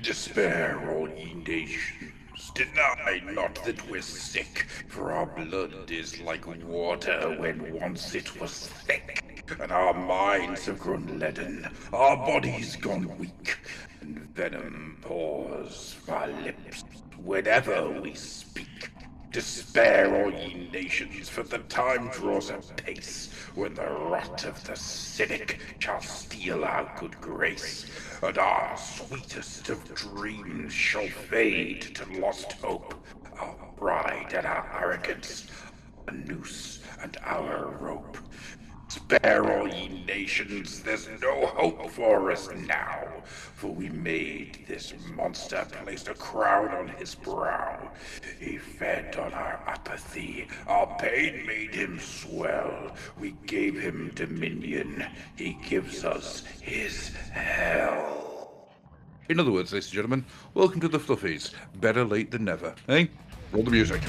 Despair, all ye nations, deny not that we're sick, for our blood is like water when once it was thick, and our minds have grown leaden, our bodies gone weak, and venom pours from our lips whenever we speak. Despair, all ye nations, for the time draws apace when the rot of the cynic shall steal our good grace, and our sweetest of dreams shall fade to lost hope, our pride and our arrogance, a noose and our rope. Spare all ye nations, there's no hope for us now, for we made this monster, placed a crown on his brow. He fed on our apathy, our pain made him swell. We gave him dominion, he gives us his hell. In other words, ladies and gentlemen, welcome to the Fluffies. Better late than never, eh? Roll the music.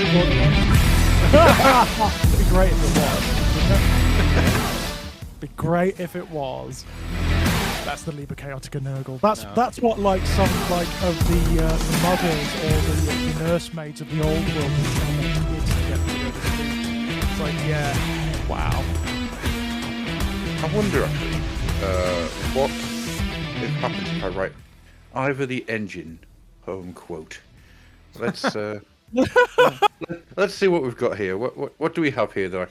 It'd be great if it was. Be great if it was. That's the Liber Chaotica Nurgle. That's what like some like of the mothers or the nursemaids of the old world would tell their kids to get rid of the street. It's like, yeah, wow. I wonder actually, what if happens if I write either the engine, home quote. Let's let's see what we've got here. What do we have here that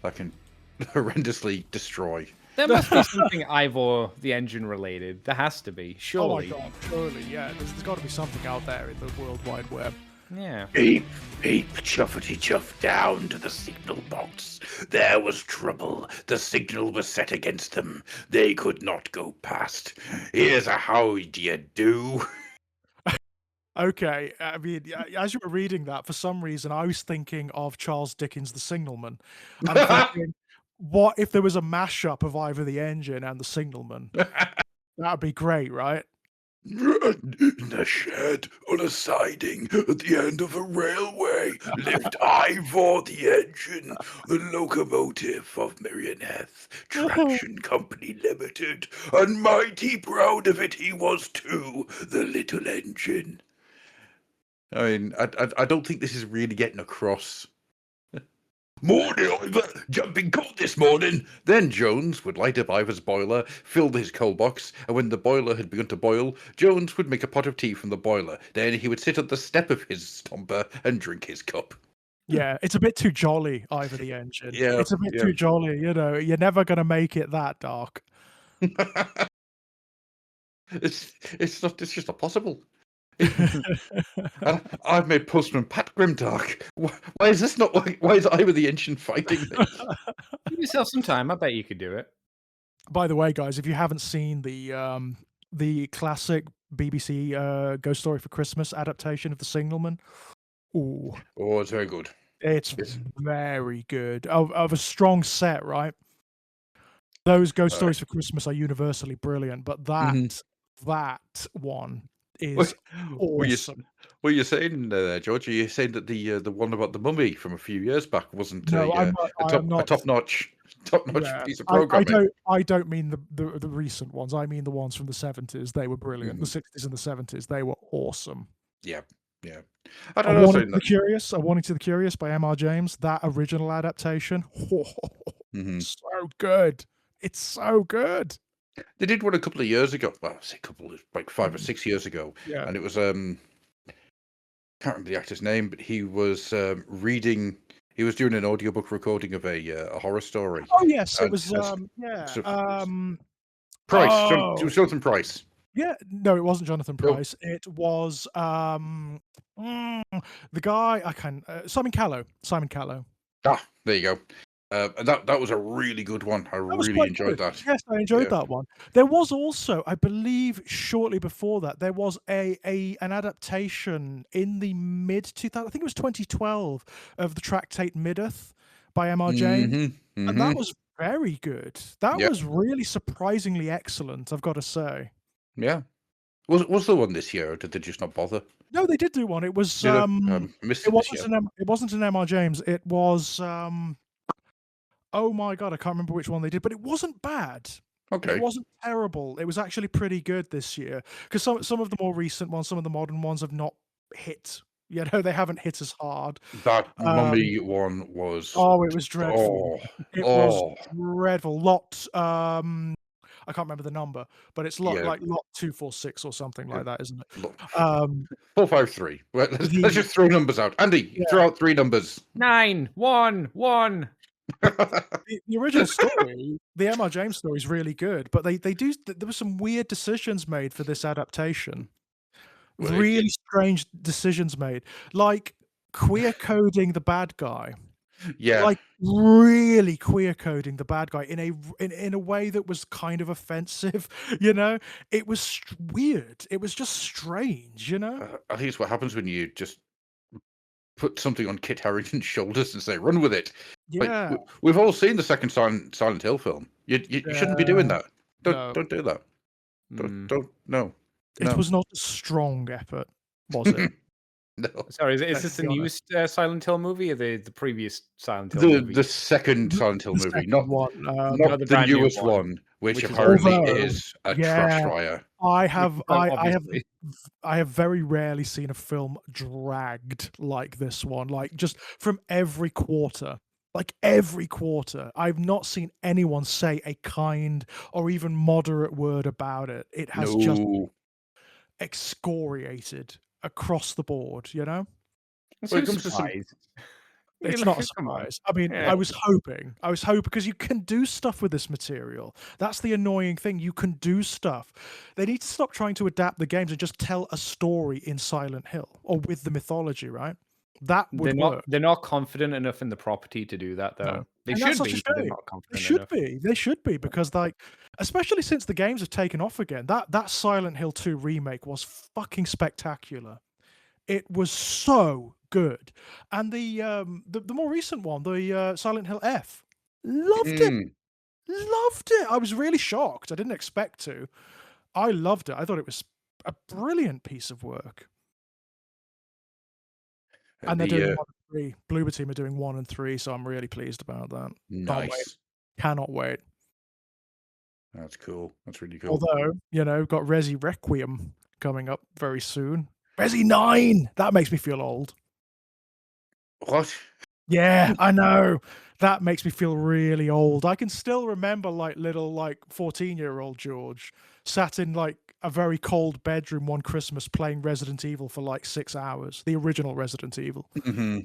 I can horrendously destroy? There must be something Ivor the Engine related. There has to be, surely. Oh my god, surely, yeah. There's got to be something out there in the World Wide Web. Yeah. Peep, peep, chuffety chuff down to the signal box. There was trouble. The signal was set against them. They could not go past. Here's a how d'ye do. Okay, I mean, as you were reading that, for some reason, I was thinking of Charles Dickens' The Signalman. I'm thinking, what if there was a mashup of either the engine and the signalman? That'd be great, right? In a shed on a siding at the end of a railway lived Ivor the Engine, the locomotive of Merioneth Traction Company Limited, and mighty proud of it he was too, the little engine. I mean, I don't think this is really getting across. Morning, Ivor! Jumping cold this morning! Then Jones would light up Ivor's boiler, fill his coal box, and when the boiler had begun to boil, Jones would make a pot of tea from the boiler. Then he would sit at the step of his stomper and drink his cup. Yeah, it's a bit too jolly, Ivor the Engine. Yeah, it's a bit too jolly, you know. You're never going to make it that dark. It's just not possible. I've made Postman Pat Grimdark. Why is this not? Why is Ivor the Engine fighting this? Give yourself some time. I bet you could do it. By the way, guys, if you haven't seen the classic BBC Ghost Story for Christmas adaptation of The Signalman, it's very good. It's very good. Of a strong set, right? Those Ghost Stories for Christmas are universally brilliant, but that one is awesome. What are you saying there, George? Are you saying that the one about the mummy from a few years back wasn't a top-notch piece of programming? I don't mean the recent ones. I mean the ones from the 70s. They were brilliant. The 60s and the 70s. They were awesome. Yeah. I Warning to the Curious by M.R. James. That original adaptation. So good. It's so good. They did one a couple of years ago. Well, I say like 5 or 6 years ago. Yeah. And it was can't remember the actor's name, but he was reading. He was doing an audiobook recording of a horror story. Oh yes, it was Price. It was Jonathan Price. Yeah, no, it wasn't Jonathan Price. It was the guy Simon Callow. Ah, there you go. And that was a really good one. I That was really quite enjoyed good. that. Yes, I enjoyed Yeah. that one. There was also, I believe, shortly before that, there was an adaptation in the mid 2000, I think it was 2012, of the tractate Middith by M.R. James, Mhm. and that Mhm. was very good. That Yeah. was really surprisingly excellent, I've got to say. Yeah. Was there one this year, or did they just not bother? No, they did do one. It was Did I? Missed it it this wasn't year. it wasn't an M.R. James. It was oh my God, I can't remember which one they did, but it wasn't bad. It Okay. wasn't terrible. It was actually pretty good this year because some of the more recent ones, some of the modern ones have not hit. You know, they haven't hit as hard. That Um, Mummy one was oh, it was dreadful. oh, It was oh, dreadful. Lot I can't remember the number, but it's yeah. like lot 246 or something Yeah. like that, isn't it? Look, Um, 453. Well, let's the just throw numbers out. Andy, yeah, throw out 3 numbers. 9, 1, 1. the original story, the M.R. James story is really good, but they do there were some weird decisions made for this adaptation. Well, Really strange decisions made, like queer coding the bad guy, yeah. like really queer coding the bad guy in a way that was kind of offensive, you know? It was weird. It was just strange, you know? I think it's what happens when you just put something on Kit Harington's shoulders and say, "Run with it." Like Yeah, we've all seen the second Silent Hill film. You shouldn't be doing yeah, that. no, Don't do that. Mm. Don't no it no was not a strong effort, was it? no. Sorry, is Let's this the be honest. newest Silent Hill movie or the previous Silent Hill The movie? second Silent Hill The movie, second one, Not not the the brand new newest one, one, which which is also apparently terrible. although is a trash yeah, fire. Which is obviously. I have very rarely seen a film dragged like this one, like just from every quarter. Like every quarter, I've not seen anyone say a kind or even moderate word about it. It has just No. excoriated across the board, you know? It's When it who's comes to some surprised? It's not a Come on. surprise. I mean, Yeah. I was hoping because you can do stuff with this material. That's the annoying thing. You can do stuff. They need to stop trying to adapt the games and just tell a story in Silent Hill or with the mythology, right? That would work. They're not confident enough in the property to do that No. though. They And that's should such a be, but they're shame. not They confident should enough. be. They should be because like especially since the games have taken off again. That Silent Hill 2 remake was fucking spectacular. It was so good. And the more recent one, the Silent Hill F, loved it. Mm. Loved it. I was really shocked. I didn't expect to. I loved it. I thought it was a brilliant piece of work. And they're doing The 1 and 3. Bloober Team are doing 1 and 3, so I'm really pleased about that. Can't wait. nice. Cannot wait. That's cool. That's really cool. Although, you know, got Resi Requiem coming up very soon. Resi 9! That makes me feel old. What? Yeah, I know. That makes me feel really old. I can still remember like little like 14-year-old George sat in like a very cold bedroom one Christmas playing Resident Evil for like 6 hours, the original Resident Evil, hmm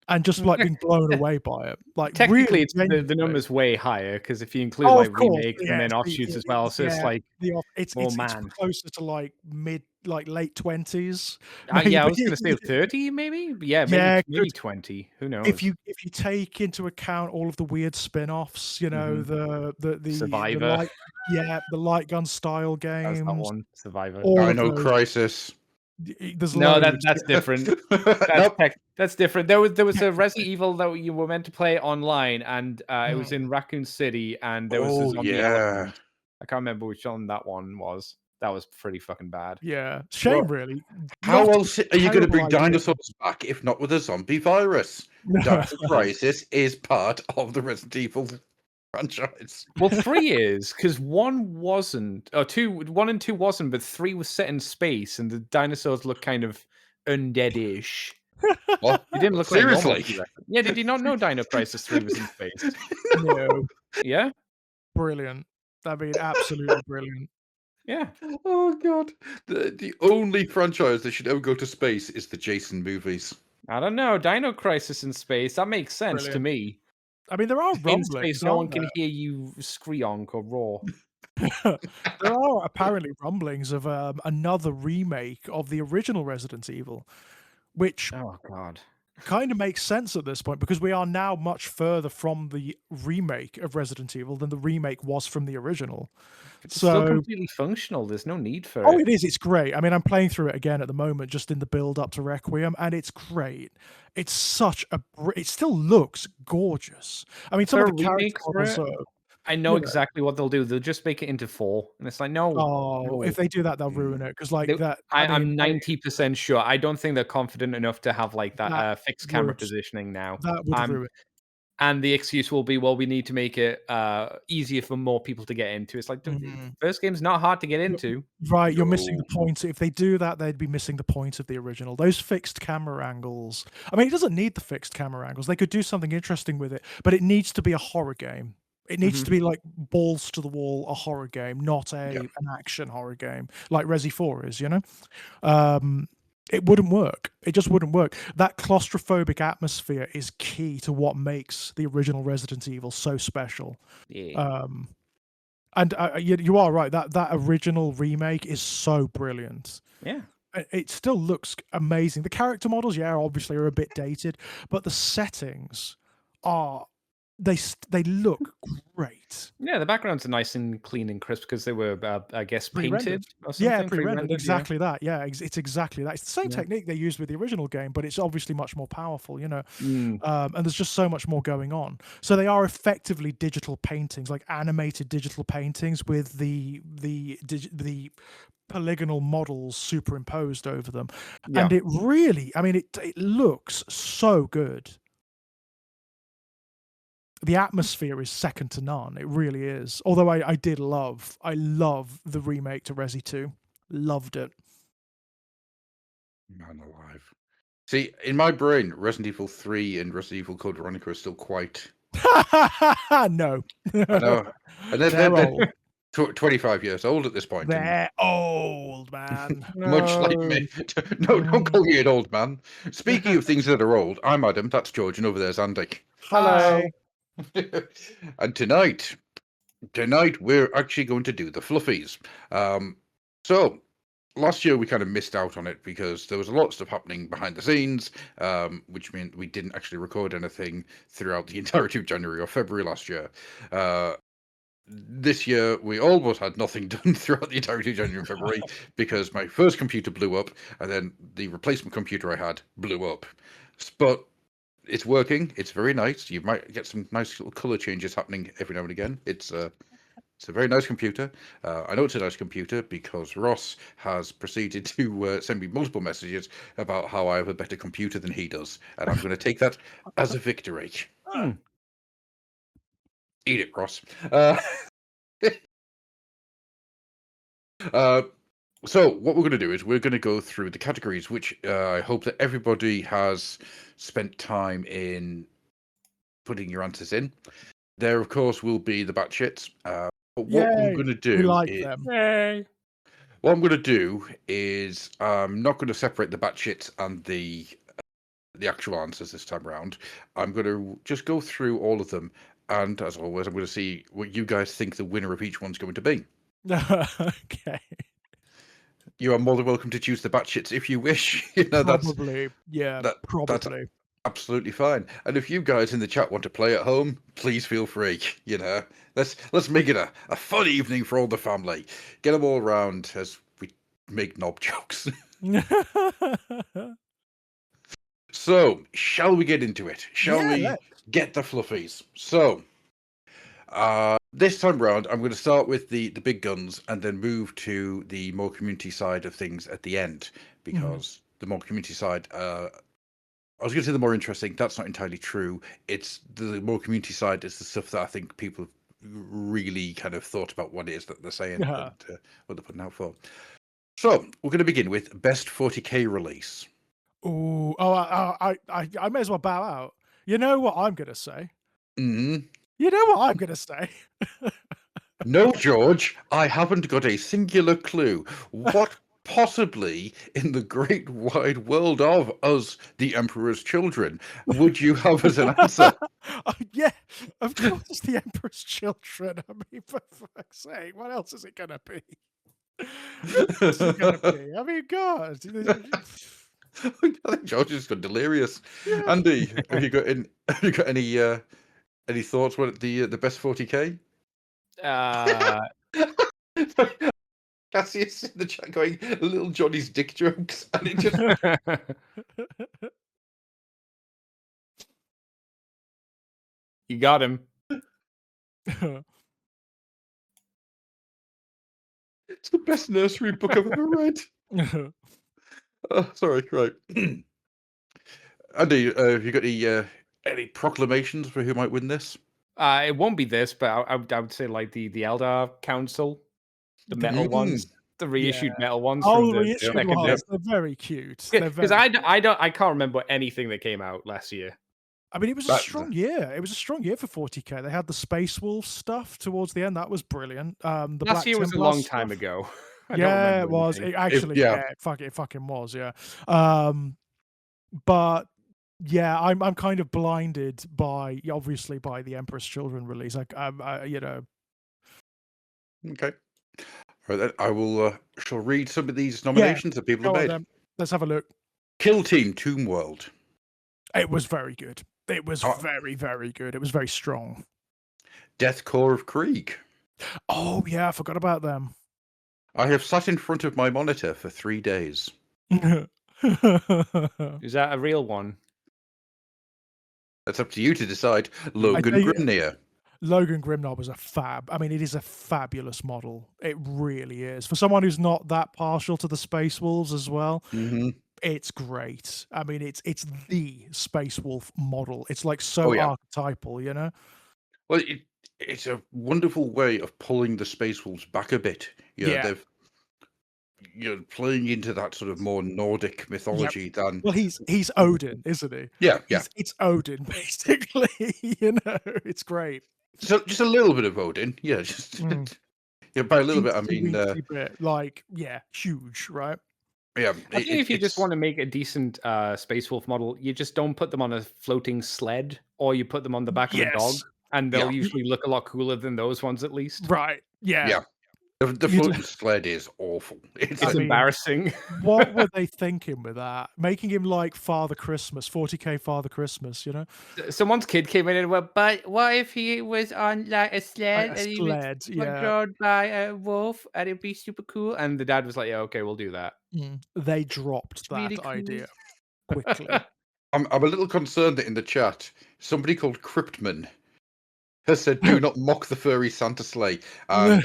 and just like being blown away by it. Like Technically, really it's the genuinely. number's way higher because if you include Oh, like of course. remakes and Yeah, then offshoots as well, so it's yeah. like, oh It's man. closer to like late 20s, Yeah, I was maybe. gonna say 30, maybe. But yeah, Yeah, maybe 20. Who knows? if you take into account all of the weird spin-offs, you know, the Survivor. the light gun style That was that games, one. Survivor. all of Dino those. Crisis. There's No, loads. that's different. Nope. That's different. There was a Resident Evil that you were meant to play online, and it was in Raccoon City, and there was a Oh zombie yeah. elephant. I can't remember which one that one was. That was pretty fucking bad. Yeah, shame Well, really. How Not else are you going to bring terrible idea. dinosaurs back if not with a zombie virus? Dino Crisis is part of the Resident Evil franchise. Well, 3 is because 1 wasn't, or 1 and 2 wasn't, but 3 was set in space, and the dinosaurs look kind of undead-ish. What? They didn't look like normal Seriously? T-Rex. Yeah, did you not know Dino Crisis 3 was in space? No, Yeah, brilliant. That'd be absolutely brilliant. yeah. Oh god. The only franchise that should ever go to space is the Jason movies. I don't know. Dino Crisis in space. That makes sense to Brilliant. me. I mean, there are In rumblings, space, no one aren't can hear you screonk or roar. there? There are apparently rumblings of another remake of the original Resident Evil, which Oh god. kind of makes sense at this point because we are now much further from the remake of Resident Evil than the remake was from the original. It's still So, completely functional. There's no need for oh, it. it is. It's great. I mean, I'm playing through it again at the moment, just in the build up to Requiem, and it's great. It's such a. It still looks gorgeous. I mean, If some there of are the character remakes for models it, are, I know you know, exactly what they'll do. They'll just make it into 4, and it's like, no, oh, no. if they do that, they'll ruin it because, like They, that. I mean, I'm 90% sure. I don't think they're confident enough to have like that that fixed camera would positioning now. that would ruin. And the excuse will be, well, we need to make it easier for more people to get into. It's like, Mhm. first game's not hard to get You're into. right, you're missing No. the point. If they do that, they'd be missing the point of the original. Those fixed camera angles. I mean, it doesn't need the fixed camera angles. They could do something interesting with it, but it needs to be a horror game. It needs Mhm. to be like balls to the wall, a horror game, not Yeah. an action horror game like Resi 4 is, you know? Um, it wouldn't work. It just wouldn't work. That claustrophobic atmosphere is key to what makes the original Resident Evil so special. Yeah. Um, and you are right. That original remake is so brilliant. Yeah. It still looks amazing. The character models, yeah, obviously are a bit dated, but the settings are they look great. Yeah, the backgrounds are nice and clean and crisp because they were, I guess, Pre-rendered. painted or Yeah, something. pre-rendered. Yeah. Exactly that. Yeah, it's exactly that. It's the same Yeah. technique they used with the original game, but it's obviously much more powerful, you know. Mm. And there's just so much more going on. So they are effectively digital paintings, like animated digital paintings with the polygonal models superimposed over them. Yeah. And it really, I mean, it looks so good. The atmosphere is second to none. It really is. Although I love the remake to Resi 2. Loved it. Man alive. See, in my brain, Resident Evil 3 and Resident Evil Code Veronica are still quite. No. I know. And They're old. 25 years old at this point. They're old, man. Much like me. No, don't call me an old man. Speaking of things that are old, I'm Adam, that's George, and over there's Andy. Hello. And tonight we're actually going to do the Fluffies. So last year we kind of missed out on it because there was a lot of stuff happening behind the scenes, which meant we didn't actually record anything throughout the entirety of January or February last year. This year we almost had nothing done throughout the entirety of January and February because my first computer blew up and then the replacement computer I had blew up. But it's working. It's very nice. You might get some nice little color changes happening every now and again. It's a very nice computer. I know it's a nice computer because Ross has proceeded to send me multiple messages about how I have a better computer than he does, and I'm going to take that as a victory. Eat it, Ross. So what we're going to do is we're going to go through the categories, which I hope that everybody has spent time in putting your answers in. There, of course, will be the batshits. But what I'm going to do We like is, them. Yay. what I'm going to do is I'm not going to separate the batshits and the actual answers this time around. I'm going to just go through all of them, and as always, I'm going to see what you guys think the winner of each one's going to be. Okay. You are more than welcome to choose the batshits if you wish. You know, Probably. That's probably. Absolutely fine. And if you guys in the chat want to play at home, please feel free. You know, let's make it a fun evening for all the family. Get them all around as we make knob jokes. So, shall we get into it? Shall we get the Fluffies? So, this time round, I'm going to start with the big guns and then move to the more community side of things at the end, because the more community side, I was going to say the more interesting. That's not entirely true. It's the more community side is the stuff that I think people really kind of thought about what it is that they're saying and what they're putting out for. So we're going to begin with best 40k release. Ooh, I may as well bow out. You know what I'm going to say? Mm-hmm. You know what I'm going to say? No, George, I haven't got a singular clue. What possibly in the great wide world of us, the Emperor's children, would you have as an answer? Yeah, of course, the Emperor's children. I mean, for fuck's sake, what else is it going to be? What else is it going to be? I mean, God. I think George has gone delirious. Yeah. Andy, have you got any thoughts? What the best 40k? Cassius in the chat going little Johnny's dick jokes, and it just You got him. it's the best nursery book I've ever read. Sorry, right. Andy, have you got any proclamations for who might win this? It won't be this, but I would say like the Eldar Council, the metal ones, the reissued metal ones. Oh, from the reissued second ones. disc. They're very cute. Because I can't remember anything that came out last year. I mean, it was a strong year. It was a strong year for 40k. They had the Space Wolf stuff towards the end. That was brilliant. The Last Black year was a Templar long time stuff. ago. Yeah, it was. It actually, it fucking was. Yeah. But yeah, I'm kind of blinded by obviously by the Emperor's Children release. You know. Okay. All right, then I will. Shall read some of these nominations that people have made. Then. Let's have a look. Kill Team Tomb World. It was very good. It was very, very good. It was very strong. Death Corps of Krieg. Oh yeah, I forgot about them. I have sat in front of my monitor for 3 days. Is that a real one? That's up to you to decide. Logan Grimnir. Logan Grimnir was a fab. I mean, it is a fabulous model. It really is. For someone who's not that partial to the Space Wolves as well, it's great. I mean, it's the Space Wolf model. It's like archetypal, you know? Well, it's a wonderful way of pulling the Space Wolves back a bit. They've playing into that sort of more Nordic mythology than. Well, he's Odin, isn't he? Yeah. It's Odin, basically. You know, it's great. So just a little bit of Odin, just by a little bit. I mean, bit, huge, right? Yeah, I think if you just want to make a decent Space Wolf model, you just don't put them on a floating sled, or you put them on the back of a dog, and they'll usually look a lot cooler than those ones, at least. Right? Yeah. The floating sled is awful. It's embarrassing. What were they thinking with that? Making him like Father Christmas, 40k Father Christmas, you know? Someone's kid came in and went, but what if he was on like a sled and he was controlled by a wolf and it'd be super cool? And the dad was like, yeah, okay, we'll do that. They dropped that idea quickly. I'm a little concerned that in the chat, somebody called Cryptman has said, "Do not mock the furry Santa sleigh." I'm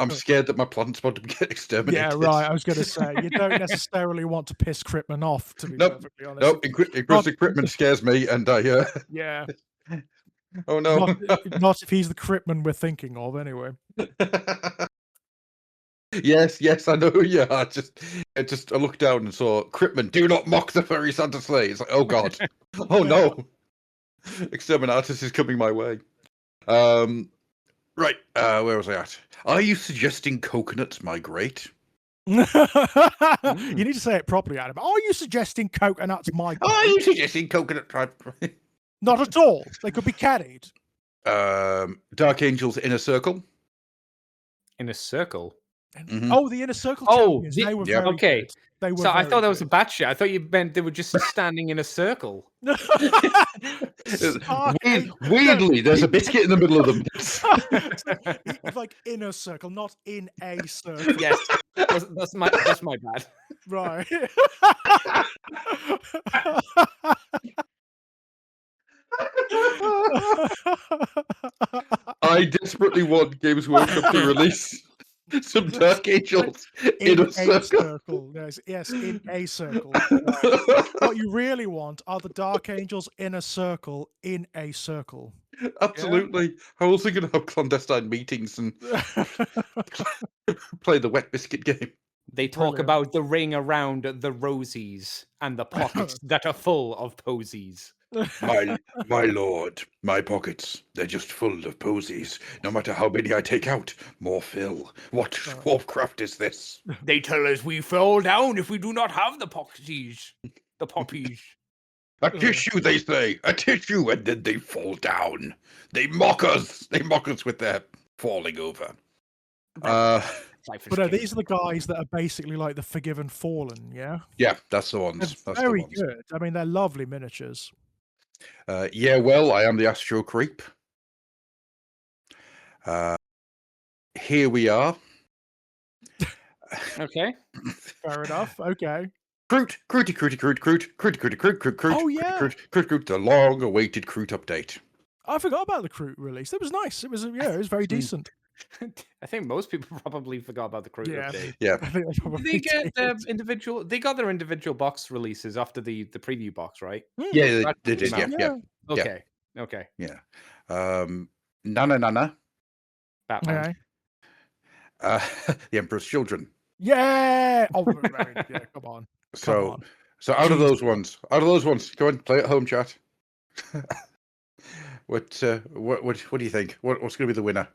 scared that my plant's about to get exterminated. Yeah, right. I was going to say you don't necessarily want to piss Cryptman off. To be perfectly honest, no. Cryptman scares me, and I yeah. Oh no! Not if he's the Cryptman we're thinking of, anyway. Yes, I know. Yeah, I looked down and saw Cryptman. Do not mock the furry Santa sleigh. It's like, oh god, oh no, Exterminatus is coming my way. Right, where was I at? Are you suggesting coconuts migrate? You need to say it properly, Adam. Are you suggesting coconuts migrate? Are you suggesting coconut migrate? Not at all. They could be carried. Dark Angels Inner Circle. Inner Circle? Oh, the Inner Circle champions. They were very good. They were. So I thought that was a batshit. I thought you meant they were just standing in a circle. Weirdly, there's a biscuit in the middle of them. Like inner circle, not in a circle. Yes, that's my bad. Right. I desperately want Games Workshop to release some Dark Angels in a circle. Yes, in a circle. What you really want are the Dark Angels in a circle in a circle. Absolutely. Yeah. I'm also going to have clandestine meetings and play the wet biscuit game. They talk about the ring around the rosies and the pockets that are full of posies. My lord, my pockets, they're just full of posies. No matter how many I take out, more fill. What dwarfcraft is this? They tell us we fall down if we do not have the poppies. The poppies. A tissue, they say. A tissue, and then they fall down. They mock us. They mock us with their falling over. Cypher's But no, King. these are the guys that are basically like the Forgiven Fallen, yeah? Yeah, that's the They're ones. That's the very ones. good. I mean, they're lovely miniatures. Yeah, well, I am the Astro Creep. Here we are. Okay. Fair enough. Okay. Croot, Crooty, Crooty, Croot, Croot, Crooty, Crooty, Croot, Croot, Croot, Oh, yeah. Croot, the long-awaited Croot update. I forgot about the Kroot release. It was nice. It was very decent. I think most people probably forgot about the Kroot update. Yeah. I think they Did probably they get did. individual? They got their individual box releases after the preview box, right? Yeah, they That did. came Yeah. out. Okay. Okay. Yeah. Nana, Batman. Okay. the Emperor's Children. Yeah. Oh, yeah. Come on. So out of those ones, go on, play at home, chat. What do you think? What's going to be the winner?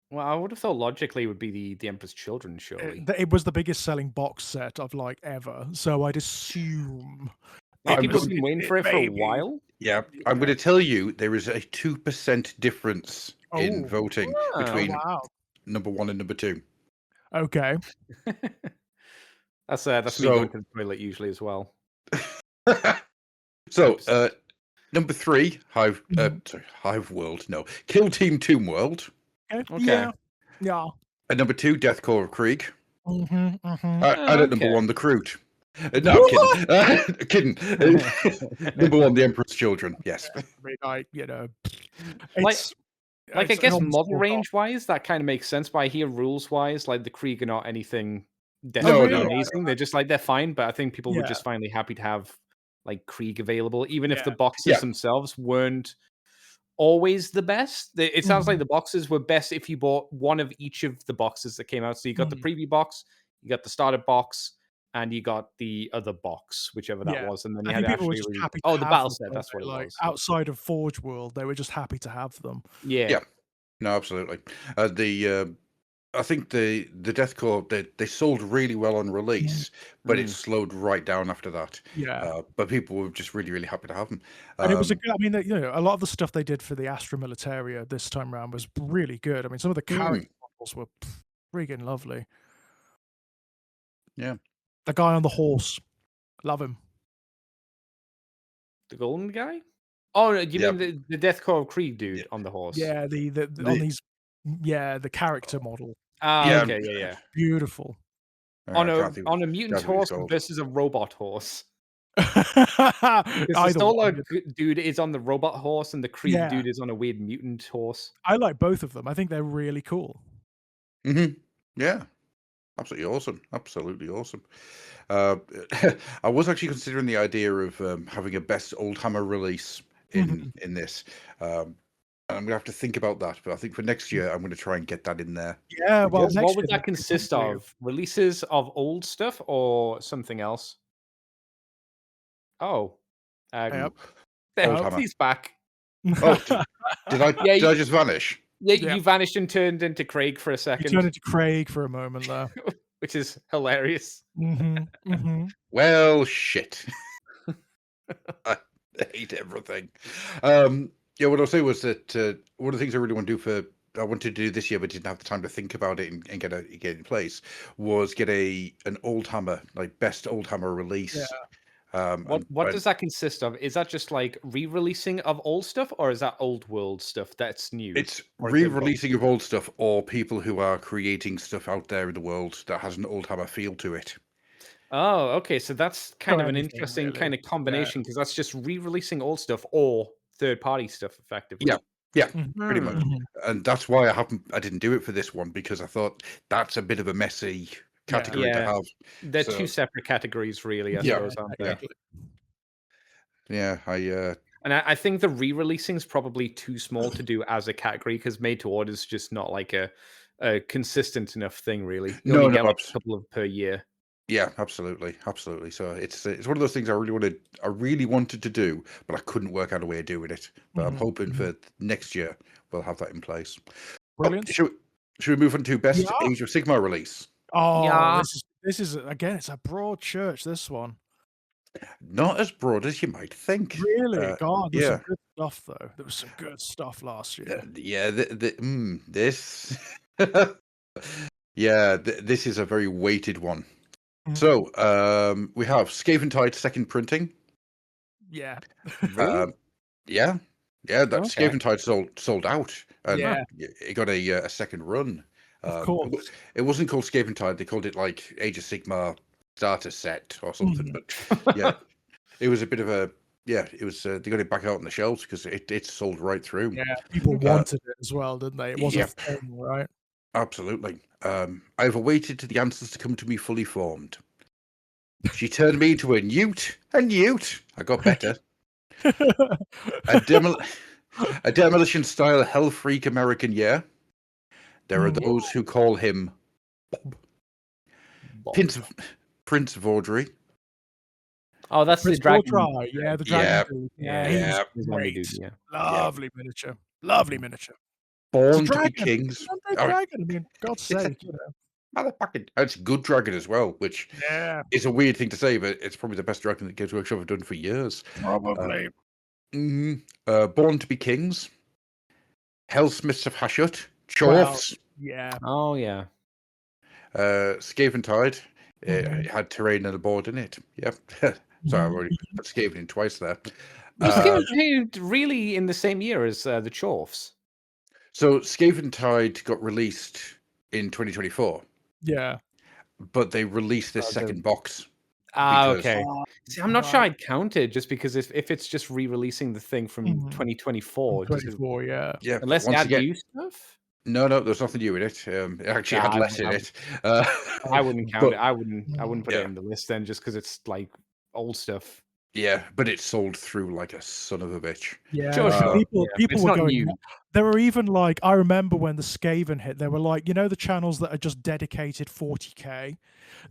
Well, I would have thought logically it would be the Emperor's Children, surely. It was the biggest selling box set of like ever, so I'd assume. People have been waiting for it for a while. Yeah, I'm going to tell you there is a 2% difference in voting between number 1 and number 2. Okay. That's me going to the toilet usually as well. So, number 3, Hive World. No, Kill Team Tomb World. Okay. Yeah. At number 2, Death Core of Krieg. Mm-hmm. And at number 1, the Kroot. No, I'm kidding. Kidding. Number 1, the Emperor's Children. Yes. I mean, I guess model range wise, that kind of makes sense. But I hear rules wise, like the Krieg are not anything desperately amazing. They're just like they're fine. But I think people were just finally happy to have like Krieg available, even if the boxes themselves weren't always the best. It sounds like the boxes were best if you bought one of each of the boxes that came out. So you got the preview box, you got the starter box, and you got the other box, whichever that was, and then you had people actually were just happy the battle them, set. That's what it was. Outside of Forge World, they were just happy to have them. Yeah. No, absolutely. I think the Death Core they sold really well on release, but it slowed right down after that. Yeah. But people were just really, really happy to have them. And it was a lot of the stuff they did for the Astra Militaria this time around was really good. I mean, some of the character models were friggin' lovely. Yeah. The guy on the horse. Love him. The golden guy? Oh, you mean the Death Core of Krieg dude on the horse? Yeah, the character model. Okay, yeah. Beautiful. On a mutant horse versus a robot horse. The Stolar dude is on the robot horse, and the Krieg dude is on a weird mutant horse. I like both of them. I think they're really cool. Yeah. Absolutely awesome. Absolutely awesome. I was actually considering the idea of having a best old hammer release in this. I'm going to have to think about that, but I think for next year I'm going to try and get that in there. Yeah, well, what would that consist of? Releases of old stuff or something else? Oh, he's back. Oh, did I just vanish? Yeah, you vanished and turned into Craig for a second. You turned into Craig for a moment there. Which is hilarious. Well, shit. I hate everything. What I'll say was that one of the things I really want to do I wanted to do this year, but didn't have the time to think about it and get it in place, was get an old hammer, like best old hammer release. Yeah. What does that consist of? Is that just like re-releasing of old stuff, or is that old world stuff that's new? It's re-releasing of old stuff, or people who are creating stuff out there in the world that has an old hammer feel to it. Oh, okay. So that's kind of an interesting kind of combination, because that's just re-releasing old stuff or third-party stuff, effectively. Yeah, pretty much. And that's why I didn't do it for this one, because I thought that's a bit of a messy category to have. They're two separate categories, really, I suppose, aren't they? Yeah, and I think the re-releasing is probably too small to do as a category, because made to order is just not like a consistent enough thing, really. You only get like a couple of per year. Yeah, absolutely. So it's one of those things I really wanted to do, but I couldn't work out a way of doing it. But I'm hoping for next year we'll have that in place. Brilliant. Should we move on to best Age of Sigmar release? Oh, yeah. This is again, it's a broad church, this one. Not as broad as you might think. Really? God, there's some good stuff, though. There was some good stuff last year. This Yeah, this is a very weighted one. Mhm. So we have Skaven Tide second printing. Yeah. Really? Yeah, that Okay. Skaven Tide sold out, and Yeah. it got a second run. Of course. It wasn't called Skaven Tide; they called it like Age of Sigmar starter set or something. But yeah, it was a bit of a It was they got it back out on the shelves because it sold right through. Yeah. People wanted it as well, didn't they? It was a Yep, thing, right? absolutely. I've awaited the answers to come to me fully formed. She turned me into a newt. I got better. A demolition style hell freak American, yeah. There are those who call him Prince of Audrey. Oh, that's the Prince dragon. Vortri, yeah, the dragon dude. Yeah, He's zombie great. dude, yeah. Lovely miniature. Lovely miniature. It's a Born to be dragon. kings. It's a dragon. I mean, God's sake, you know. Motherfucking, it's a good dragon as well, which Yeah, is a weird thing to say, but it's probably the best dragon that Games Workshop have done for years. probably. Born to be kings. Hellsmiths of Hashut. Well, Chorfs. yeah. Oh, yeah. Skaven Tide. Mhm. It had terrain and a board in it. Yep. Sorry, I've already put Skaven in twice there. Was Skaven really in the same year as the Chorfs? So Skaven Tide got released in 2024. Yeah. But they released this second box. Okay. See, I'm not sure I'd count it just because if it's just re-releasing the thing from 2024, 24, yeah. Unless it had new stuff. No, there's nothing new in it. It actually had less in it. I wouldn't count it. I wouldn't put it in the list then, just because it's like old stuff. Yeah, but it sold through like a son of a bitch. Yeah, sure. People were going. New. There were even like, I remember when the Skaven hit, there were like, you know, the channels that are just dedicated 40k.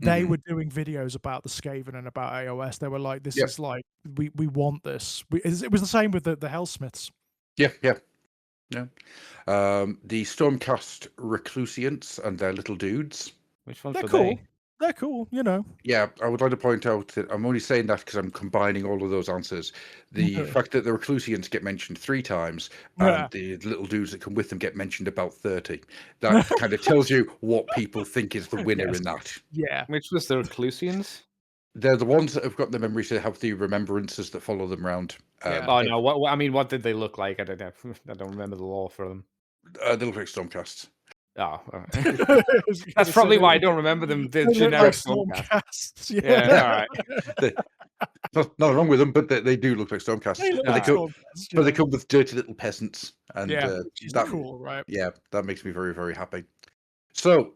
They were doing videos about the Skaven and about AOS. They were like, this is like, we want this. It was the same with the Hellsmiths. Yeah. The Stormcast Reclusians and their little dudes. Which ones They're were cool. they? They're cool, you know. Yeah, I would like to point out that I'm only saying that because I'm combining all of those answers. The fact that the Reclusians get mentioned 3 times and the little dudes that come with them get mentioned about 30. That kind of tells you what people think is the winner in that. Yeah. Which was the Reclusians? They're the ones that have got the memories to have the remembrances that follow them around. Oh no! What did they look like? I don't know. I don't remember the lore for them. They look like Stormcasts. Oh, that's probably why I don't remember them. The generic Stormcasts. Yeah, all right. Nothing wrong with them, but they do look like Stormcasts. But they come with dirty little peasants, and which is cool, right? Yeah, that makes me very, very happy. So,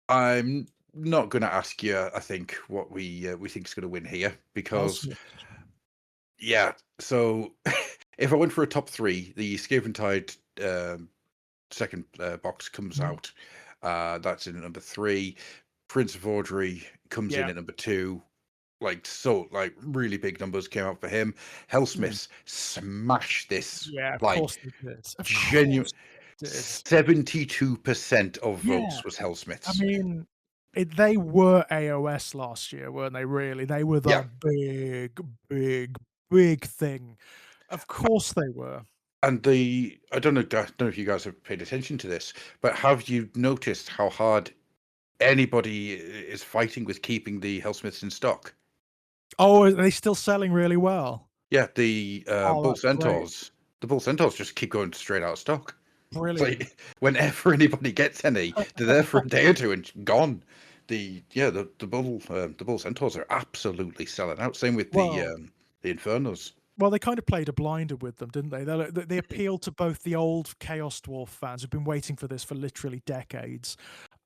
I'm not going to ask you. I think what we think is going to win here because, So, if I went for a top 3, the Skaven Tide second box comes out. That's in number 3. Prince of Audrey comes in at number 2. Like really big numbers came out for him. Hellsmiths smashed this. Yeah, of like course they did. genuine 72% of votes was Hellsmiths. I mean, they were AOS last year, weren't they? Really, they were the big thing. Of course they were. And I don't know if you guys have paid attention to this, but have you noticed how hard anybody is fighting with keeping the Hellsmiths in stock? Oh, are they still selling really well? Yeah, the Bull Centaurs. The Bull Centaurs just keep going straight out of stock. Brilliant. Like, whenever anybody gets any, they're there for a day or two and gone. The Bull Centaurs are absolutely selling out. Same with the Infernos. Well, they kind of played a blinder with them, didn't they? They appealed to both the old Chaos Dwarf fans who've been waiting for this for literally decades,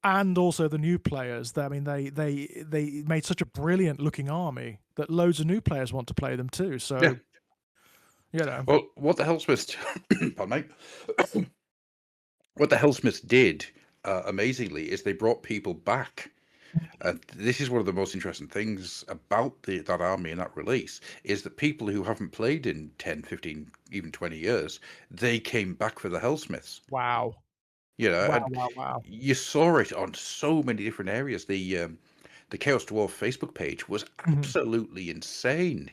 and also the new players. I mean, they made such a brilliant looking army that loads of new players want to play them too. So, you know. Well, what the Hellsmiths, pardon me, what the Hellsmiths did amazingly is they brought people back. This is one of the most interesting things about that army and that release is that people who haven't played in 10, 15, even 20 years, they came back for the Hellsmiths. Wow. You know, wow. You saw it on so many different areas. The Chaos Dwarf Facebook page was absolutely insane.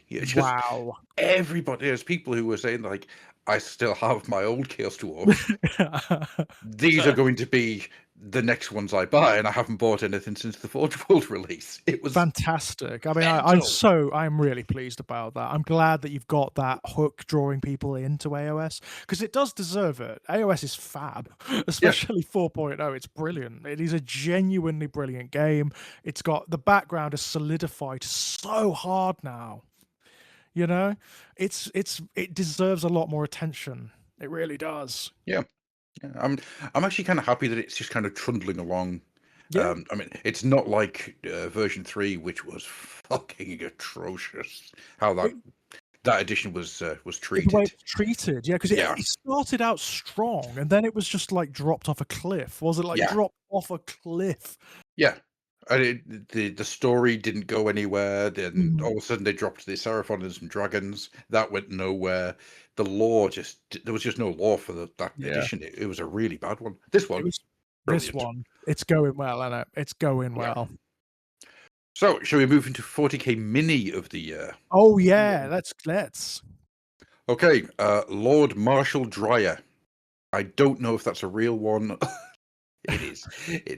Everybody, there's people who were saying like, I still have my old Chaos Dwarf. These are going to be the Hellsmiths. These are going to be the Hellsmiths. And they were like, oh, the next ones I buy, and I haven't bought anything since the Forge World release. It was fantastic. I mean, I'm really pleased about that. I'm glad that you've got that hook drawing people into AOS because it does deserve it. AOS is fab, especially 4.0. It's brilliant. It is a genuinely brilliant game. It's got the background is solidified so hard now. You know, it deserves a lot more attention. It really does. Yeah. I'm actually kind of happy that it's just kind of trundling along. Yeah. I mean, it's not like version 3, which was fucking atrocious. How that edition was treated. The way it's treated, yeah, because it started out strong and then it was just like dropped off a cliff. Was it like dropped off a cliff? Yeah. And the story didn't go anywhere. Then all of a sudden they dropped the Seraphon and some dragons. That went nowhere. The lore there was just no lore for that edition. It was a really bad one. This one, it's going well, and it's going well. So, shall we move into 40k mini of the year? Oh yeah, let's. Okay, Lord Marshall Dreyer. I don't know if that's a real one. It is.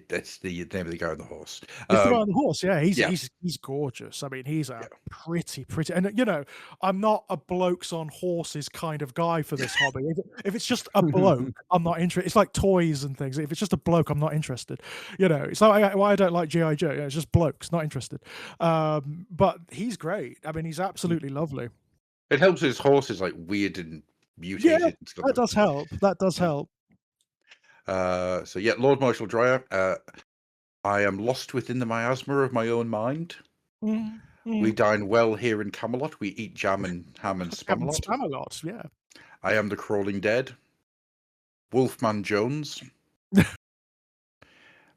That's the name of the guy on the horse. It's the guy on the horse. Yeah, he's gorgeous. I mean, he's a pretty. And you know, I'm not a blokes on horses kind of guy for this hobby. If it's just a bloke, I'm not interested. It's like toys and things. If it's just a bloke, I'm not interested. You know, it's like why I don't like GI Joe. You know, it's just blokes, not interested. But he's great. I mean, he's absolutely lovely. It helps his horse is like weird and mutated. Yeah, and stuff that does help. That does help. So yeah, Lord Marshall Dreyer. I am lost within the miasma of my own mind. We dine well here in Camelot. We eat jam and ham and Spamalot. Spamalot, yeah. I am the crawling dead. Wolfman Jones.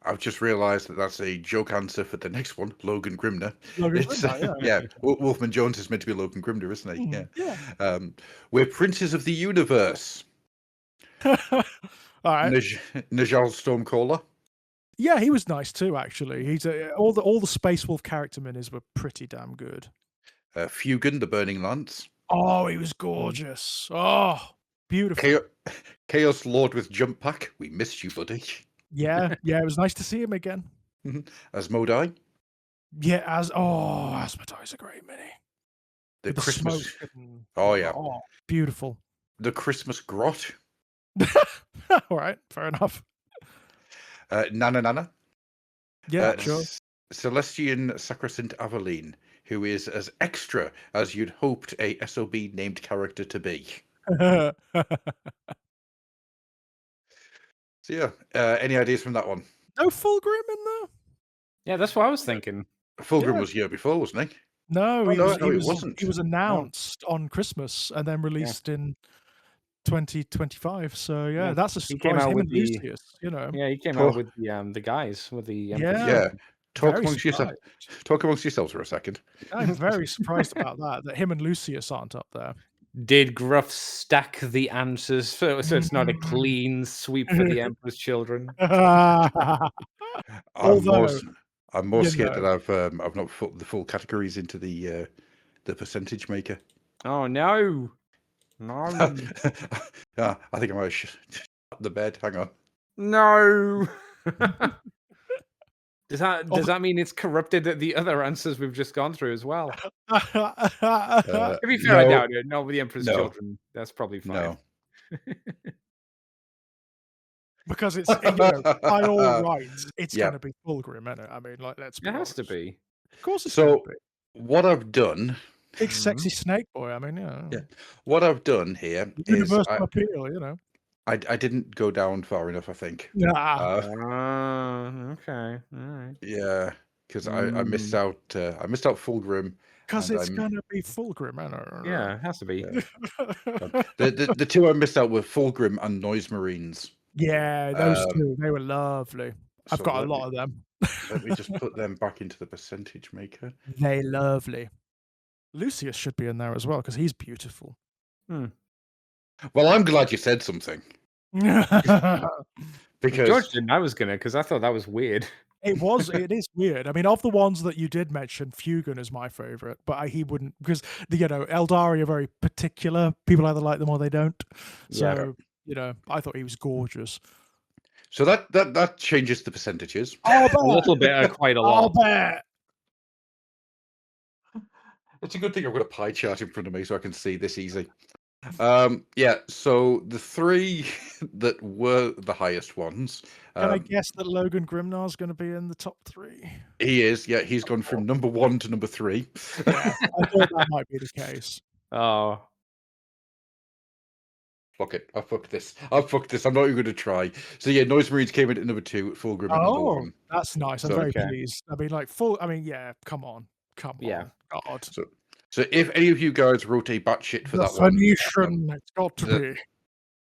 I've just realised that that's a joke answer for the next one, Logan Grimner. Wolfman Jones is meant to be Logan Grimner, isn't he? Yeah. We're princes of the universe. All right. Najal Stormcaller. Yeah, he was nice too. Actually, he's all the Space Wolf character minis were pretty damn good. Fugan, the Burning Lance. Oh, he was gorgeous. Oh, beautiful. Chaos Lord with Jump Pack. We missed you, buddy. Yeah, it was nice to see him again. Asmodai. Yeah, Asmodai's a great mini. The Christmas. Oh yeah. Oh, beautiful. The Christmas Grot. All right, fair enough. Nana. Yeah, sure. Celestian Sacrosanct Aveline, who is as extra as you'd hoped a SOB named character to be. So yeah, any ideas from that one? No Fulgrim in there? Yeah, that's what I was thinking. Fulgrim was year before, wasn't he? No, he wasn't. He was announced on Christmas and then released in 2025. So yeah, that's a surprise. He came out with Lucius, you know. Yeah, he came out with the guys with the yeah. Talk amongst yourselves for a second. I'm very surprised about that him and Lucius aren't up there. Did Gruff stack the answers so it's not a clean sweep for the Emperor's children? I'm more scared that I've not put the full categories into the percentage maker. Oh no. I think I might shut the bed. Hang on. No. Does that mean it's corrupted the other answers we've just gone through as well? To be fair, I doubt it. No, with the Emperor's children, that's probably fine. No. Because it's by all rights, it's going to be Fulgrim, isn't it? I mean, like let's be it has honest. to be. Of course, it's so. What I've done, big sexy snake boy. I mean, yeah. What I've done here universal appeal, you know. I didn't go down far enough, I think. Okay. All right. Yeah, because I missed out. I missed out Fulgrim. Because it's gonna be Fulgrim, I don't know. Yeah, it has to be. The two I missed out were Fulgrim and Noise Marines. Yeah, those two, they were lovely. I've got a lot of them. Let me just put them back into the percentage maker. They lovely. Lucius should be in there as well because he's beautiful. Well, I'm glad you said something. Because George didn't. I was gonna because I thought that was weird. It is weird. I mean, of the ones that you did mention, Fugan is my favorite, but he wouldn't because Eldari are very particular. People either like them or they don't. So I thought he was gorgeous. So that changes the percentages. I'll A bet. little bit, quite a I'll lot. bet. It's a good thing I've got a pie chart in front of me so I can see this easy. Yeah, so the 3 that were the highest ones. Can I guess that Logan Grimnar's going to be in the top 3? He is, yeah. He's gone from number 1 to number 3. Yeah, I thought that might be the case. Oh. Fuck it. I fucked this. I'm not even going to try. So yeah, Noise Marines came in at number 2, Fulgrim at number 1. That's nice. I'm very pleased. I mean, like, yeah, come on. Yeah. God. So if any of you guys wrote a batshit for that Phoenician, it's got to be.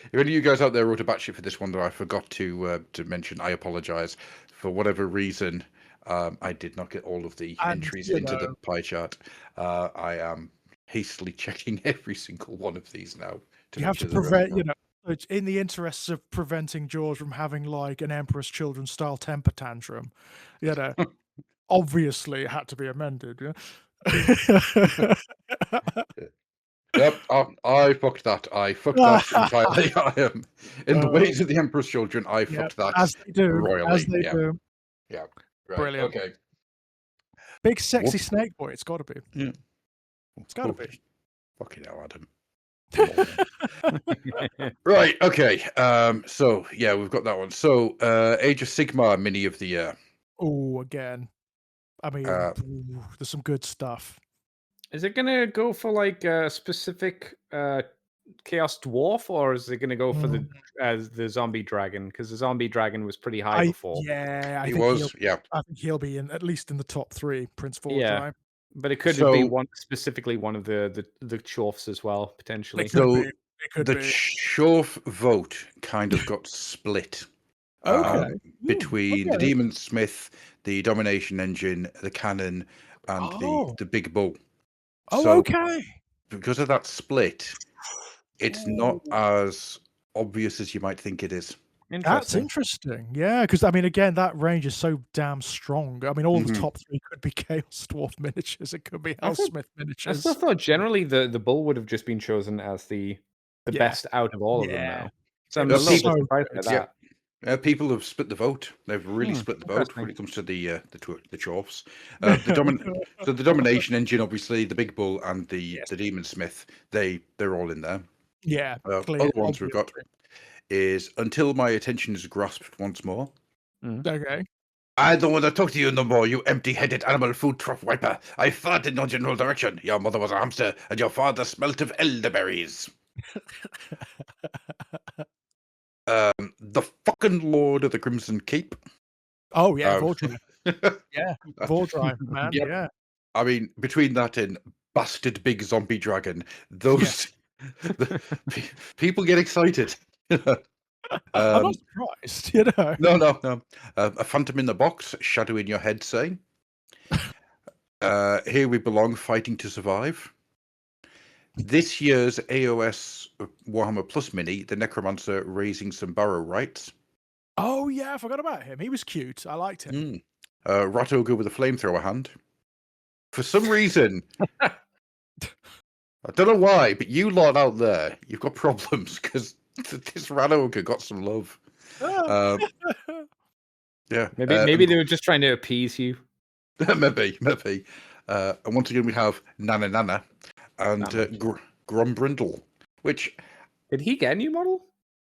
If any of you guys out there wrote a batshit for this one that I forgot to mention, I apologize. For whatever reason, I did not get all of the entries into the pie chart. I am hastily checking every single one of these now. You have to prevent, in the interests of preventing George from having like an Emperor's Children style temper tantrum, obviously it had to be amended. Yeah. Yep, I fucked that. I fucked that entirely. I am in the ways of the Emperor's Children. I fucked that as they do, royally. As they do. Yeah, right. Brilliant. Okay. Big sexy snake boy. It's got to be. Yeah, it's got to be. Fucking hell, Adam. Right. Okay. So yeah, we've got that one. So Age of Sigmar mini of the year. Oh, again. I mean, there's some good stuff. Is it gonna go for like a specific Chaos Dwarf, or is it gonna go for the Zombie Dragon? Because the Zombie Dragon was pretty high before. Yeah, I think he'll be in at least in the top 3. Prince Vordry. But it could be specifically one of the Chorfs as well, potentially. So the Chorf vote kind of got split. Between the Demon Smith, the Domination Engine, the Cannon, and the Big Bull. Because of that split, it's not as obvious as you might think it is. That's interesting. Yeah, because I mean, again, that range is so damn strong. I mean, all the top 3 could be Chaos Dwarf miniatures. It could be Hellsmith miniatures. I still thought generally the Bull would have just been chosen as the best out of all of them now. So I'm a little bit surprised by that. People have split the vote. They've really split the vote when it comes to the Chorfs. So the Domination Engine, obviously, the Big Bull and the Demon Smith, they're all in there. Yeah. Other ones we've got is Until My Attention is Grasped Once More. Okay. I don't want to talk to you no more, you empty-headed animal food trough wiper. I farted in no general direction. Your mother was a hamster, and your father smelt of elderberries. The fucking Lord of the Crimson Keep. Oh yeah, Vordry. Yeah, Vordry, man. Yeah. I mean, between that and Bastard Big Zombie Dragon, those people get excited. I'm not surprised, No. A Phantom in the Box, Shadow in Your Head saying, Here We Belong, Fighting to Survive. This year's AOS Warhammer Plus mini, the Necromancer raising some barrow rights. Oh yeah, I forgot about him. He was cute. I liked him. Rat Ogre with a flamethrower hand. For some reason, I don't know why, but you lot out there, you've got problems because this Rat Ogre got some love. Yeah, maybe they were just trying to appease you. maybe. And once again, we have Nana and Grombrindle, which did he get a new model?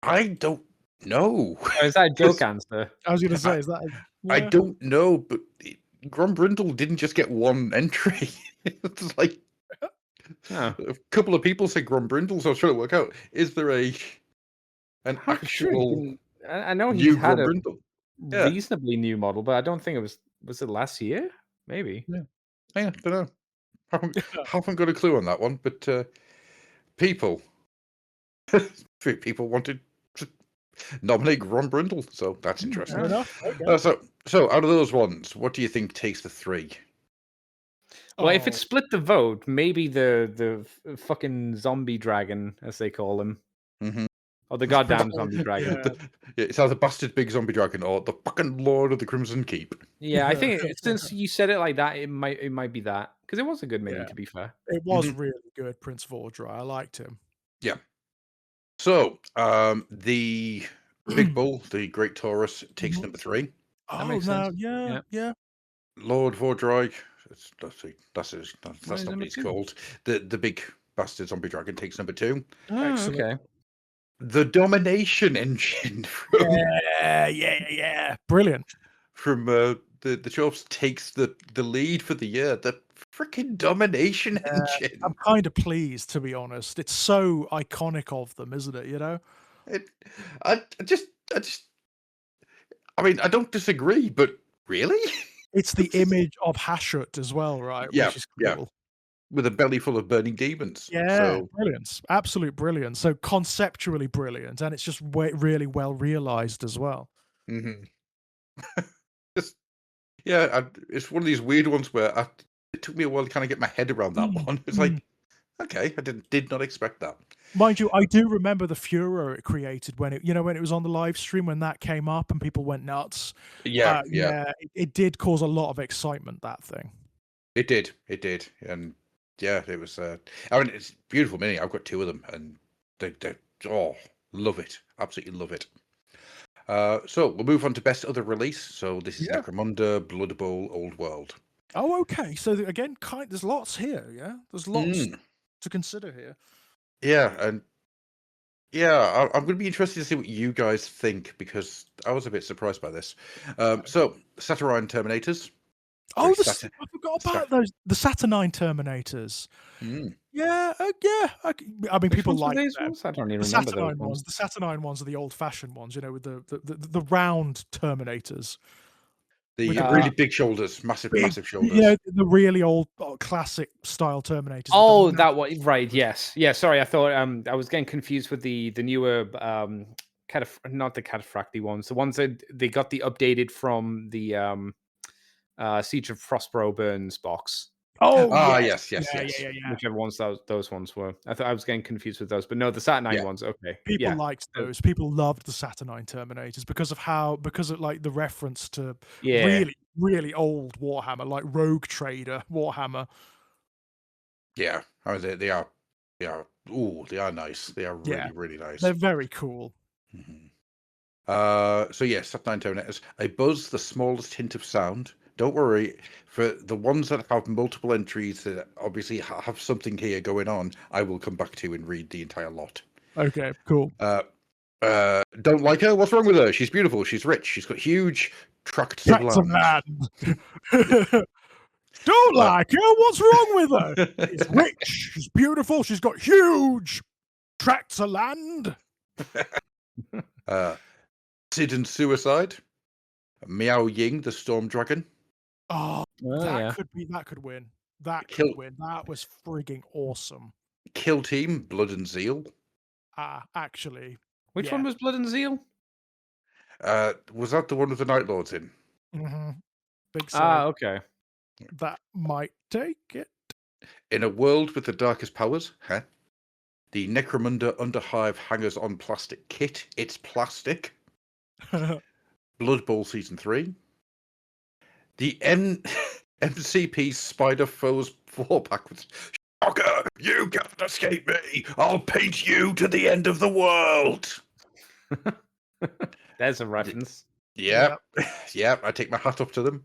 I don't know. Or is that a joke answer? I was going to say, is that? I don't know, but Grombrindle didn't just get one entry. It's like a couple of people said Grombrindle, so I was trying to work out: is there an actual? I know he had a reasonably new model, but I don't think it was. Was it last year? Maybe. Yeah, don't know. Haven't got a clue on that one, but people wanted to nominate Grombrindle, so that's interesting. Fair enough. Okay. So out of those ones, what do you think takes the 3? Well, if it split the vote, maybe the fucking zombie dragon, as they call him, or the goddamn zombie dragon. It's either Bastard Big Zombie Dragon or the fucking Lord of the Crimson Keep. Yeah, I think since you said it like that, it might be that, because it was a good mini, to be fair. It was really good, Prince Vordry. I liked him. Yeah. So the Big Bull, the Great Taurus, takes Mhm. number 3. That Oh, makes sense. no, yeah, Yeah. yeah. Lord Vordroig, Where's that's not what number he's 2? called. The big bastard zombie dragon takes number 2. Oh, Excellent. okay. The Domination Engine Yeah. Brilliant. from the Chops takes the lead for the year. The freaking Domination Engine. I'm kind of pleased, to be honest. It's so iconic of them, isn't it? You know? It, I just, I mean, I don't disagree, but really? It's the image of Hashut as well, right? Yeah, Which is yeah, cool. with a belly full of burning demons. Yeah, So, brilliance. Absolute brilliance. So conceptually brilliant, and it's just really well realized as well. mhm. Just yeah, it's one of these weird ones where it took me a while to kind of get my head around that Mm, one. It's mm. like, okay, I did not expect that. Mind you, I do remember the furor it created when when it was on the live stream when that came up and people went nuts. Yeah, yeah, Yeah, it did cause a lot of excitement, that thing. it did, and yeah, it was. I mean, it's a beautiful mini. I've got 2 of them, and they oh, love it, absolutely love it. So we'll move on to best other release. So this is Yeah. Necromunda, Blood Bowl, Old World. Oh, okay. So again, there's lots here. Yeah, there's lots Mm, to consider here. yeah, and yeah, I'm going to be interested to see what you guys think because I was a bit surprised by this. So Saturnine Terminators. Oh, Sorry, Saturn. I forgot about those. The Saturnine Terminators. Mm. Yeah, yeah. I mean, Which people ones were like these them. ones? I don't even The remember those Saturnine ones. ones. The Saturnine ones are the old-fashioned ones, with the round Terminators. The Which are really big shoulders, massive big, shoulders. the really old classic style Terminators. with the Oh, massive that one. Right. shoulders. Yes. Yeah. Sorry. I thought I was getting confused with the newer not the cataphracti ones. The ones that they got the updated from the Siege of Prospero Burns box. Oh Ah, yes, yes. yeah. Whichever ones those ones were. I thought I was getting confused with those, but no, the Saturnine Yeah. ones. Okay. People Yeah. liked So- those. People loved the Saturnine Terminators because of like the reference to Yeah. really, really old Warhammer, like Rogue Trader Warhammer. Yeah. I mean, they are. Ooh, they are nice. They are Yeah. really, really nice. They're very cool. Mhm. So yes, Saturnine Terminators. A buzz, the smallest hint of sound. Don't worry, for the ones that have multiple entries that obviously have something here going on, I will come back to and read the entire lot. Okay, cool. Don't like her? What's wrong with her? She's beautiful. She's rich. She's got huge tracts of Tracts of land. land. Don't like her? What's wrong with her? She's rich. She's beautiful. She's got huge tracts of land. Sid and Suicide. Miao Ying, the Storm Dragon. Oh, yeah. that could win. That Kill- could win. That was frigging awesome. Kill Team, Blood and Zeal. Actually. Which yeah. one was Blood and Zeal? Was that the one with the Night Lords in? Mm-hmm. Big Okay. That might take it. In a world with the darkest powers, the Necromunda Underhive hangers on plastic kit. It's plastic. Blood Bowl Season 3. The MCP Spider Foes 4-pack with Shocker! You can't escape me! I'll paint you to the end of the world! There's a reference. Yeah, I take my hat off to them.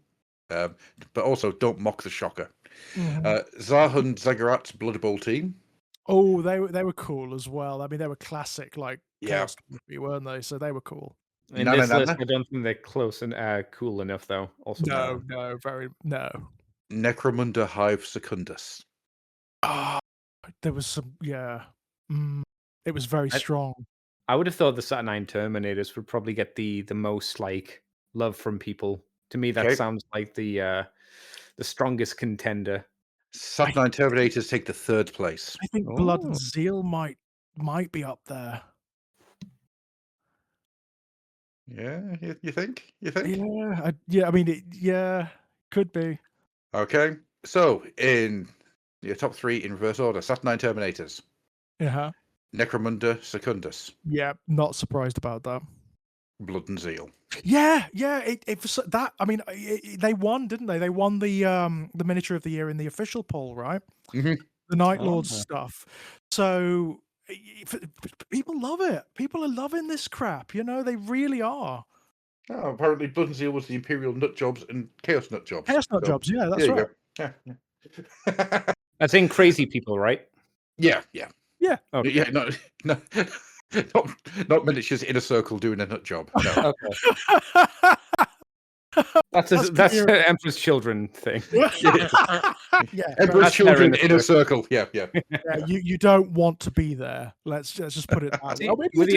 But also, don't mock the Shocker. Mm-hmm. Zahun Zagharat's Blood Bowl team. Oh, they were cool as well. I mean, they were classic, like Yeah. Chaos Dynasty, weren't they? So they were cool. In Nana this list, Nana. I don't think they're close and cool enough, though. Also, No. Necromunda Hive Secundus. There was some, it was very strong. I would have thought the Saturnine Terminators would probably get the most like love from people. To me, that sounds like the strongest contender. Saturnine Terminators take the 3rd place. I think Blood and Zeal might be up there. Yeah, you think? You think? Yeah. I mean, could be. Okay, so in your top 3 in reverse order: Saturnine Terminators, Yeah. Necromunda Secundus, Yeah. Not surprised about that. Blood and Zeal. Yeah. It was that. I mean, they won, didn't they? They won the miniature of the year in the official poll, right? Mm-hmm. The Night Lords stuff. So People love it. People are loving this crap. They really are. Oh, apparently Blood and Zeal was the Imperial nut jobs and Chaos nut jobs. Chaos nut jobs, yeah, that's right. Yeah. That's in crazy people, right? Yeah. Okay. Yeah, not miniatures in a circle doing a nut job. No. Okay. That's an Emperor's Children thing. Yeah, Emperor's Children in a circle. Yeah. You don't want to be there. Let's just put it that way. With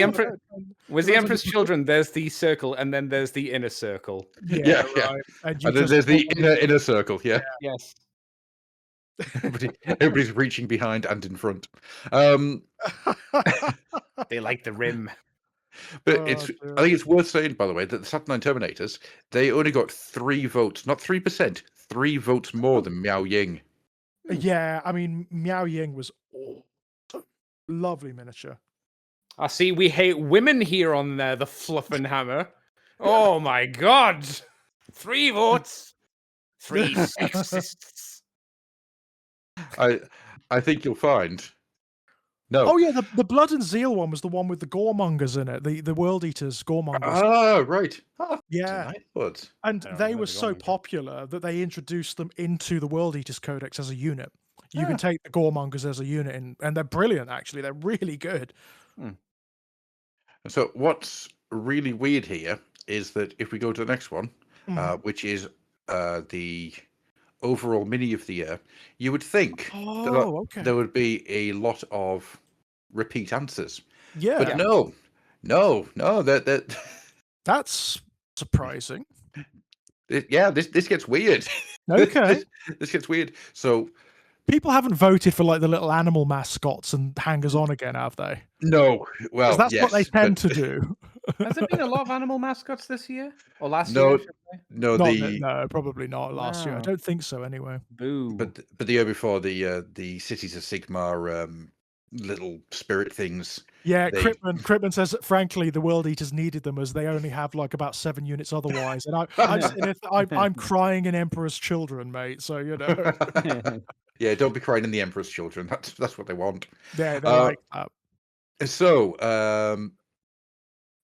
the Emperor's Children, there's the circle, and then there's the inner circle. Yeah. Right. And then there's the inner circle. Yeah. Yes. Everybody's reaching behind and in front. They like the rim. But I think it's worth saying, by the way, that the Saturn IX Terminators, they only got 3 votes, not 3%, 3 votes more than Miao Ying. Yeah, I mean, Miao Ying was lovely miniature. I see we hate women here on the Fluff and Hammer. Oh my God! 3 votes! 3 sexists. I think you'll find. No. Oh yeah, the Blood and Zeal one was the one with the goremongers in it, the World Eaters goremongers. Oh, right. Yeah. And they were so popular that they introduced them into the World Eaters Codex as a unit. You can take the goremongers as a unit, and they're brilliant, actually. They're really good. So what's really weird here is that if we go to the next one, which is the overall mini of the year, you would think there would be a lot of repeat answers. Yeah. But no. That's surprising. This gets weird. Okay. This gets weird. So people haven't voted for like the little animal mascots and hangers on again, have they? No. Well, that's what they tend to do. Has there been a lot of animal mascots this year or last year? No, no, probably not last year. I don't think so, anyway. Boo. But the year before, the Cities of Sigmar little spirit things. Yeah, Critman says that, frankly, the World Eaters needed them as they only have like about 7 units otherwise. And I'm crying in Emperor's Children, mate. So Yeah, don't be crying in the Emperor's Children. That's what they want. Yeah, they like that. So,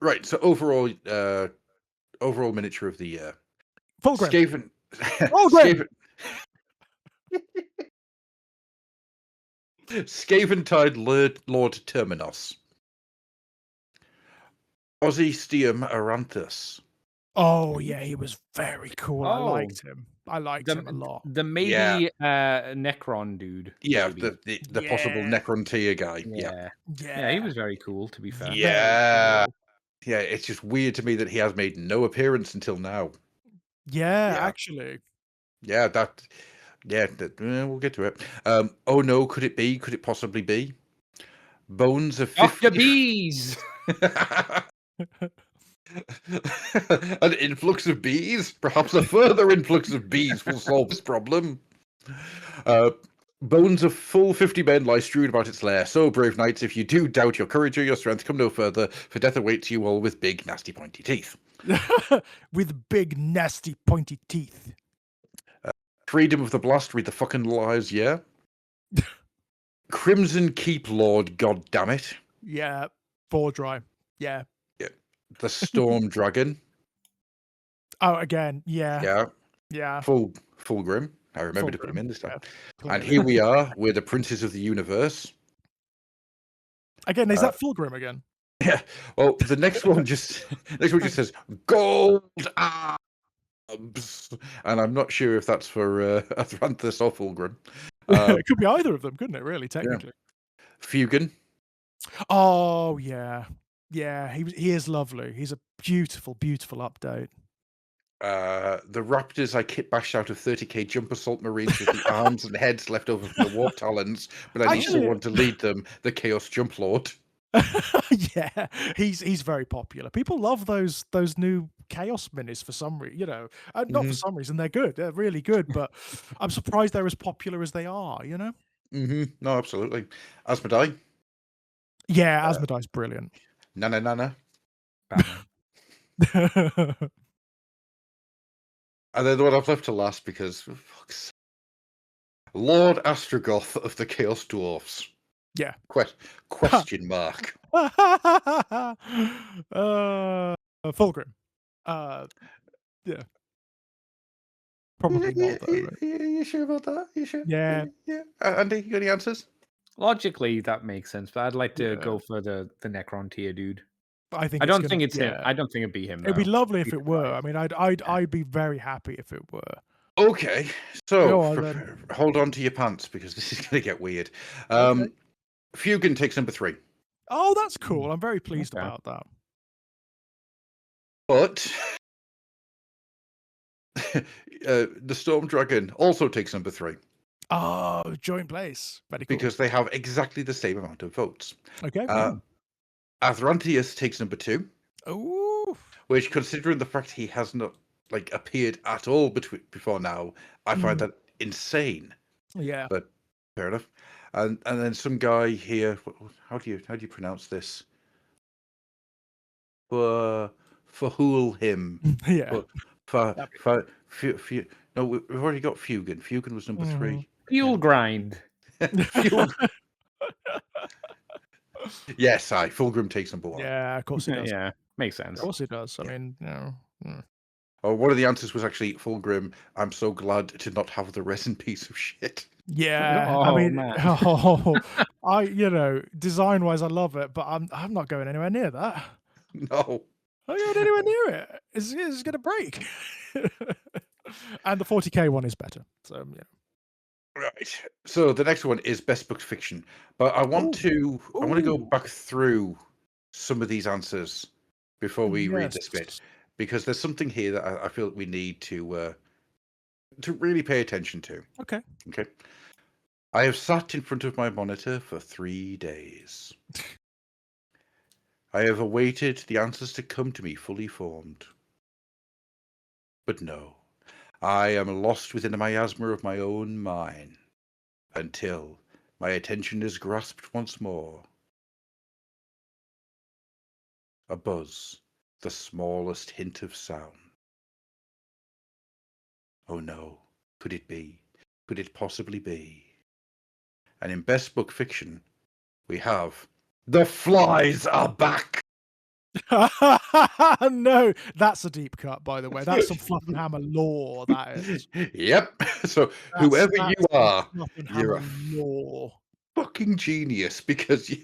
right. So overall miniature of the year. Fulgrim. Skaven. Fulgrim. Skaventide Lord Terminus. Ozystium Aranthus. Oh yeah, he was very cool. I liked him. I liked him a lot. The maybe Necron dude. Yeah, the possible Necron tier guy. Yeah, he was very cool, to be fair. Yeah. Yeah, it's just weird to me that he has made no appearance until now. Yeah, actually. Yeah, we'll get to it. Oh no, could it be? Could it possibly be? Bones of 50... Off the bees! An influx of bees? Perhaps a further influx of bees will solve this problem. Bones of full 50 men lie strewn about its lair. So, brave knights, if you do doubt your courage or your strength, come no further, for death awaits you all with big, nasty, pointy teeth. With big, nasty, pointy teeth. Freedom of the Blast, read the fucking lies, yeah? Crimson Keep Lord, goddammit. Yeah, Vordry. Yeah. The Storm Dragon. Oh, again, yeah. Fulgrim. I remember to put him in this time. And here we are, we're the princes of the universe. Again, is that Fulgrim again? Yeah. Well, the next one just says gold abs, and I'm not sure if that's for Athranthus or Fulgrim. It could be either of them, couldn't it? Really, technically. Yeah. Fugan. Oh yeah. Yeah, he is lovely. He's a beautiful, beautiful update. The Raptors I kit bashed out of 30k jump assault marines with the arms and heads left over from the warp talons, but I need someone to lead them, the Chaos Jump Lord. Yeah, he's very popular. People love those new Chaos minis for some reason, not for some reason. They're good. They're really good, but I'm surprised they're as popular as they are, No, absolutely. Asmodai. Yeah, Asmodai's brilliant. Nana. And then the one I've left to last because, for fuck's sake, Lord Astrogoth of the Chaos Dwarfs. Yeah. Question mark. Fulgrim. Yeah. Probably not though. You sure about that? You sure? Yeah. Yeah. Andy, you got any answers? Logically, that makes sense, but I'd like to Yeah. go for the Necron tier dude. I think I it's don't gonna, think it's him. yeah. I don't think it'd be him. It'd be though. lovely if Be it were. I surprised. mean, I'd be very happy if it were. Okay, so Go on, then. hold on to your pants because this is going to get weird. Okay. Fugan takes number 3. Oh, that's cool. I'm very pleased Okay. about that. But the Storm Dragon also takes number 3 Oh, joint place. Very cool. because they have exactly the same amount of votes. Okay. Athrantius takes number 2, Ooh. which, considering the fact he has not appeared at all before now, I find that insane. Yeah. But fair enough. And then some guy here. How do you pronounce this? For him. Yeah. No, we've already got Fugan. Fugan was number 3. Fuel grind. Fuel. Yes, Fulgrim takes number 1. Yeah, of course he does. Yeah, makes sense. Of course he does. I mean, you know. Oh, one of the answers was actually Fulgrim. I'm so glad to not have the resin piece of shit. Yeah, Oh, I mean, man. design-wise, I love it, but I'm not going anywhere near that. No. I'm not going anywhere near it. It's going to break. And the 40k one is better. So yeah. Right. So the next one is best book fiction, but I want to go back through some of these answers before we read this bit, because there's something here that I feel we need to really pay attention to. Okay. Okay. I have sat in front of my monitor for 3 days. I have awaited the answers to come to me fully formed. But no, I am lost within the miasma of my own mind until my attention is grasped once more. A buzz, the smallest hint of sound. Oh no, could it be? Could it possibly be? And in best book fiction, we have The Flies Are Back. No, that's a deep cut, by the way. That's some Fluff and Hammer lore, that is. Yep. So whoever you are, you're a lore. fucking genius, because you,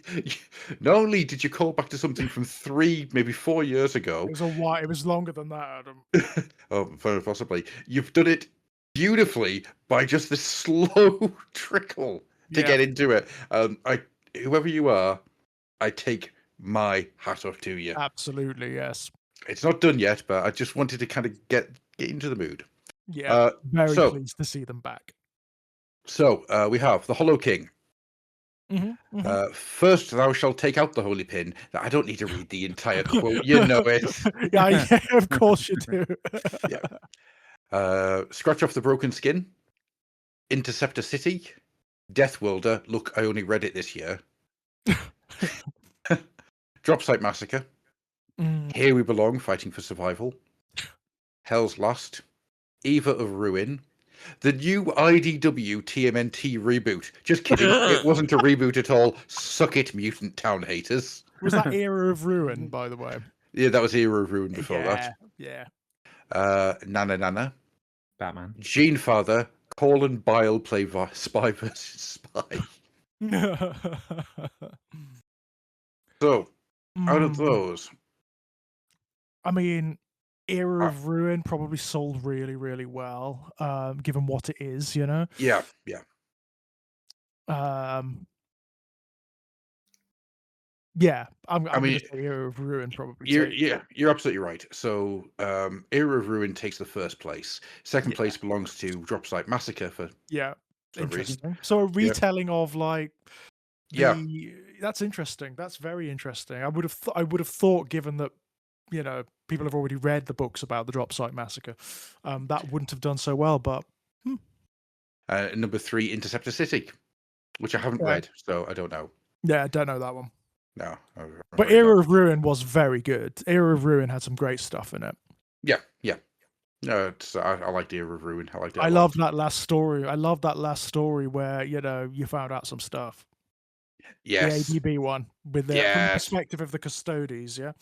not only did you call back to something from 3, maybe 4 years ago. It was longer than that, Adam. Oh, possibly. You've done it beautifully by just this slow trickle to get into it. Whoever you are, I take my hat off to you. Absolutely, yes. It's not done yet, but I just wanted to kind of get into the mood. Yeah, very pleased to see them back. So we have the Hollow King. First, thou shalt take out the holy pin. I don't need to read the entire quote. You know it. Yeah, of course you do. Yeah. Scratch off the broken skin. Interceptor City. Death Wilder. Look, I only read it this year. Drop Site Massacre. Here We Belong, Fighting for Survival. Hell's Last. Eva of Ruin. The new IDW TMNT reboot. Just kidding. It wasn't a reboot at all. Suck it, mutant town haters. Was that Era of Ruin, by the way? Yeah, that was Era of Ruin before that. Yeah. Nana Nana. Batman. Gene Father. Call and Bile play Spy versus Spy. So, out of those, I mean, Era of Ruin probably sold really, really well, given what it is, you know? Yeah. Yeah, I'm going to say Era of Ruin probably. You're absolutely right. So, Era of Ruin takes the first place. Second place belongs to Drop Site Massacre for interesting. reason. So a retelling of like, that's interesting. That's very interesting. I would have thought, given that people have already read the books about the Drop Site Massacre, that wouldn't have done so well. But number 3, Interceptor City, which I haven't read, so I don't know. Yeah, I don't know that one. No, but Era of Ruin was very good. Era of Ruin had some great stuff in it. Yeah. No, I like the Era of Ruin. I like that. I love that last story. I love that last story where you found out some stuff. Yes. The ADB one with the from the Yes. perspective of the custodies. Yeah,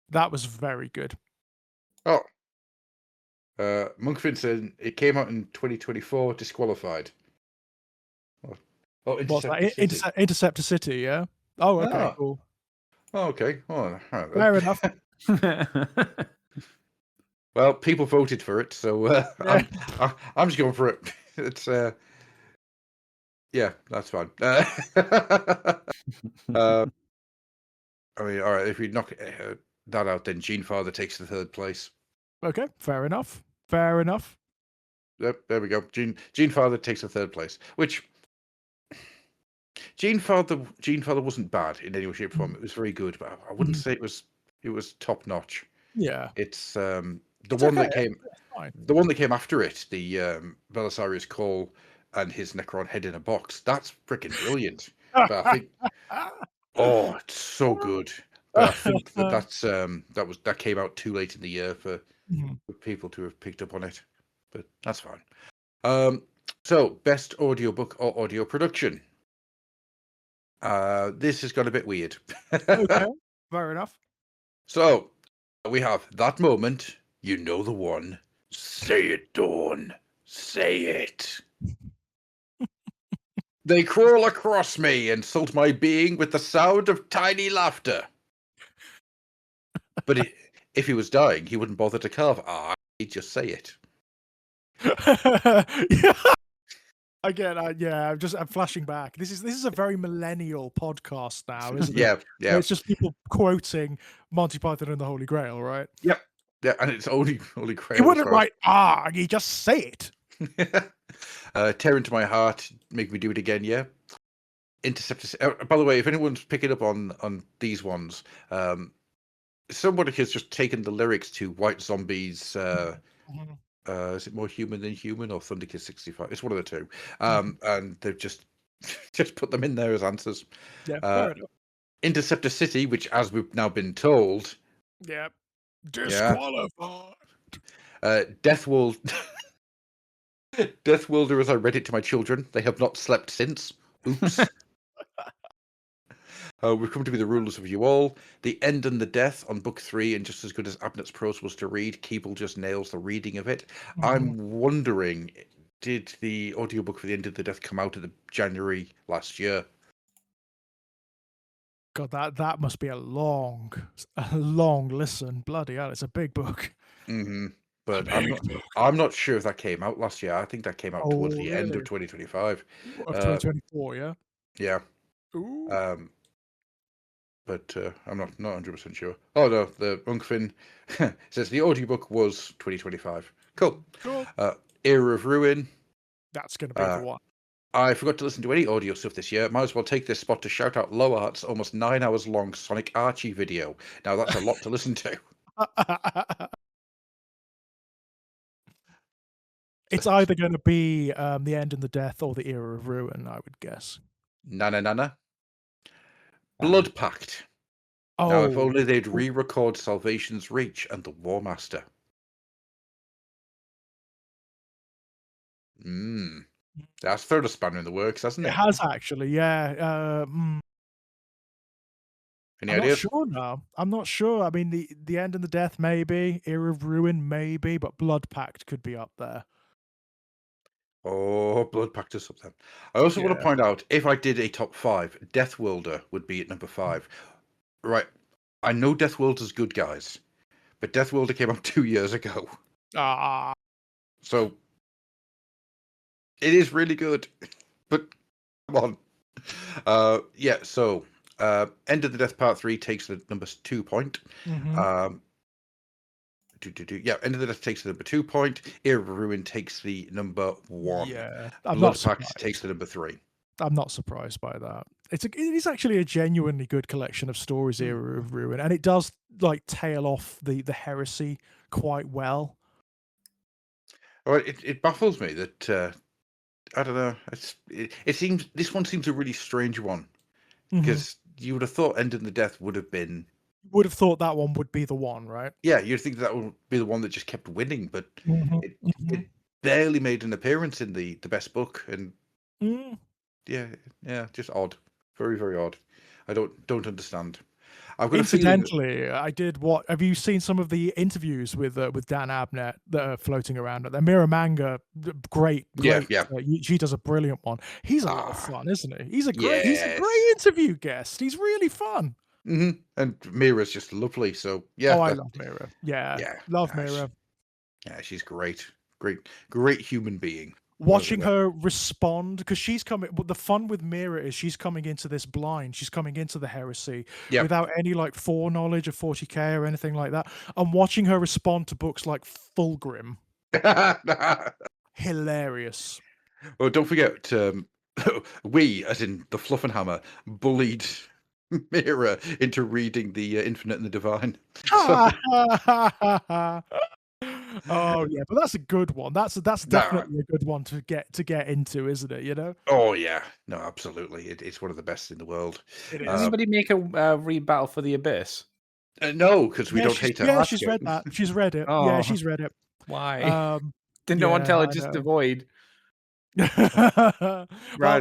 that was very good. Oh, Monk Vincent, it came out in 2024, disqualified. Oh, What's Interceptor that? City. Interceptor City. Yeah. Oh, okay, Ah, cool. oh, okay. Oh, all right then. Fair enough. Well, people voted for it, so Yeah. I'm just going for it. It's yeah, that's fine. I mean, all right. If we knock that out, then Gene Father takes the third place. Okay. Fair enough. Fair enough. Yep, there we go. Gene Father takes the third place, which Gene Father wasn't bad in any way, shape, or form. It was very good, but I wouldn't say it was top notch. Yeah. It's the It's one okay. that came It's fine. the one that came after it, the Belisarius Call and his Necron head in a box. That's freaking brilliant. But I think it's so good. But I think that came out too late in the year for people to have picked up on it. But that's fine. So best audiobook or audio production. This has got a bit weird. Okay. Fair enough. So we have That Moment, You Know the One. Say it, Dawn. Say it. They crawl across me, insult my being with the sound of tiny laughter. But if he was dying, he wouldn't bother to carve. He'd just say it. Yeah. Again, I'm flashing back. This is a very millennial podcast now, isn't it? Yeah. It's just people quoting Monty Python and the Holy Grail, right? Yep. Yeah, and it's only Grail. He wouldn't write he just say it. Tear into my heart, make me do it again. Yeah. Interceptor. By the way, if anyone's picking up on these ones, somebody has just taken the lyrics to White Zombies. Is it More Human Than Human or Thunderkiss 65? It's one of the two. And they've just put them in there as answers. Yeah, fair enough. Interceptor City, which, as we've now been told, disqualified. Deathworld. Deathwilder, as I read it to my children, they have not slept since. Oops. We've come to be the rulers of you all. The End and the Death on book 3, and just as good as Abnett's prose was to read, Keeble just nails the reading of it. I'm wondering, did the audiobook for The End of the Death come out in the January last year? God, that must be a long listen. Bloody hell, it's a big book. But I'm not sure if that came out last year. I think that came out towards the end of 2025. Of 2024, yeah? Yeah. Ooh. But I'm not 100% sure. Oh no, the Unkfin says the audiobook was 2025. Cool. Era of Ruin. That's going to be the one. I forgot to listen to any audio stuff this year. Might as well take this spot to shout out Low Art's almost 9 hours long Sonic Archie video. Now that's a lot to listen to. It's either going to be The End and the Death or the Era of Ruin, I would guess. Nana. Blood Pact. Oh. Now, if only they'd re-record Salvation's Reach and the War Master. That's thrown a spanner in the works, hasn't it? It has actually, yeah. Any I'm ideas? not sure now. I'm not sure. I mean, the End and the Death, maybe. Era of Ruin, maybe. But Blood Pact could be up there. Oh, Blood Pact is up there. I also want to point out, if I did a top 5, Deathwilder would be at number 5. Right. I know Deathwilder's good, guys. But Deathwilder came out 2 years ago. So, it is really good. But, come on. So, End of the Death Part 3 takes the number 2 point. Yeah, End of the Death takes the number 2 point. Era of Ruin takes the number 1. Yeah. Blood Pact takes the number 3. I'm not surprised by that. It is actually a genuinely good collection of stories, Era of Ruin, and it does like tail off the heresy quite well. Well, it baffles me that I don't know. It seems this one seems a really strange one because you would have thought End of the Death would have been. Would have thought that one would be the one, right? Yeah, you'd think that would be the one that just kept winning, but it barely made an appearance in the best book, and yeah, just odd. Very, very odd. I don't understand. I've got a feeling. Incidentally, I did what? Have you seen some of the interviews with Dan Abnett that are floating around? The Mirror Manga, great. Yeah. She does a brilliant one. He's a lot of Ah, fun, isn't he? He's a great yes. interview guest. He's really fun. And Mira's just lovely. So Oh, yeah. I love Mira. Yeah, love Mira. Yeah, she's great. Great human being. Watching her respond, because she's coming. But the fun with Mira is she's coming into this blind. She's coming into the heresy without any like foreknowledge of 40k or anything like that. And watching her respond to books like Fulgrim, hilarious. Well, don't forget, we, as in the Fluff and Hammer, bullied Mira into reading the Infinite and the Divine. So, oh yeah, but that's a good one. That's definitely a good one to get into, isn't it? You know? Oh yeah, no, absolutely. It's one of the best in the world. Did anybody make a read Battle for the Abyss? No, because we don't hate her. Yeah, she's read that. She's read it. Yeah, she's read it. Why? Did no one tell her just avoid? Well,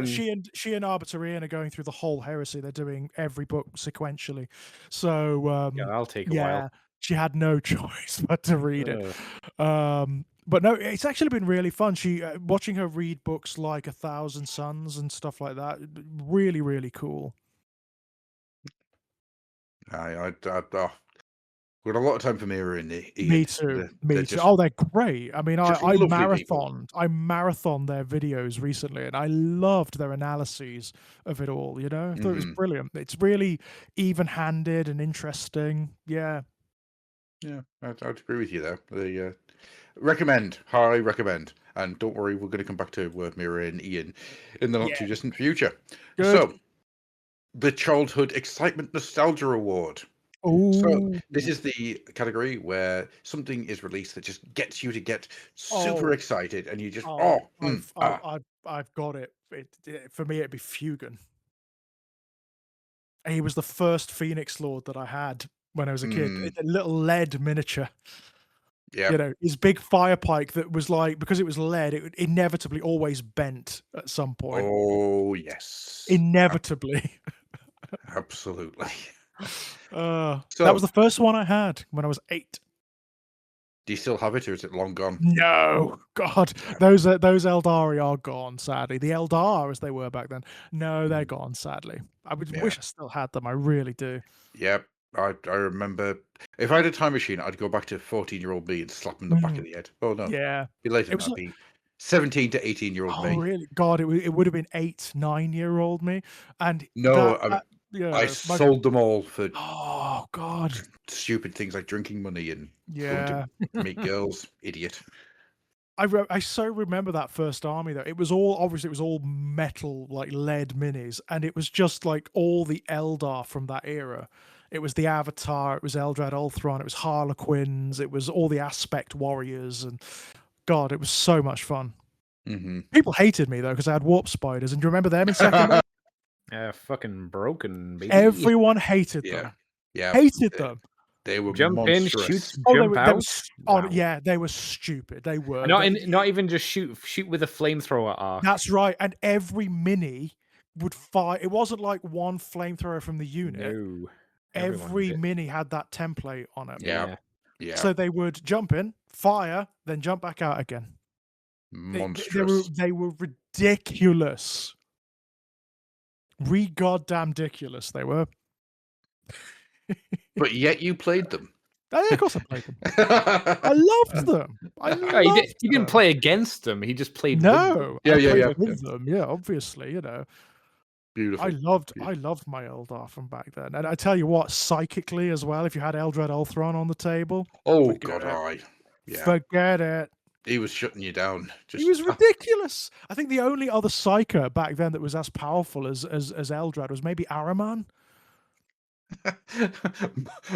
she and Arbitorian are going through the whole heresy. They're doing every book sequentially. So yeah, that'll take a while. She had no choice but to read it. But no, it's actually been really fun. She watching her read books like 1,000 Suns and stuff like that. Really, really cool. We've got a lot of time for Mira and Ian. Me too. Oh, they're great. I mean, I marathoned their videos recently, and I loved their analyses of it all. You know, I thought it was brilliant. It's really even-handed and interesting. Yeah. Yeah, I'd agree with you there. The highly recommend. And don't worry, we're going to come back to Mira and Ian in the not too distant future. Good. So, the Childhood Excitement Nostalgia Award. Ooh. So this is the category where something is released that just gets you to get super excited, and you just I've got it. For me, it'd be Fugan. He was the first Phoenix Lord that I had when I was a kid. A little lead miniature. Yeah, you know, his big fire pike that was like, because it was lead, it inevitably always bent at some point. Oh yes, inevitably. Absolutely. That was the first one I had when I was 8. Do you still have it, or is it long gone? No, God, those Eldari are gone. Sadly, the Eldar as they were back then. No, they're gone. Sadly, I would wish I still had them. I really do. Yep, I remember. If I had a time machine, I'd go back to 14-year-old me and slap him in the back of the head. Oh no, yeah, be later than that. Be 17 to 18-year-old me. Oh really? God, it would have been 8, 9-year-old me, and I sold them all for God, stupid things like drinking money and going to meet girls. Idiot. I so remember that first army though. It was all metal, like lead minis, and it was just like all the Eldar from that era. It was the Avatar, it was Eldrad Ulthron, it was Harlequins, it was all the Aspect Warriors, and God, it was so much fun. People hated me though because I had Warp Spiders, and do you remember them in second? Fucking broken, baby. Everyone hated them. Yeah, hated them. They were jump monstrous. in, shoot, jump out. Yeah, they were stupid. They were not even just shoot with a flamethrower arc. That's right. And every mini would fire. It wasn't like one flamethrower from the unit. No, every mini had that template on it. Yeah. So they would jump in, fire, then jump back out again. Monstrous. They were ridiculous. Goddamn ridiculous they were. But yet you played them. Yeah, of course I played them. I loved them. He didn't play against them. He just played with them. With them. Yeah, obviously, you know. Beautiful. I loved my Eldar from back then. And I tell you what, psychically as well, if you had Eldrad Ulthron on the table. Forget it. He was shutting you down. He was ridiculous. I think the only other psyker back then that was as powerful as Eldrad was maybe Araman.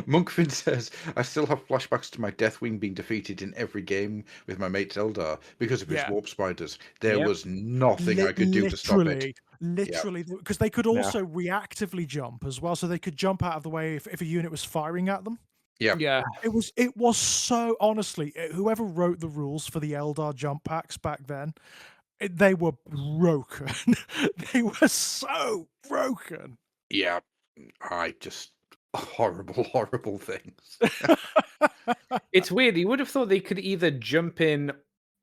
Monkfin says, I still have flashbacks to my Deathwing being defeated in every game with my mates Eldar because of his Warp Spiders. There was nothing I could do to stop it. Literally, because they could also reactively jump as well, so they could jump out of the way if a unit was firing at them. Yeah. It was so, honestly, whoever wrote the rules for the Eldar jump packs back then, They were broken. They were so broken. Yeah, I just horrible, horrible things. It's weird. You would have thought they could either jump in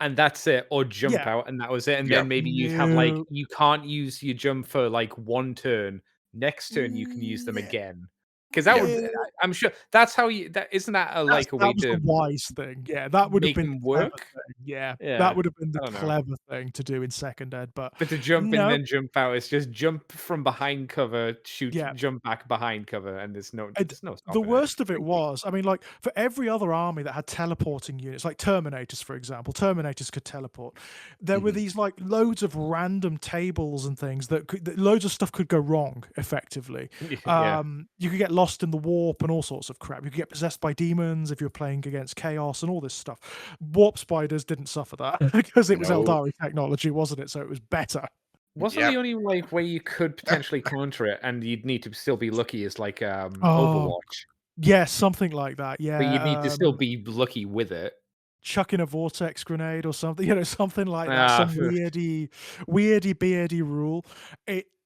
and that's it, or jump Yeah. out and that was it. And Yeah. then maybe you'd have like No. you can't use your jump for like one turn. Next turn you can use them Yeah. again. Because that would, Yeah. I'm sure that's how you. That isn't that a, like a way That was the to wise thing. Yeah, that would have make been them the clever work? thing. Yeah, that Yeah, would have been the I don't know. clever thing to do in second ed, but But to jump in and no. then jump out, it's just jump from behind cover, shoot, Yeah. jump back behind cover, and there's no The stopping it. worst of it was, I mean, like, for every other army that had teleporting units, like Terminators, for example, Terminators could teleport. There were these, like, loads of random tables and things that loads of stuff could go wrong, effectively. Yeah. You could get lost in the warp and all sorts of crap. You could get possessed by demons if you're playing against chaos and all this stuff. Warp spiders didn't suffer that because it was No. Eldari technology, wasn't it? So it was better. Wasn't Yeah. the only like way you could potentially counter it, and you'd need to still be lucky is like Oh, Overwatch, yeah, something like that. but you'd need Yeah, to still be lucky with it. chucking a vortex grenade or something, something like that. Ah, Some weirdy, beardy rule.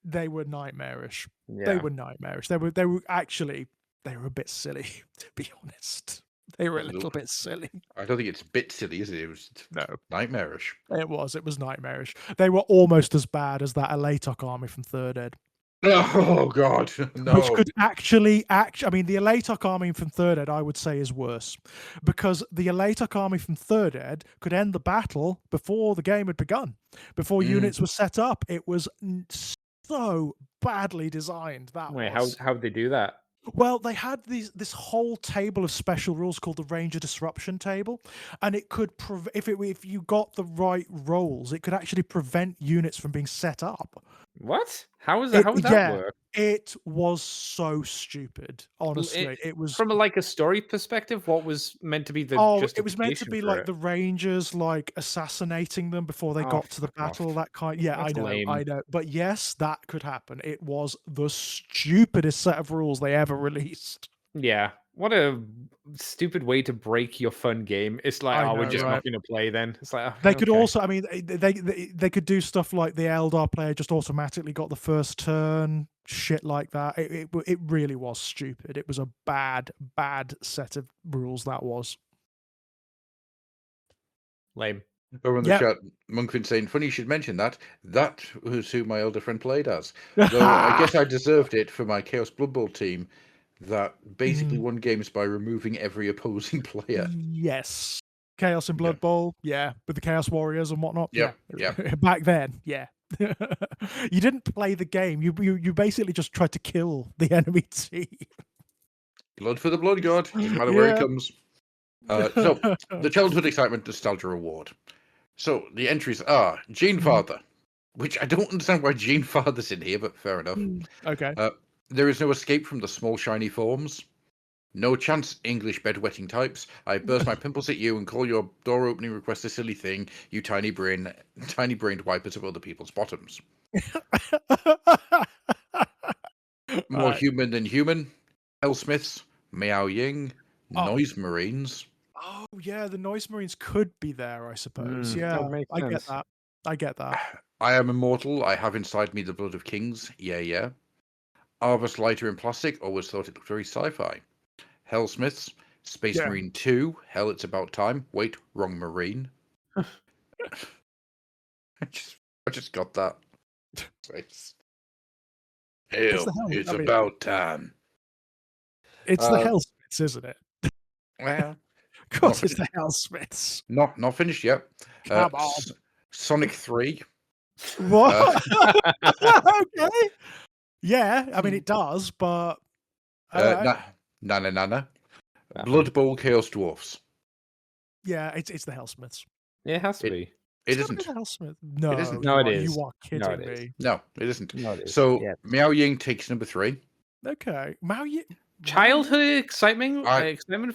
They were nightmarish. They yeah. were nightmarish. They were actually they were a bit silly, to be honest. They were a little bit silly. I don't think it's a bit silly, is it? It was No, nightmarish. it was nightmarish. They were almost as bad as that Elatok army from third ed. Oh God, no! Which could actually, I mean, the Elatok army from third ed, I would say, is worse, because the Elatok army from third ed could end the battle before the game had begun, before units were set up. It was so badly designed. Wait, how'd they do that? Well, they had this whole table of special rules called the Ranger Disruption table, and it could if you got the right rolls, it could actually prevent units from being set up. What? How was that? How would that work? It was so stupid. Honestly, it was from a story perspective. What was meant to be the it was meant to be like the Rangers like assassinating them before they got to the battle. That kind. Yeah, That's lame. I know. But yes, that could happen. It was the stupidest set of rules they ever released. Yeah, what a stupid way to break your fun game. It's like, we're just not going to play then. It's like, they could also, I mean, they could do stuff like the Eldar player just automatically got the first turn, shit like that. It really was stupid. It was a bad set of rules. That was lame. Over in the chat, Monkfin saying, funny you should mention that. That was who my older friend played as. Though I guess I deserved it for my Chaos Blood Bowl team that basically won games by removing every opposing player. Yes. Chaos and Blood Bowl, with the Chaos Warriors and whatnot. Yeah. Back then, you didn't play the game. You basically just tried to kill the enemy team. Blood for the Blood God. Doesn't matter where he comes. So, the Childhood Excitement Nostalgia Award. So, the entries are Gene Father, which I don't understand why Gene Father's in here, but fair enough. Okay. There is no escape from the small shiny forms. No chance, English bedwetting types. I burst my pimples at you and call your door opening request a silly thing, you tiny brained wipers of other people's bottoms. More human than human. Hellsmiths, Miao Ying, Noise Marines. Oh yeah, the Noise Marines could be there, I suppose. I get that. I am immortal. I have inside me the blood of kings. Yeah. Arvus lighter in plastic. Always thought it looked very sci-fi. Hellsmiths, Space Marine 2. Hell, it's about time. Wait, wrong Marine. I just got that. Hell, it's about time. It's the Hellsmiths, isn't it? Well, of course, it's the Hellsmiths. Not finished yet. Come on. Sonic 3. What? Okay. Yeah, I mean it does, but Nana. Blood Bowl Chaos Dwarfs. Yeah, it's the Hellsmiths. Yeah, it has to be. It isn't. Hellsmith. No, it isn't. No, it is. You are kidding me. No, it isn't. No, it is. So Miao Ying takes number 3. Okay, Miao Ying. Childhood excitement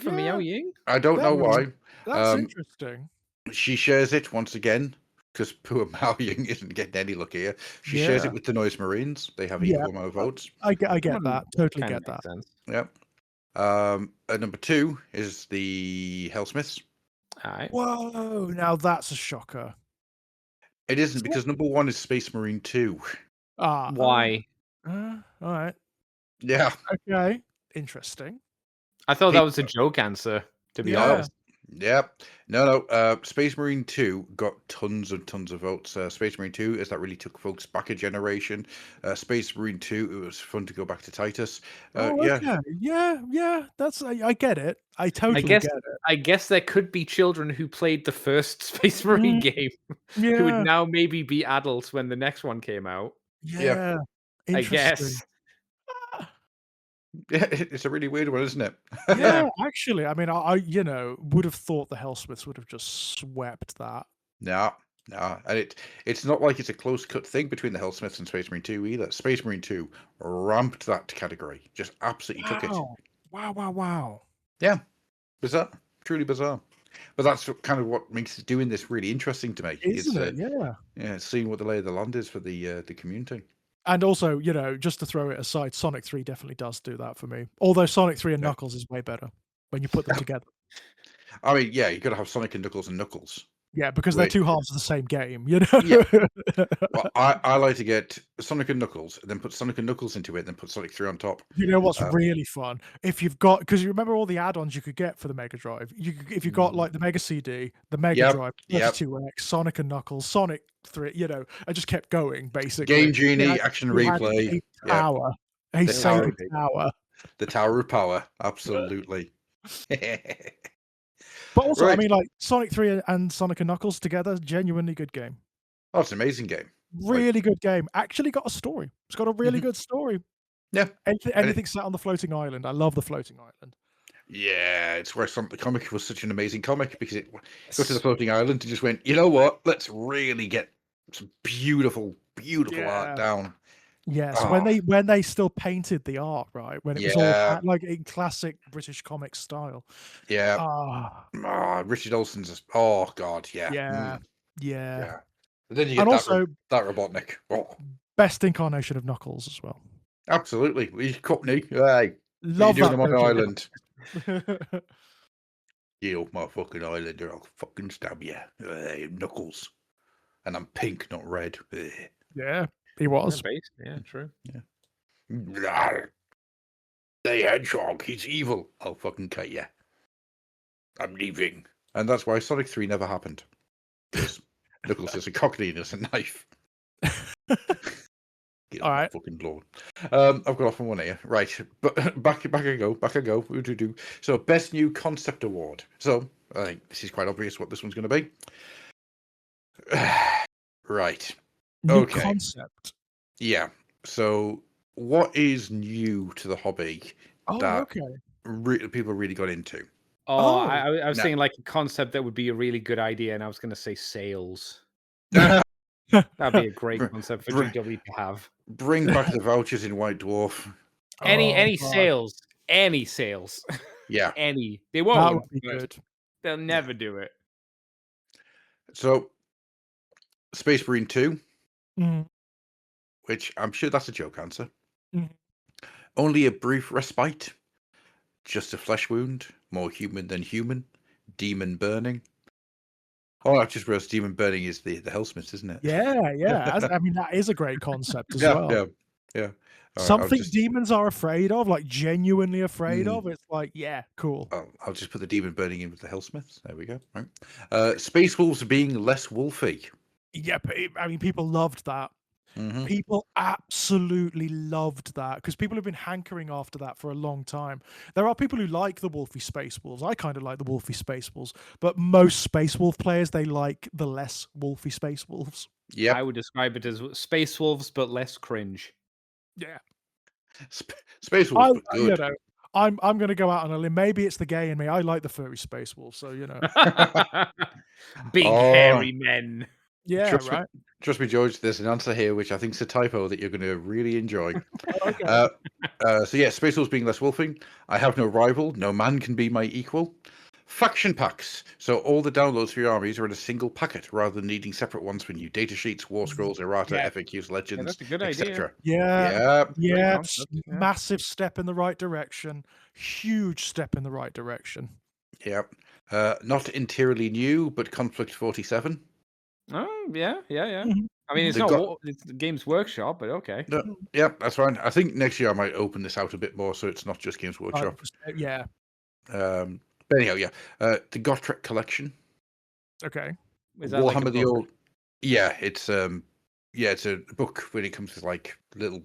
for Miao Ying. I don't know why. That's interesting. She shares it once again because poor Miao Ying isn't getting any luckier. She shares it with the Noise Marines. They have equal amount of votes. I get that. Totally get that. Sense. Yep. At number 2 is the Hellsmiths. All right. Whoa! Now that's a shocker. It isn't, because number 1 is Space Marine 2. Why? All right. Yeah. Okay. Interesting. I thought that was a joke answer, to be honest. Yep. No. Space Marine 2 got tons and tons of votes. Space Marine 2 is that really took folks back a generation. Space Marine 2, it was fun to go back to Titus. Okay. Yeah. That's I get it. I totally get it. I guess there could be children who played the first Space Marine game who would now maybe be adults when the next one came out. Yeah. I Interesting. guess. Yeah, it's a really weird one, isn't it? Yeah, actually, I mean, I would have thought the Hellsmiths would have just swept that. No, and it's not like it's a close cut thing between the Hellsmiths and Space Marine 2 either. Space Marine 2 ramped that category, just absolutely took it. Wow. Yeah, bizarre, truly bizarre. But that's kind of what makes doing this really interesting to me. Isn't it? Yeah, seeing what the lay of the land is for the community. And also, just to throw it aside, Sonic 3 definitely does do that for me. Although Sonic 3 and Knuckles is way better when you put them together. I mean, yeah, you got to have Sonic and Knuckles. Yeah, because they're two halves of the same game, Yeah. Well, I like to get Sonic and Knuckles, and then put Sonic and Knuckles into it, and then put Sonic 3 on top. You know what's really fun? If you've got, because you remember all the add-ons you could get for the Mega Drive. If you got like the Mega CD, the Mega Drive, 32X, Sonic and Knuckles, Sonic 3, I just kept going basically. Game Genie, Action Replay, Tower, a Sega Tower, the Tower of Power, absolutely. But also, I mean, like Sonic 3 and Sonic and Knuckles together, genuinely good game. Oh, it's an amazing game. Really good game. Actually got a story. It's got a really good story. Yeah. Anything set on the floating island. I love the floating island. Yeah, it's where the comic was such an amazing comic, because it got to the floating island and just went, you know what? Let's really get some beautiful art down. Yes, when they still painted the art, right? When it was all like in classic British comic style. Yeah. Richard Olsen's. Oh God, yeah. But then you get that Robotnik. Oh. Best incarnation of Knuckles as well. Absolutely. He's company. Hey, love that on an island. You my fucking islander, I'll fucking stab you. Knuckles. And I'm pink, not red. Yeah, he was. Yeah, true. Yeah. The hedgehog, he's evil. I'll fucking cut you. I'm leaving. And that's why Sonic 3 never happened. Because Knuckles is a cockney and it's a knife. All right. Fucking Lord. I've got off on one here. Right. But back I go. So, Best New Concept Award. So, I think this is quite obvious what this one's going to be. Right. New concept. Yeah. So, what is new to the hobby that people really got into? I was saying like a concept that would be a really good idea, and I was going to say sales. That'd be a great concept for GW to have. Bring back the vouchers in White Dwarf. Any sales. Yeah. Any. They won't. That would be good. They'll never do it. So, Space Marine 2, Mm. which I'm sure that's a joke answer. Mm. Only a brief respite. Just a flesh wound. More human than human. Demon burning. Oh, I just realized demon burning is the Hellsmiths, isn't it? Yeah. I mean, that is a great concept as well. Yeah. Something demons are afraid of, like genuinely afraid of. It's like, yeah, cool. I'll just put the demon burning in with the Hellsmiths. There we go. Right. Space Wolves being less wolfy. Yeah, I mean, people loved that. Mm-hmm. People absolutely loved that because people have been hankering after that for a long time. There are people who like the Wolfy Space Wolves. I kind of like the Wolfy Space Wolves, but most Space Wolf players, they like the less Wolfy Space Wolves. Yeah, I would describe it as Space Wolves, but less cringe. Yeah, Space Wolves, but good. I'm going to go out on a limb. Maybe it's the gay in me. I like the furry Space Wolves, so big hairy men. Yeah, Trust me, George, there's an answer here which I think is a typo that you're going to really enjoy. Okay. So yeah, Space Wolves being less wolfing. I have no rival. No man can be my equal. Faction packs. So all the downloads for your armies are in a single packet rather than needing separate ones for new data sheets, war scrolls, errata, FAQs, legends, that's a good idea. Yeah. Massive step in the right direction. Huge step in the right direction. Yep. Not entirely new, but Conflict 47. Oh, yeah, yeah, yeah. Mhm. I mean, it's They've not got it's the Games Workshop, but okay. no, yeah, that's fine. I think next year I might open this out a bit more, so it's not just Games Workshop. Yeah. But anyhow, yeah, the Gotrek collection, Okay. Is that like a Warhammer the book? Old. Yeah, it's a book when it comes with like little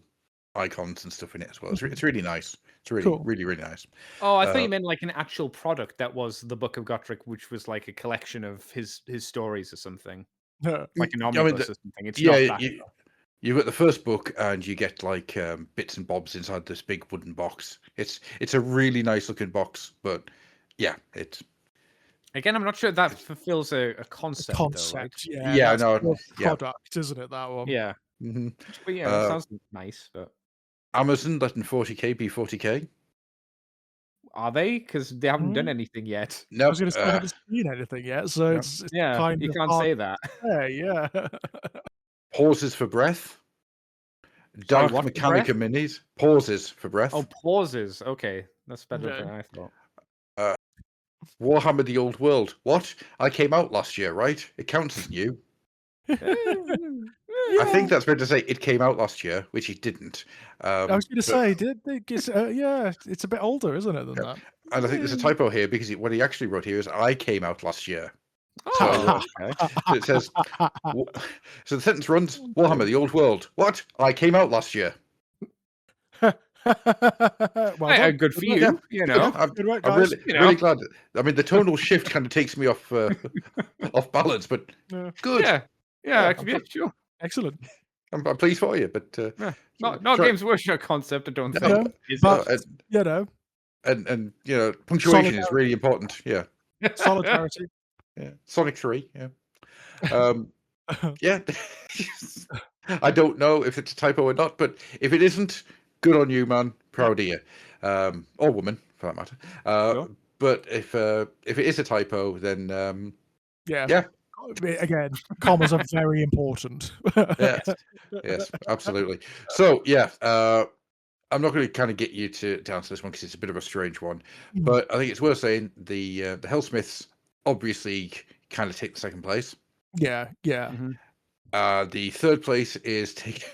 icons and stuff in it as well. It's really nice. It's really, Cool. really, really nice. Oh, I thought Uh, you meant like an actual product that was the Book of Gotrek, which was like a collection of his stories or something, Yeah. like an I mean, omnibus or something. It's yeah, not that. you've got the first book, and you get like bits and bobs inside this big wooden box. It's a really nice looking box, but yeah, Again, I'm not sure that it's fulfills a concept though, right? Concept. Yeah, yeah, that's no, more yeah. product, isn't it? That one. Yeah. hmm But yeah, that Uh, sounds nice, but Amazon letting 40k be 40k. are they? Because they haven't done Mm. anything yet. I Nope. was going to say I haven't seen anything yet, so Nope. it's Yeah, kind you of can't hard say that. to say. Yeah. Pauses for breath. Sorry, Dark what for breath? Mechanica minis. Pauses for breath. Oh, pauses. Okay, that's better Okay. than I thought. Uh, Warhammer the Old World. What? I came out last year, right? It counts as new. I think that's meant to say it came out last year, which it didn't. I was going to But say, yeah, it's a bit older, isn't it, than yeah. that? And I think there's a typo here because what he actually wrote here is I came out last year. Oh, okay. So it says, so the sentence runs, Warhammer the Old World. What? I came out last year. Well Hey, done. good for work. you. You know, I'm, Good work, I'm guys. really, You know. really glad. I mean, the tonal shift kind of takes me off off balance, but Yeah. good. yeah, Yeah, yeah, sure. Excellent. I'm pleased for you, but Yeah. Not try- Games Workshop concept, I don't No, think. No, Is but it? you know, and you know, punctuation is solidarity. really important. Yeah, Solidarity. yeah. Sonic 3. Yeah. Yeah. I don't know if it's a typo or not, but if it isn't, good on you, man. Proud of you, or woman for that matter. Sure. But if it is a typo, then Yeah. yeah. Again, commas are very important. Yes, yes, absolutely. So yeah, I'm not going to kind of get you to answer this one because it's a bit of a strange one, Mm. but I think it's worth saying the Hellsmiths obviously kind of take the second place. Yeah. Mhm. The third place is taken.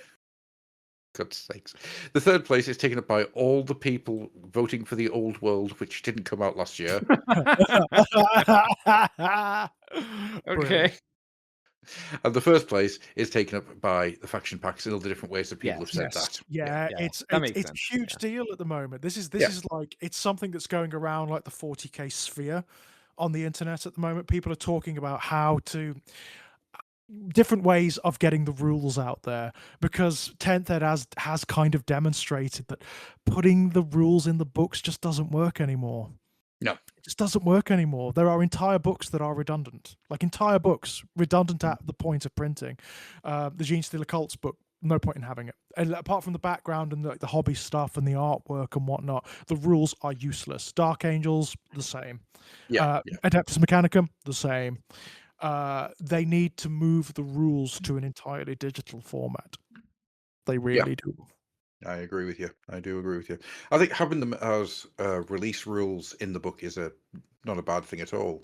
God's sakes, the third place is taken up by all the people voting for the Old World, which didn't come out last year. Okay. And the first place is taken up by the faction packs in all the different ways that people have said Yes. that. Yeah, Yeah, it's that it's makes it's sense, a huge deal at the moment. This is Yeah. like it's something that's going around like the 40k sphere on the internet at the moment. People are talking about how to different ways of getting the rules out there because 10th ed has kind of demonstrated that putting the rules in the books just doesn't work anymore. No. It just doesn't work anymore. There are entire books that are redundant, like entire books redundant at the point of printing. The Gene Stealer Cults book, no point in having it. And apart from the background and the hobby stuff and the artwork and whatnot, the rules are useless. Dark Angels, the same. Yeah. Adeptus Mechanicum, the same. They need to move the rules to an entirely digital format. They really do. I agree with you. I do agree with you. I think having them as release rules in the book is not a bad thing at all.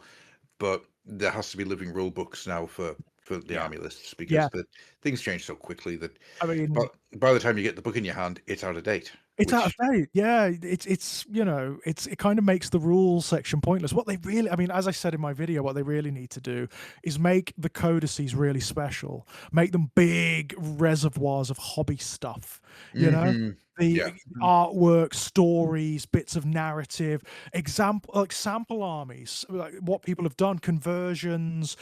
But there has to be living rule books now for the army lists because the things change so quickly that I mean, by the time you get the book in your hand, it's out of date. it's out of date. Yeah, it's you know, it kind of makes the rules section pointless. What they really, I mean, as I said in my video, what they really need to do is make the codices really special. Make them big reservoirs of hobby stuff. You know, the artwork, stories, bits of narrative, sample armies, like what people have done, conversions,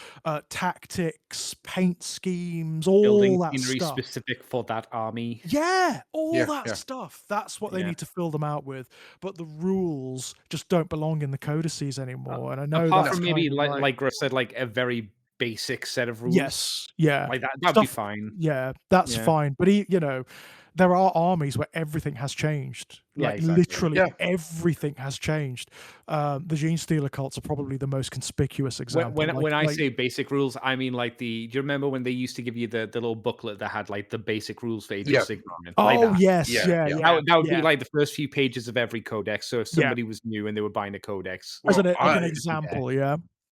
tactics, paint schemes, all Building that scenery stuff. specific for that army. Yeah, all that stuff. That's what they need to fill them out with. But the rules just don't belong in the codices anymore. And I know apart that's from maybe kind of like Griff said, like a very basic set of rules. yes, yeah, Like that'd be fine. Yeah, that's fine. But you know, there are armies where everything has changed. Yeah, Like exactly. literally everything has changed. The Gene Stealer cults are probably the most conspicuous example. When I say basic rules, I mean like do you remember when they used to give you the little booklet that had like the basic rules for Age of Sigmar? Oh like yes, that would be like the first few pages of every codex. So if somebody was new and they were buying a codex, as an example,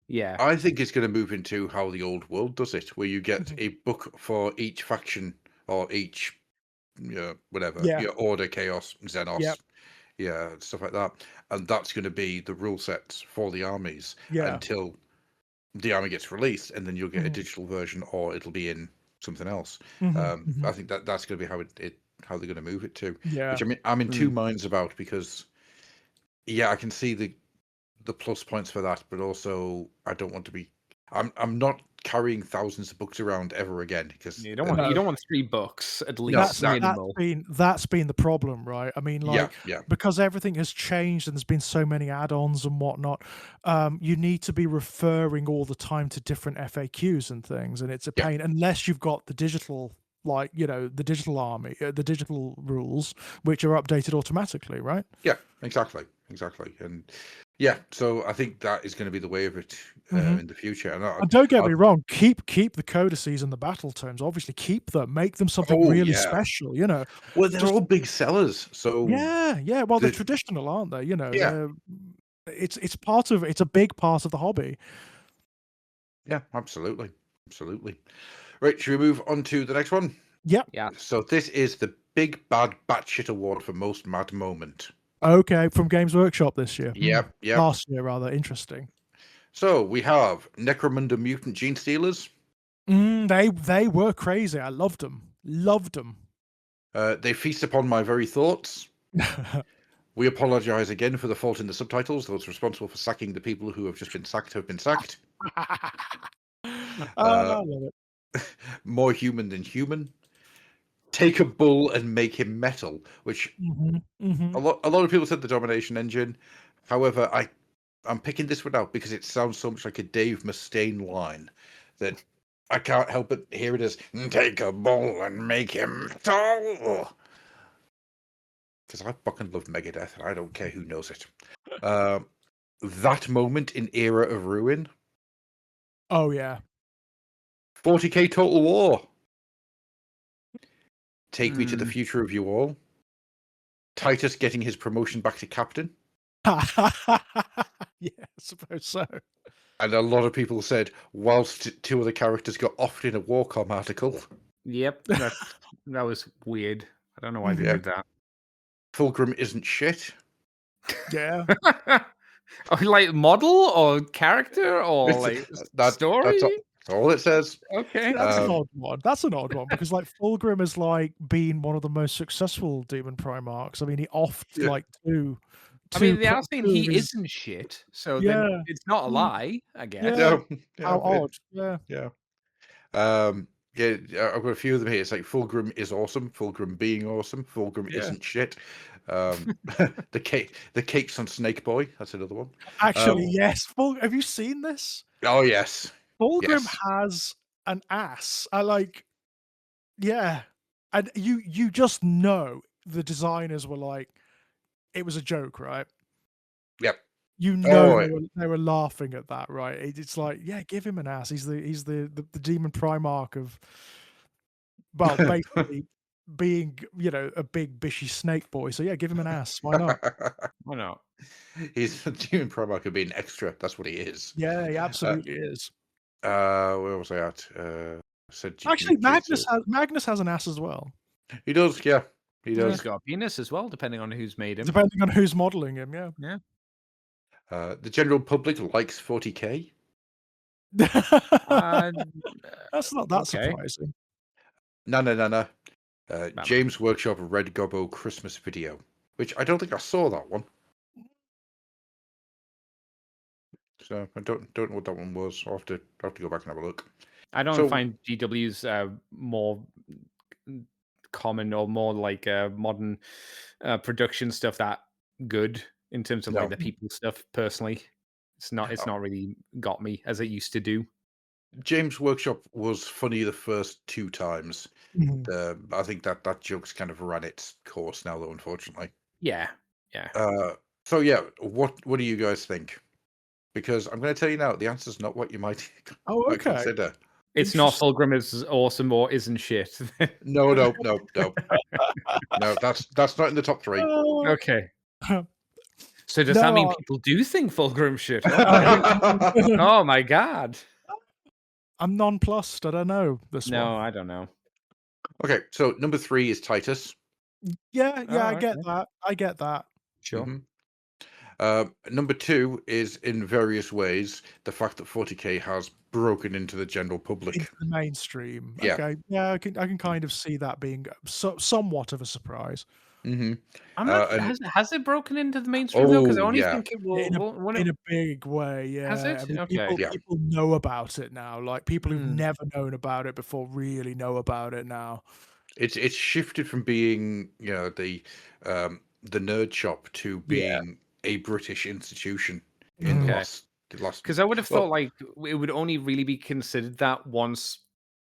Yeah. I think it's going to move into how the old world does it, where you get a book for each faction or each, whatever, Yeah. Order, Chaos, Xenos, Yep. stuff like that, and that's going to be the rule sets for the armies until the army gets released, and then you'll get a digital version, or it'll be in something else. I think that's going to be how they're going to move it to. Yeah. Which I'm in two minds about, because I can see the plus points for that, but also I don't want to be. I'm not carrying thousands of books around ever again, because you don't want 3 books at least. That's been the problem, right? I mean, like, because everything has changed and there's been so many add-ons and whatnot, you need to be referring all the time to different FAQs and things, and it's a pain unless you've got the digital, like, the digital army, the digital rules, which are updated automatically, right? Yeah, exactly, and so I think that is going to be the way of it in the future. And don't get me wrong, keep the codices and the battle tomes. Obviously, keep them, make them something really special. Well, they're all big sellers, so yeah. Well, they're traditional, aren't they? It's a big part of the hobby. Yeah, absolutely. Right, should we move on to the next one? Yeah. So this is the Big Bad Batshit Award for Most Mad Moment. Okay, from Games Workshop this year. Yep. Last year, rather. Interesting. So we have Necromunda Mutant Gene Stealers. They were crazy. I loved them. They feast upon my very thoughts. We apologize again for the fault in the subtitles. Those responsible for sacking the people who have just been sacked have been sacked. I love it. More human than human. Take a bull and make him metal, which a lot of people said the Domination Engine. However, I'm picking this one out because it sounds so much like a Dave Mustaine line that I can't help but hear it as "Take a bull and make him metal." Because I fucking love Megadeth, and I don't care who knows it. That moment in Era of Ruin. Oh yeah. 40k Total War. Take me to the future of you all. Titus getting his promotion back to captain. Yeah, I suppose so. And a lot of people said, whilst 2 other characters got offed in a Warcom article. Yep, that was weird. I don't know why they did that. Fulgrim isn't shit. Yeah. Like model or character or like story? That's all it says. Okay. That's an odd one. That's an odd one because like Fulgrim has like been one of the most successful Demon Primarchs. I mean, he offed like two. I mean, they are saying he isn't shit, so then it's not a lie, I guess. Yeah. How odd. Yeah. I've got a few of them here. It's like Fulgrim is awesome. Fulgrim being awesome. Fulgrim isn't shit. The cakes on Snake Boy. That's another one. Actually, yes. Have you seen this? Oh yes. Fulgrim has an ass. And you just know the designers were like, it was a joke, right? Yep. You know they were laughing at that, right? It's like, give him an ass. He's the Demon Primarch of, well, basically being a big bishy snake boy. So give him an ass. Why not? Why not? He's the Demon Primarch of being extra. That's what he is. Yeah, he absolutely is. Where was I at? Actually, Magnus has an ass as well. He does, yeah. He does. He's got a penis as well, depending on who's made him. Depending on who's modeling him, yeah. The general public likes 40k. That's not that surprising. No. James Workshop Red Gobbo Christmas video, which I don't think I saw that one. So I don't know what that one was. I'll have to go back and have a look. I don't find GW's more common or more like modern production stuff that good in terms of like the people stuff. Personally, it's not really got me as it used to do. James Workshop was funny the first 2 times. I think that joke's kind of run its course now, though. Unfortunately. Yeah. So what do you guys think? Because I'm going to tell you now, the answer's not what you might consider. It's not Fulgrim is awesome or isn't shit. No. No, that's not in the top 3. Okay. So does that mean people do think Fulgrim should? Oh my, oh my god. I'm nonplussed. I don't know this one. No, I don't know. Okay, so number 3 is Titus. Yeah, Oh, I get okay. that. I get that. Sure. Number 2 is, in various ways, the fact that 40k has broken into the general public. Into the mainstream. Yeah. Okay. Yeah, I can kind of see that being somewhat of a surprise. I'm not. Has it broken into the mainstream though? Because I only think it will in a big way. Yeah. Has it? I mean, Okay. people know about it now. Like people who've never known about it before really know about it now. It's shifted from being, you know, the nerd shop to being a British institution in the last. Because I would have thought like it would only really be considered that once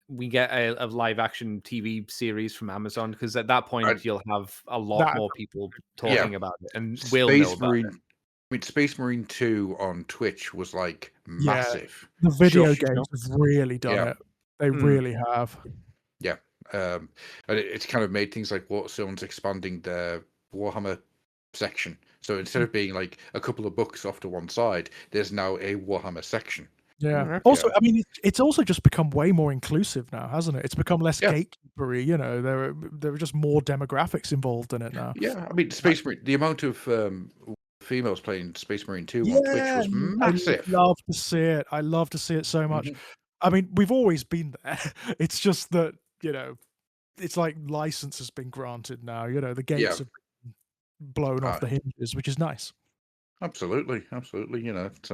we get a live action TV series from Amazon. Because at that point you'll have a lot more people talking about it and will know about it. I mean, Space Marine 2 on Twitch was like massive. The video games have really done it. They really have. Yeah. And it's kind of made things like Warzone's expanding their Warhammer section. So instead of being like a couple of books off to one side, there's now a Warhammer section. Yeah. Also, I mean, it's also just become way more inclusive now, hasn't it? It's become less gatekeepery. You know, there are just more demographics involved in it now. Yeah, I mean, Space Marine. The amount of females playing Space Marine 2 on Twitch was massive. I love to see it. I love to see it so much. I mean, we've always been there. It's just that, you know, it's like license has been granted now. You know, the gates have been blown off the hinges, which is nice. Absolutely. You know, it's,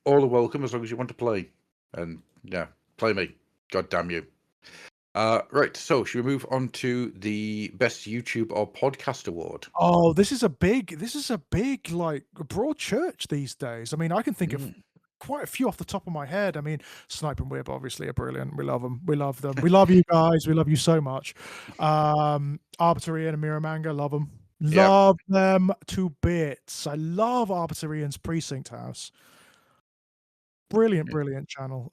all are welcome as long as you want to play. And yeah, play me. God damn you. Right, so should we move on to the best YouTube or podcast award? Oh, this is a big like broad church these days. I mean, I can think of quite a few off the top of my head. I mean, Snipe and Wib obviously are brilliant. We love them. We love them. We love you guys. We love you so much. Arbitorian and Miramanga, love them. Love them to bits. I love Arbitorian's Precinct House. Brilliant channel.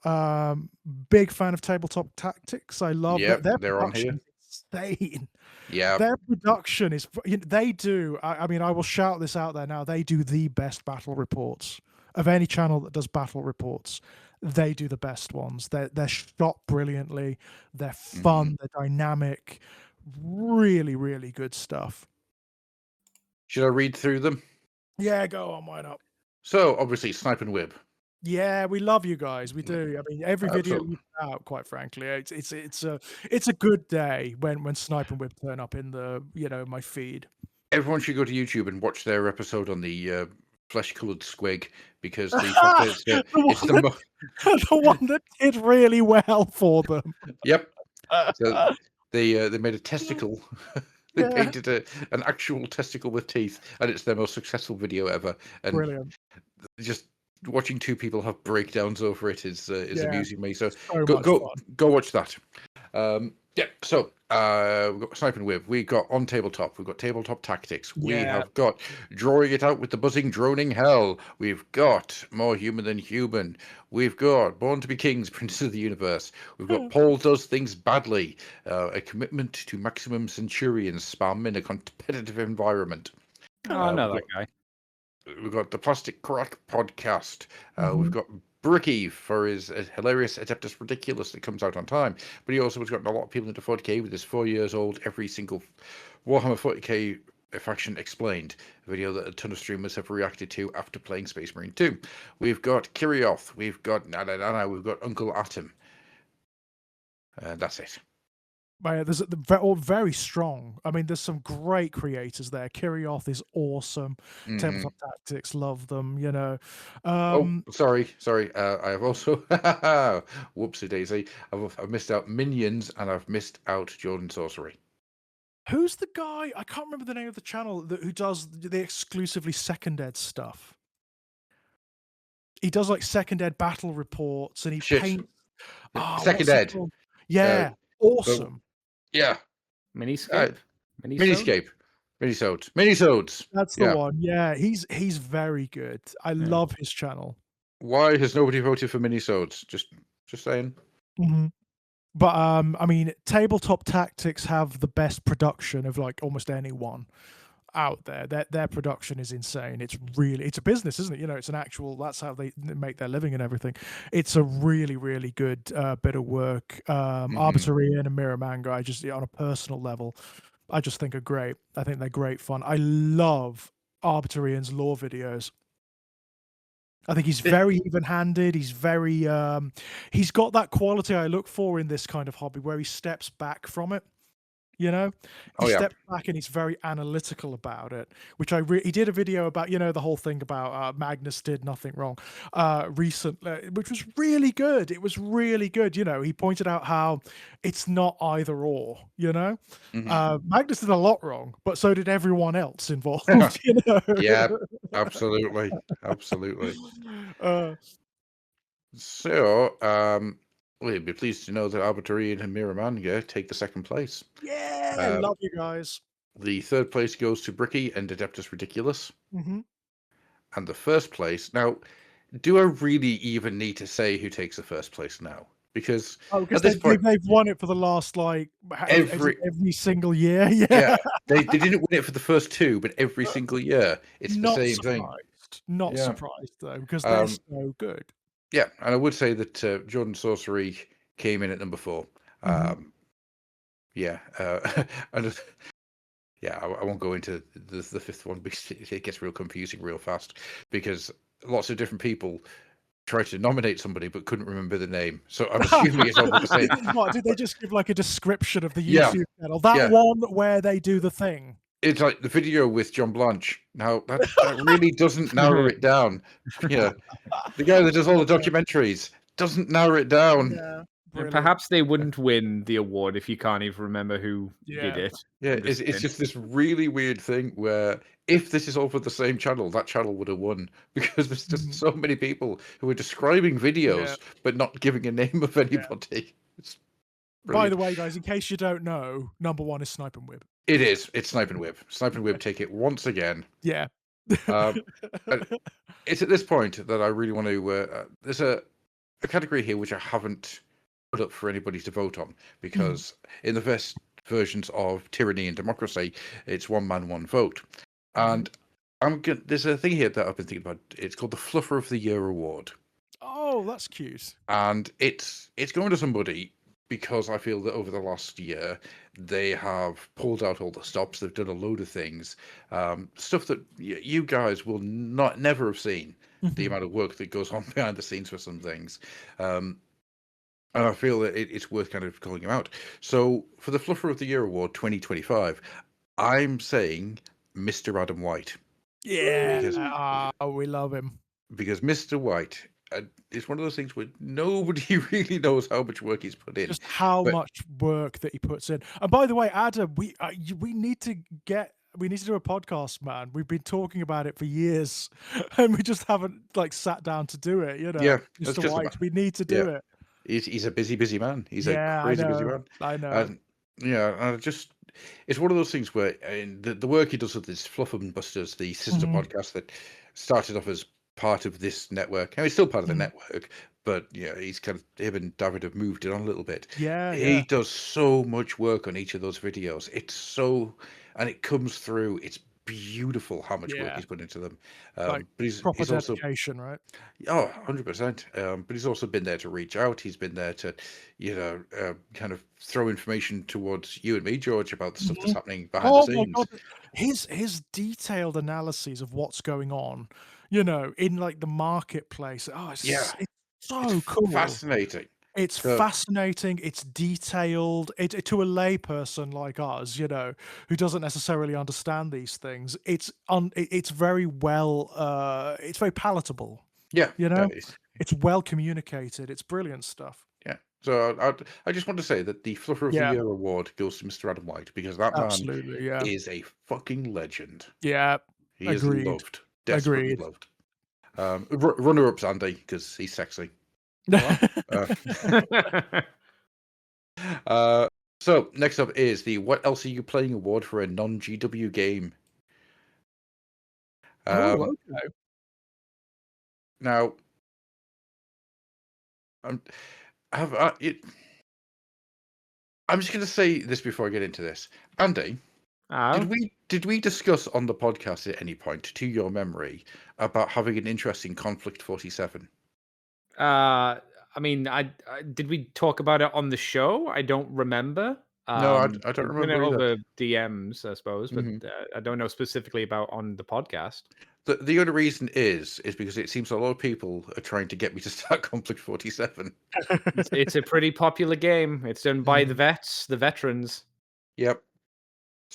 Big fan of Tabletop Tactics. I love that. Their production is insane. Yeah, their production is. They do. I mean, I will shout this out there now. They do the best battle reports of any channel that does battle reports. They do the best ones. They're shot brilliantly. They're fun. They're dynamic. Really, really good stuff. Should I read through them? Yeah, go on. Why not? So obviously, Snipe and Wib. Yeah, we love you guys. We do. I mean, every video you put out, quite frankly, it's a good day when Snipe and Wib turn up in the my feed. Everyone should go to YouTube and watch their episode on the flesh-colored squig because the one that did really well for them. Yep. So they made a testicle. They painted an actual testicle with teeth, and it's their most successful video ever. And brilliant. Just watching two people have breakdowns over it is amusing me. So go watch that. So we've got Snipe and Wib. We got On Tabletop. We've got Tabletop Tactics. We have got Drawing It Out with the Buzzing Droning Hell. We've got More Human Than Human. We've got Born to be Kings, Princes of the Universe. We've got Paul Does Things Badly. A Commitment to Maximum Centurion Spam in a Competitive Environment. I know that guy. We've got the Plastic Crack Podcast. We've got Bricky for his hilarious Adeptus Ridiculous that comes out on time. But he also has gotten a lot of people into 40k with his 4 years old every single Warhammer 40k faction explained, a video that a ton of streamers have reacted to after playing Space Marine 2. We've got Kirioth. We've got we've got Uncle Atom. That's it. They're all very strong. I mean, there's some great creators there. Kirioth is awesome. Tabletop Tactics, love them. Sorry. I have also whoopsie daisy. I've missed out Minions and I've missed out Jordan Sorcery. Who's the guy? I can't remember the name of the channel who does the exclusively Second Ed stuff. He does like Second Ed battle reports and he paints. Second Ed. Yeah, awesome. Yeah. Miniscape. Minisodes. That's the one. Yeah, he's very good. I love his channel. Why has nobody voted for Minisodes? Just saying. But I mean, Tabletop Tactics have the best production of like almost anyone. out there. Their production is insane. It's a business, isn't it? You know, it's an actual. That's how they make their living and everything. It's a really really good bit of work. Arbitrary and Mirror Manga. I just on a personal level, I just think are great. I think they're great fun. I love Arbitrarian's lore videos. I think he's very even-handed. He's very he's got that quality I look for in this kind of hobby where he steps back from it. You know, he steps back and he's very analytical about it, which he did a video about, you know, the whole thing about Magnus did nothing wrong recently, which was really good. It was really good. You know, he pointed out how it's not either or, you know. Magnus did a lot wrong, but so did everyone else involved. You know? Yeah, absolutely. So, we'd be pleased to know that Arbitrary and Mirror Manga take the second place. Yeah, I love you guys. The third place goes to Bricky and Adeptus Ridiculous. And the first place, now, do I really even need to say who takes the first place now? Because at this point, they've won it for the last every single year. Yeah, they didn't win it for the first two, but every single year it's the same thing. Not surprised though, because they're so good. Yeah, and I would say that Jordan Sorcery came in at number 4. Yeah, and yeah, I won't go into the fifth one because it gets real confusing real fast because lots of different people tried to nominate somebody but couldn't remember the name. So I'm assuming it's all the same. What, did they just give like a description of the YouTube channel? That one where they do the thing. It's like the video with John Blanche. Now that really doesn't narrow it down. Yeah, the guy that does all the documentaries doesn't narrow it down. Yeah. Perhaps they wouldn't win the award if you can't even remember who did it. Yeah, it's just this really weird thing where if this is all for the same channel, that channel would have won because there's just so many people who are describing videos but not giving a name of anybody. By the way, guys, in case you don't know, number 1 is Snipe and Whip. It is. It's Snipe and Whip. Snipe and Whip take it once again. Yeah. It's at this point that I really want to. There's a category here which I haven't put up for anybody to vote on because in the best versions of Tyranny and Democracy, it's one man, one vote. And there's a thing here that I've been thinking about. It's called the Fluffer of the Year Award. Oh, that's cute. And it's going to somebody because I feel that over the last year they have pulled out all the stops. They've done a load of things, stuff that you guys will never have seen. The amount of work that goes on behind the scenes for some things, and I feel that it's worth kind of calling him out. So for the Fluffer of the Year Award 2025, I'm saying Mr. Adam White. Yeah, we love him Because Mr. White is one of those things where nobody really knows how much work he's put in. Just how much work that he puts in. And by the way, Adam, we need to do a podcast, man. We've been talking about it for years, and we just haven't like sat down to do it. You know, yeah, Mr. White, we need to do it. He's a busy man. He's a crazy busy man. I know. And, it's one of those things where the work he does with this Fluff and Busters, the sister podcast that started off as part of this network. And he's still part of the network, but he's kind of him and David have moved it on a little bit. He does so much work on each of those videos. And it comes through. It's beautiful how much work he's put into them. But he's dedication, right? Oh, 100%. But he's also been there to reach out. He's been there to, kind of throw information towards you and me, George, about the stuff that's happening behind the scenes. My God. His detailed analyses of what's going on, in like the marketplace. Oh, it's so cool. Fascinating. It's fascinating. It's detailed. To a layperson like us, who doesn't necessarily understand these things. It's very well. It's very palatable. Yeah, it's well communicated. It's brilliant stuff. Yeah. So I just want to say that the Fluffer of the Year award goes to Mr. Adam White because that man is a fucking legend. Yeah, he is loved, desperately loved. Runner-up's Andy because he's sexy. So next up is the What Else Are You Playing award for a non-GW game. Okay. Now, I'm just going to say this before I get into this. Andy, Oh. Did we discuss on the podcast at any point, to your memory, about having an interest in Conflict 47? I mean, did we talk about it on the show? I don't remember. No, I don't We've done it remember either. over DMs, I suppose, but Mhm. I don't know specifically about on the podcast. The only reason is because it seems a lot of people are trying to get me to start Conflict 47. It's a pretty popular game. It's done by the veterans. Yep.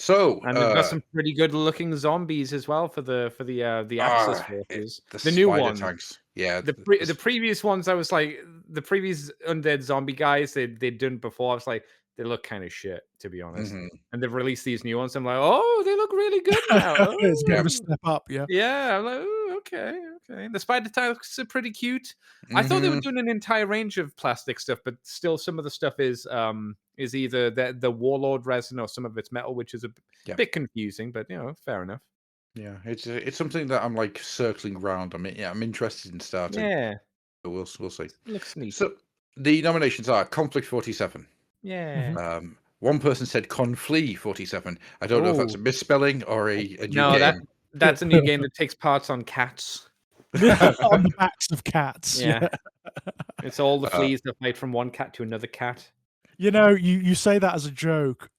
So, And they've got some pretty good looking zombies as well for the Axis forces. The new spider one. tanks. Yeah. The previous ones, I was like, the previous undead zombie guys they'd done before. I was like, they look kind of shit, to be honest. Mhm. And they've released these new ones. I'm like, oh, they look really good now. It's a bit of a Oh. step up, yeah. Yeah, I'm like, oh, okay. The spider tanks are pretty cute. I thought they were doing an entire range of plastic stuff, but still, some of the stuff is either the warlord resin or some of it's metal, which is a bit confusing. But fair enough. Yeah, it's something that I'm like circling around. I mean, yeah, I'm interested in starting. Yeah, But we'll see. it looks neat. So the nominations are Conflict 47. Yeah. One person said Conflee 47. I don't know if that's a misspelling or a new No, game. that's a new game that takes parts on cats. On the backs of cats. Yeah. Yeah. It's all the fleas that fight from one cat to another cat. You know, you say that as a joke.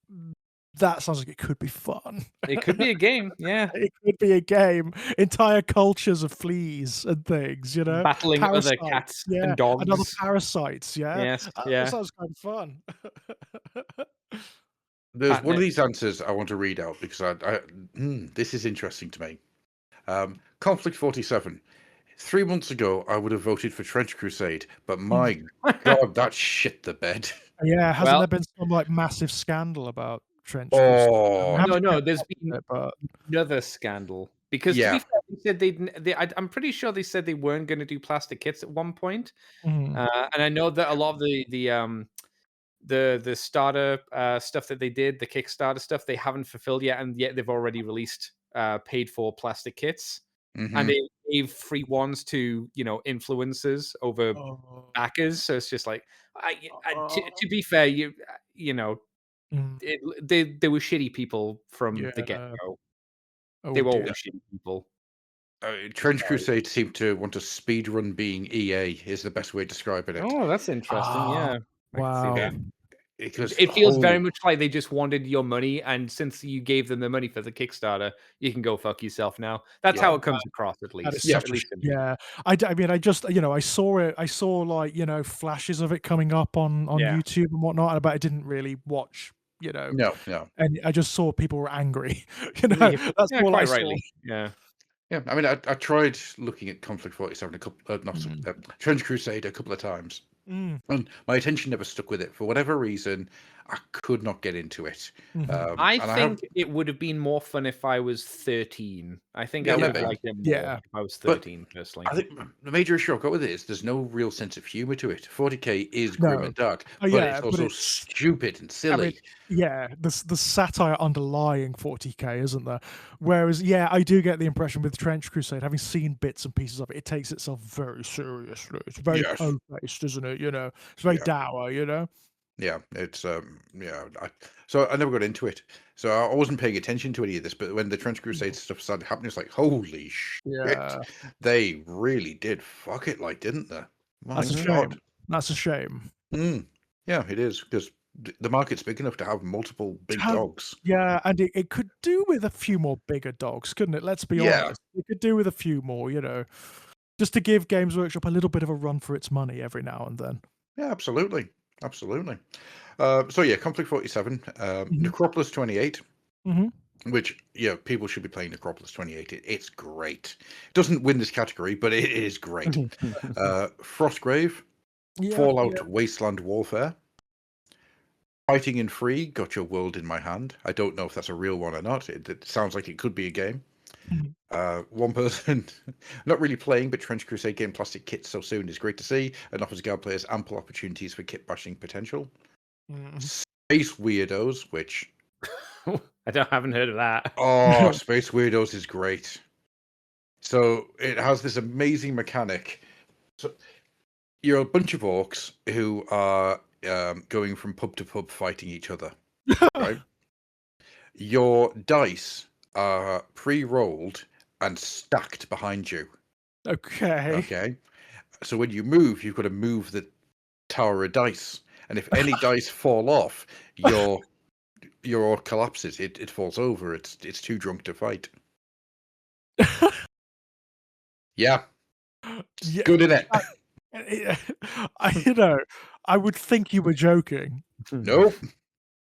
That sounds like it could be fun. It could be a game, yeah. It could be a game. Entire cultures of fleas and things, you know? Battling other cats and dogs. And other parasites, yeah? Yes, That sounds kind of fun. There's one of these answers I want to read out because this is interesting to me. Conflict 47. 3 months ago, I would have voted for Trench Crusade, but my God, that shit the bed. Yeah, hasn't there been some like massive scandal about Trench Crusade? Oh, No, there's been another scandal. Because to be fair, they said I'm pretty sure they said they weren't going to do plastic kits at one point. And I know that a lot of the starter stuff that they did, the Kickstarter stuff, they haven't fulfilled yet, and yet they've already released paid for plastic kits. And they gave free ones to influencers over backers. So it's just like, to be fair, they were shitty people from the get go. They were always shitty people. Trench Crusade seemed to want to speedrun being EA is the best way of describing it. Oh, that's interesting. Yeah. Wow. Because it feels very much like they just wanted your money, and since you gave them the money for the Kickstarter, you can go fuck yourself now. That's how it comes across, at least. Yeah. I mean, I just, I saw it. I saw like, flashes of it coming up on YouTube and whatnot, but I didn't really watch, No. And I just saw people were angry. That's all I saw. Rightly. Yeah. Yeah, I mean, I tried looking at Conflict 47 Trench Crusade a couple of times. And my attention never stuck with it. For whatever reason, I could not get into it. I think it would have been more fun if I was 13. I think I would have liked it more if I was 13, personally. I think the major issue I've got with it is there's no real sense of humor to it. 40k is grim and dark, but it's also stupid and silly. I mean, the satire underlying 40k, isn't there? Whereas, I do get the impression with Trench Crusade, having seen bits and pieces of it, it takes itself very seriously. It's very po-faced, isn't it? It's very dour, Yeah, it's so I never got into it. So I wasn't paying attention to any of this, but when the Trench Crusade stuff started happening, it's like, holy shit. They really did fuck it, like, didn't they? That's a shame. That's a shame. Yeah, it is, because the market's big enough to have multiple big dogs. Yeah, and it could do with a few more bigger dogs, couldn't it? Let's be honest. It could do with a few more, just to give Games Workshop a little bit of a run for its money every now and then. Yeah, absolutely. So Conflict 47, Necropolis 28, which people should be playing Necropolis 28. It's great. It doesn't win this category, but it is great. Frostgrave, Fallout Wasteland Warfare, Fighting in Free, Got Your World in My Hand. I don't know if that's a real one or not. It sounds like it could be a game. One person not really playing, but Trench Crusade game plastic kits so soon is great to see and offers guard players ample opportunities for kit bashing potential. Space Weirdos, which I haven't heard of that. Oh, Space Weirdos is great. So it has this amazing mechanic. So you're a bunch of orcs who are going from pub to pub fighting each other, right? your dice are pre-rolled and stacked behind you. Okay. Okay. So when you move, you've got to move the tower of dice, and if any dice fall off, your collapses. It falls over. It's too drunk to fight. Yeah. Yeah. Good in it. I would think you were joking. Nope.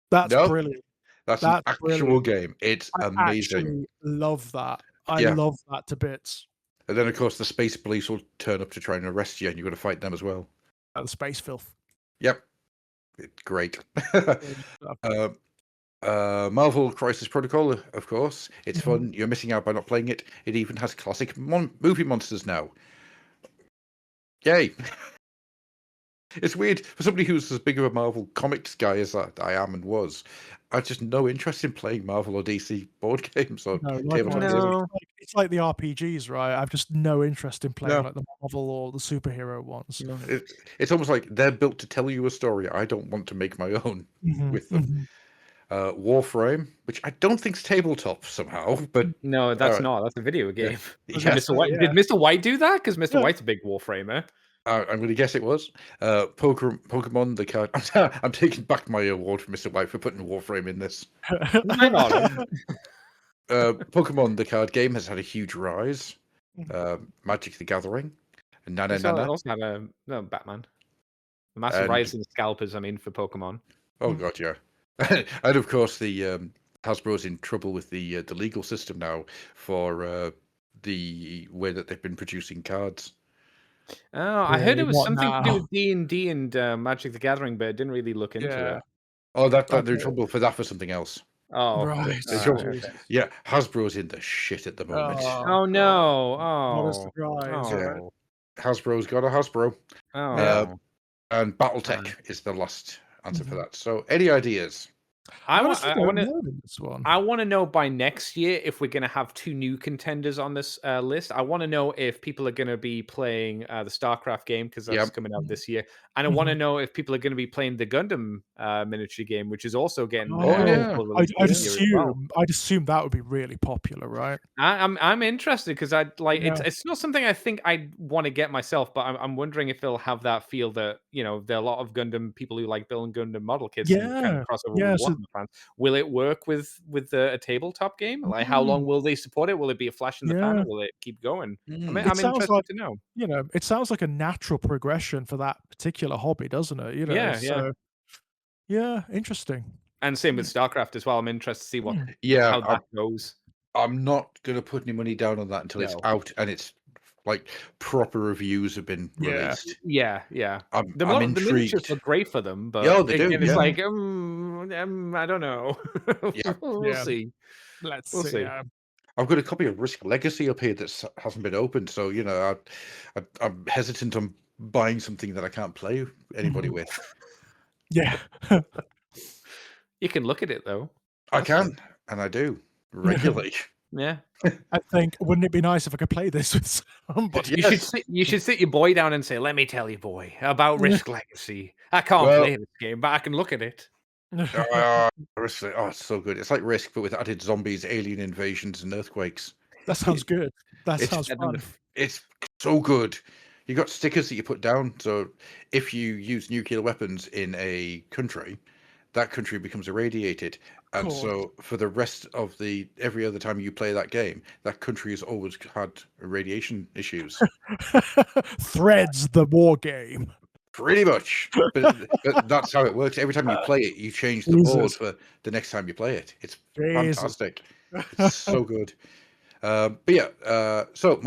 That's Nope. brilliant. That's an actual game. It's I amazing. actually love that. I Yeah. love that to bits. And then, of course, the space police will turn up to try and arrest you, and you've got to fight them as well. The space filth. Yep. It's great. Marvel Crisis Protocol, of course. It's fun. You're missing out by not playing it. It even has classic movie monsters now. Yay. It's weird. For somebody who's as big of a Marvel comics guy as I am and was, I just no interest in playing Marvel or DC board games or tabletop games. It's like the RPGs, right? I've just no interest in playing like the Marvel or the superhero ones. It's almost like they're built to tell you a story. I don't want to make my own with them. Warframe, which I don't think's tabletop somehow, but no, that's not. That's a video game. Yeah. Mr. White, did Mr. White do that? Because Mr. White's a big Warframer. I'm going to guess it was. Pokemon the card. I'm taking back my award for Mr. White for putting Warframe in this. Why not? Pokemon the card game has had a huge rise. Magic the Gathering. Also had Batman. A massive rise in the scalpers, I mean, for Pokemon. Oh, God, yeah. And, of course, the Hasbro's in trouble with the legal system now for the way that they've been producing cards. Oh, I heard it was something to do with D&D and Magic the Gathering, but I didn't really look into it. Oh, they're in trouble for that for something else. Oh, right. Yeah, Hasbro's in the shit at the moment. Oh no! Oh, what a surprise! Yeah. Hasbro's got a Hasbro. Oh, and BattleTech is the last answer for that. So, any ideas? I want to know by next year if we're going to have 2 new contenders on this list. I want to know if people are going to be playing the StarCraft game because that's coming out this year, and I want to know if people are going to be playing the Gundam miniature game, which is also getting. I'd assume that would be really popular, right? I'm interested because it's not something I think I want to get myself, but I'm wondering if it'll have that feel that there are a lot of Gundam people who like building Gundam model kits and kind of crossover with fans. Will it work with a tabletop game? Like, how long will they support it? Will it be a flash in the pan, or will it keep going? I'm interested to know. It sounds like a natural progression for that particular hobby, doesn't it? Yeah, interesting. And same with StarCraft as well. I'm interested to see how that goes. I'm not going to put any money down on that until it's out and it's like proper reviews have been released. Yeah. I'm intrigued. The miniatures look great for them, but it's like I don't know. We'll see. Let's see. I've got a copy of Risk Legacy up here that hasn't been opened, so I'm hesitant on buying something that I can't play anybody with. Yeah. You can look at it though. I can, and I do regularly. Yeah. I think, wouldn't it be nice if I could play this with somebody? You should sit your boy down and say, "Let me tell you, boy, about Risk Legacy. I can't play this game, but I can look at it." It's so good. It's like Risk, but with added zombies, alien invasions, and earthquakes. That sounds good. That sounds fun. It's so good. You got stickers that you put down, so if you use nuclear weapons in a country, that country becomes irradiated, and so for the rest of every other time you play that game, that country has always had radiation issues. Threads the war game. Pretty much, but that's how it works. Every time you play it, you change the board for the next time you play it. It's fantastic. It's so good. So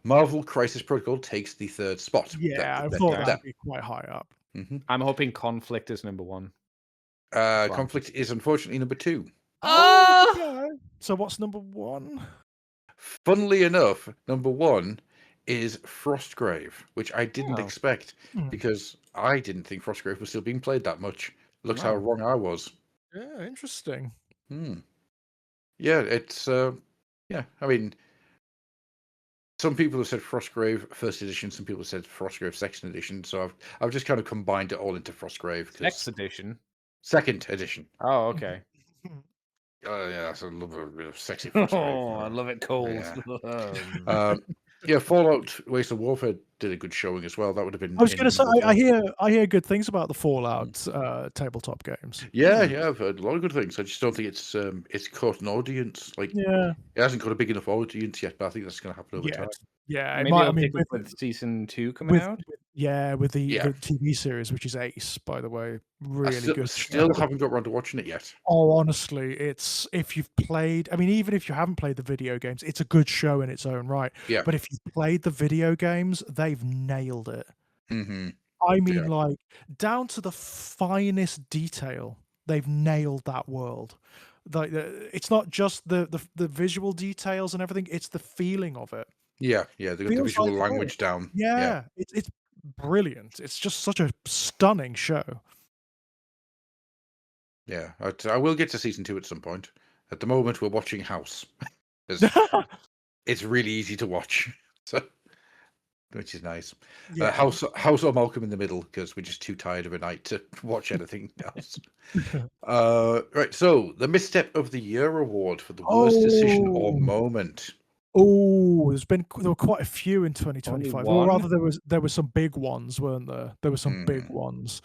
Marvel Crisis Protocol takes the 3rd spot. Yeah, I thought that'd be quite high up. I'm hoping Conflict is number 1. Conflict is unfortunately number 2. Okay. So what's number 1? Funnily enough, number 1 is Frostgrave, which I didn't expect because I didn't think Frostgrave was still being played that much. Looks how wrong I was. Yeah, interesting. Yeah, it's I mean, some people have said Frostgrave 1st edition, some people have said Frostgrave 2nd edition, so I've just kind of combined it all into Frostgrave. 2nd edition. Second edition. Oh, okay. Oh yeah, that's a little sexy first grade. Oh, I love it cold. Yeah. Yeah, Fallout Waste of Warfare did a good showing as well. That would have been I was going to in say, as well. I hear good things about the Fallout tabletop games. Yeah, yeah, I've heard a lot of good things. I just don't think it's caught an audience. Like, Yeah, it hasn't got a big enough audience yet, but I think that's going to happen over yeah, time. yeah. It Maybe might. I it'll mean, pick up with season 2 coming with out. with the Yeah. TV series, which is Ace, by the way, I really good. still show. haven't got around to watching it yet. Oh, honestly, it's if you've played. I mean, even if you haven't played the video games, it's a good show in its own right. Yeah. But if you've played the video games, they've nailed it. Mm-hmm. I mean, Yeah. like down to the finest detail, they've nailed that world. Like it's not just the visual details and everything; it's the feeling of it. Yeah, yeah, they got the Feels visual like home. language down. Yeah, it's brilliant. It's just such a stunning show. Yeah. I will get to season 2 at some point. At the moment, we're watching House. It's really easy to watch, so which is nice. Yeah. House or Malcolm in the Middle, because we're just too tired of a night to watch anything else. Right, so the Misstep of the Year award for the worst decision or moment. Oh, there were quite a few in 2025. Only Or one? rather, there were some big ones, weren't there? There were some big ones.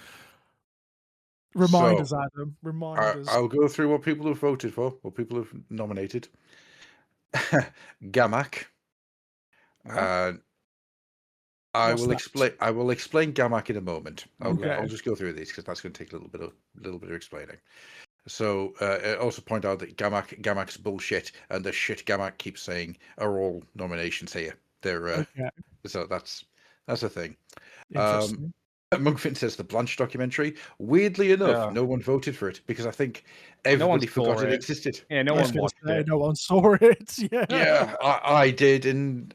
Remind us, Adam. Remind us. I'll go through what people have voted for, what people have nominated. Gamak. I will explain Gamak in a moment. I'll just go through these because that's going to take a little bit of explaining. So also point out that Gamak's bullshit and the shit Gamak keeps saying are all nominations here. They're so that's a thing. Interesting. Monkfin says the Blanche documentary. Weirdly enough, no one voted for it because I think everybody forgot it existed. Yeah, no one watched it. No one saw it. Yeah. Yeah, I did, and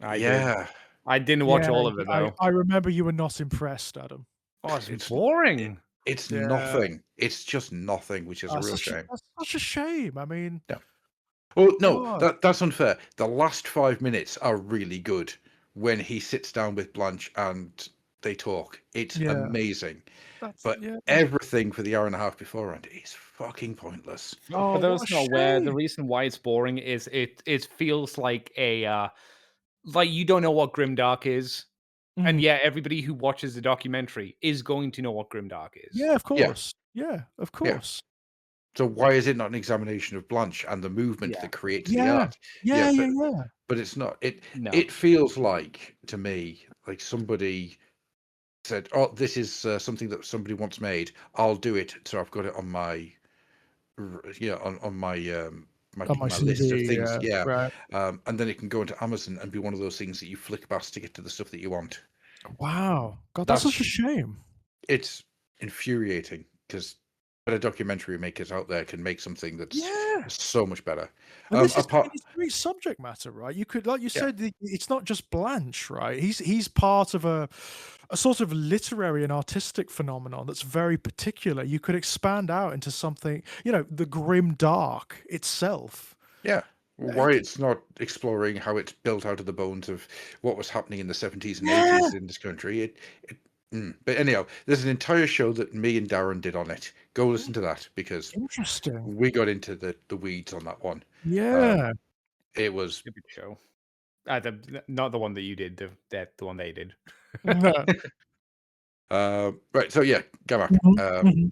I did. I didn't watch all of it though. I remember you were not impressed, Adam. Oh, it's boring. It's nothing. It's just nothing, which is a real shame. That's such a shame. I mean, well, no, that's unfair. The last 5 minutes are really good when he sits down with Blanche and they talk. It's amazing. But everything for the hour and a half beforehand is fucking pointless. For those not aware, the reason why it's boring is it feels like a like you don't know what grimdark is. And yeah, everybody who watches the documentary is going to know what grimdark is. Yeah, of course. Yeah, of course. Yeah. So why is it not an examination of Blanche and the movement that creates the art? Yeah. But it's not. It feels like, to me, like somebody said, "Oh, this is something that somebody wants made. I'll do it." So I've got it on my, on my my list of things. Right. And then it can go into Amazon and be one of those things that you flick past to get to the stuff that you want. Wow, God, that's such a shame. It's infuriating because a documentary makers out there can make something that's so much better. This is great subject matter, right? You could, like you said, it's not just Blanche, right? He's part of a sort of literary and artistic phenomenon that's very particular. You could expand out into something, the grim dark itself. Yeah. Why it's not exploring how it's built out of the bones of what was happening in the 70s and 80s in this country. But anyhow, there's an entire show that me and Darren did on it. Go listen to that because we got into the weeds on that one. Yeah. It was a good show. Not the one that you did, the one they did. Right, so yeah, Gamak.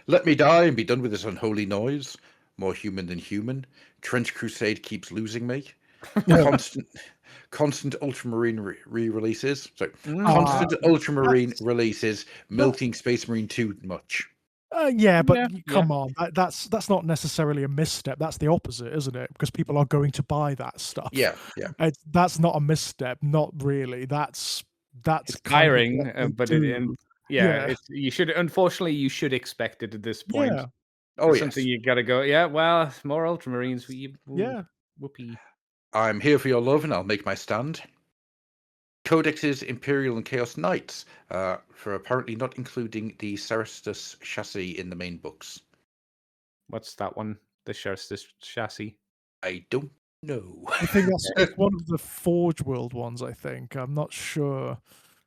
Let me die and be done with this unholy noise. More human than human. Trench Crusade keeps losing me. Constant Ultramarine re-releases. So constant Ultramarine releases, milking Space Marine too much. Come on, that's not necessarily a misstep. That's the opposite, isn't it? Because people are going to buy that stuff. Yeah. That's not a misstep. Not really. That's it's tiring, but you should. Unfortunately, you should expect it at this point. Yeah. Oh, something you gotta go. Yeah, well, more Ultramarines. Whoopee. I'm here for your love, and I'll make my stand. Codex's Imperial and Chaos Knights, for apparently not including the Cerastus chassis in the main books. What's that one? The Cerastus chassis? I don't know. I think it's one of the Forge World ones. I think I'm not sure.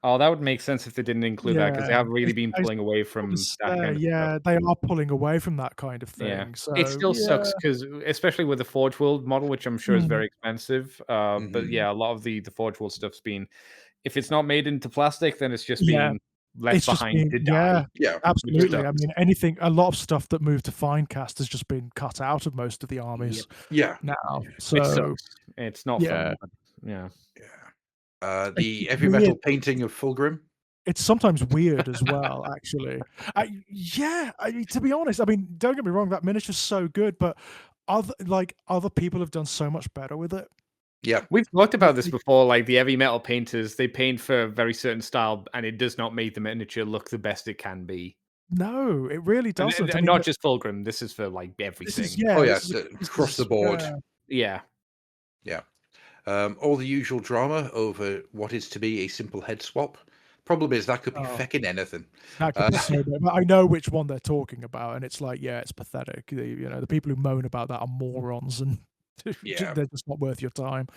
Oh, that would make sense if they didn't include that because Yeah, they have really it's been I was pulling away gonna from that say, kind of stuff. yeah, they are pulling away from that kind of Yeah. thing, It so still yeah. sucks because, especially with the Forge World model, which I'm sure is Mm. very expensive, but Mhm. yeah, a lot of the Forge World stuff's been if it's not made into plastic, then it's just Yeah, being left it's just behind been to die, yeah, Yeah, which absolutely. I sucks. mean, a lot of stuff that moved to Finecast has just been cut out of most of the armies Yep. yeah, now, Which so sucks. It's not yeah. fun, but yeah. yeah. It's The heavy weird. metal painting of Fulgrim. It's sometimes weird as well, actually. Yeah, I mean, to be honest, I mean, don't get me wrong, that miniature's so good, but other people have done so much better with it. Yeah, We've talked about this Like, before, like the heavy metal painters, they paint for a very certain style, and it does not make the miniature look the best it can be. no, it really doesn't. I mean, Not just Fulgrim, this is for like this is everything. oh yeah, yeah, this across the is board. yeah. Yeah. Yeah. All the usual drama over what is to be a simple head swap. Problem is that could be Oh, feckin' anything. that could be so bad. But I know which one they're talking about, and it's like, yeah, it's pathetic. The people who moan about that are morons, and Yeah. they're just not worth your time.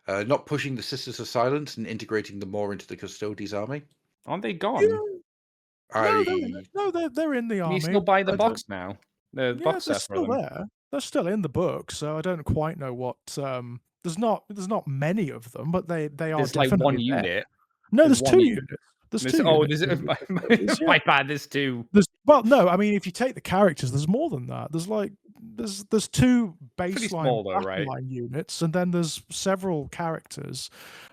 Not pushing the Sisters of Silence and integrating them more into the Custodes army. Aren't they Yeah, gone? no, I they're in the Can you army. still buy the I don't. box now? The Yeah, box they're set for still them. there. They're still in the book, so I don't quite know what. There's not many of them, but they are There's like one definitely there. unit. No, There's there's one 2 unit. units. There's There's 2 oh, units there's in the my, Custodes, yeah. my bad. There's two. Well, no, I mean, if you take the characters, there's more than that. There's 2 Pretty baseline small though, battle right? line units, and then there's several characters.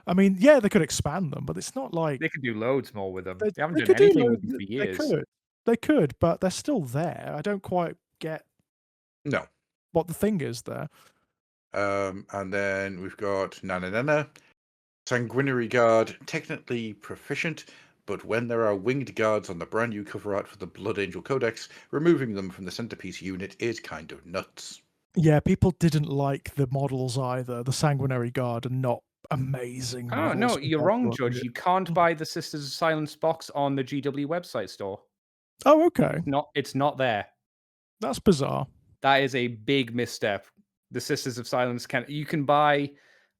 I mean, yeah, they could expand them, but it's not like They could do loads more with them. They haven't they done could do anything with them for they years. could. They could, but they're still there. I don't quite get no. what the thing is there. And then we've got Nana. Sanguinary Guard, technically proficient, but when there are winged guards on the brand new cover art for the Blood Angel Codex, removing them from the centerpiece unit is kind of nuts. Yeah, people didn't like the models either. The Sanguinary Guard are not amazing Oh models. no, you're compared to wrong, what Judge. they- You can't buy the Sisters of Silence box on the GW website store. Oh, okay. It's not there. That's bizarre. That is a big misstep. The Sisters of Silence you can buy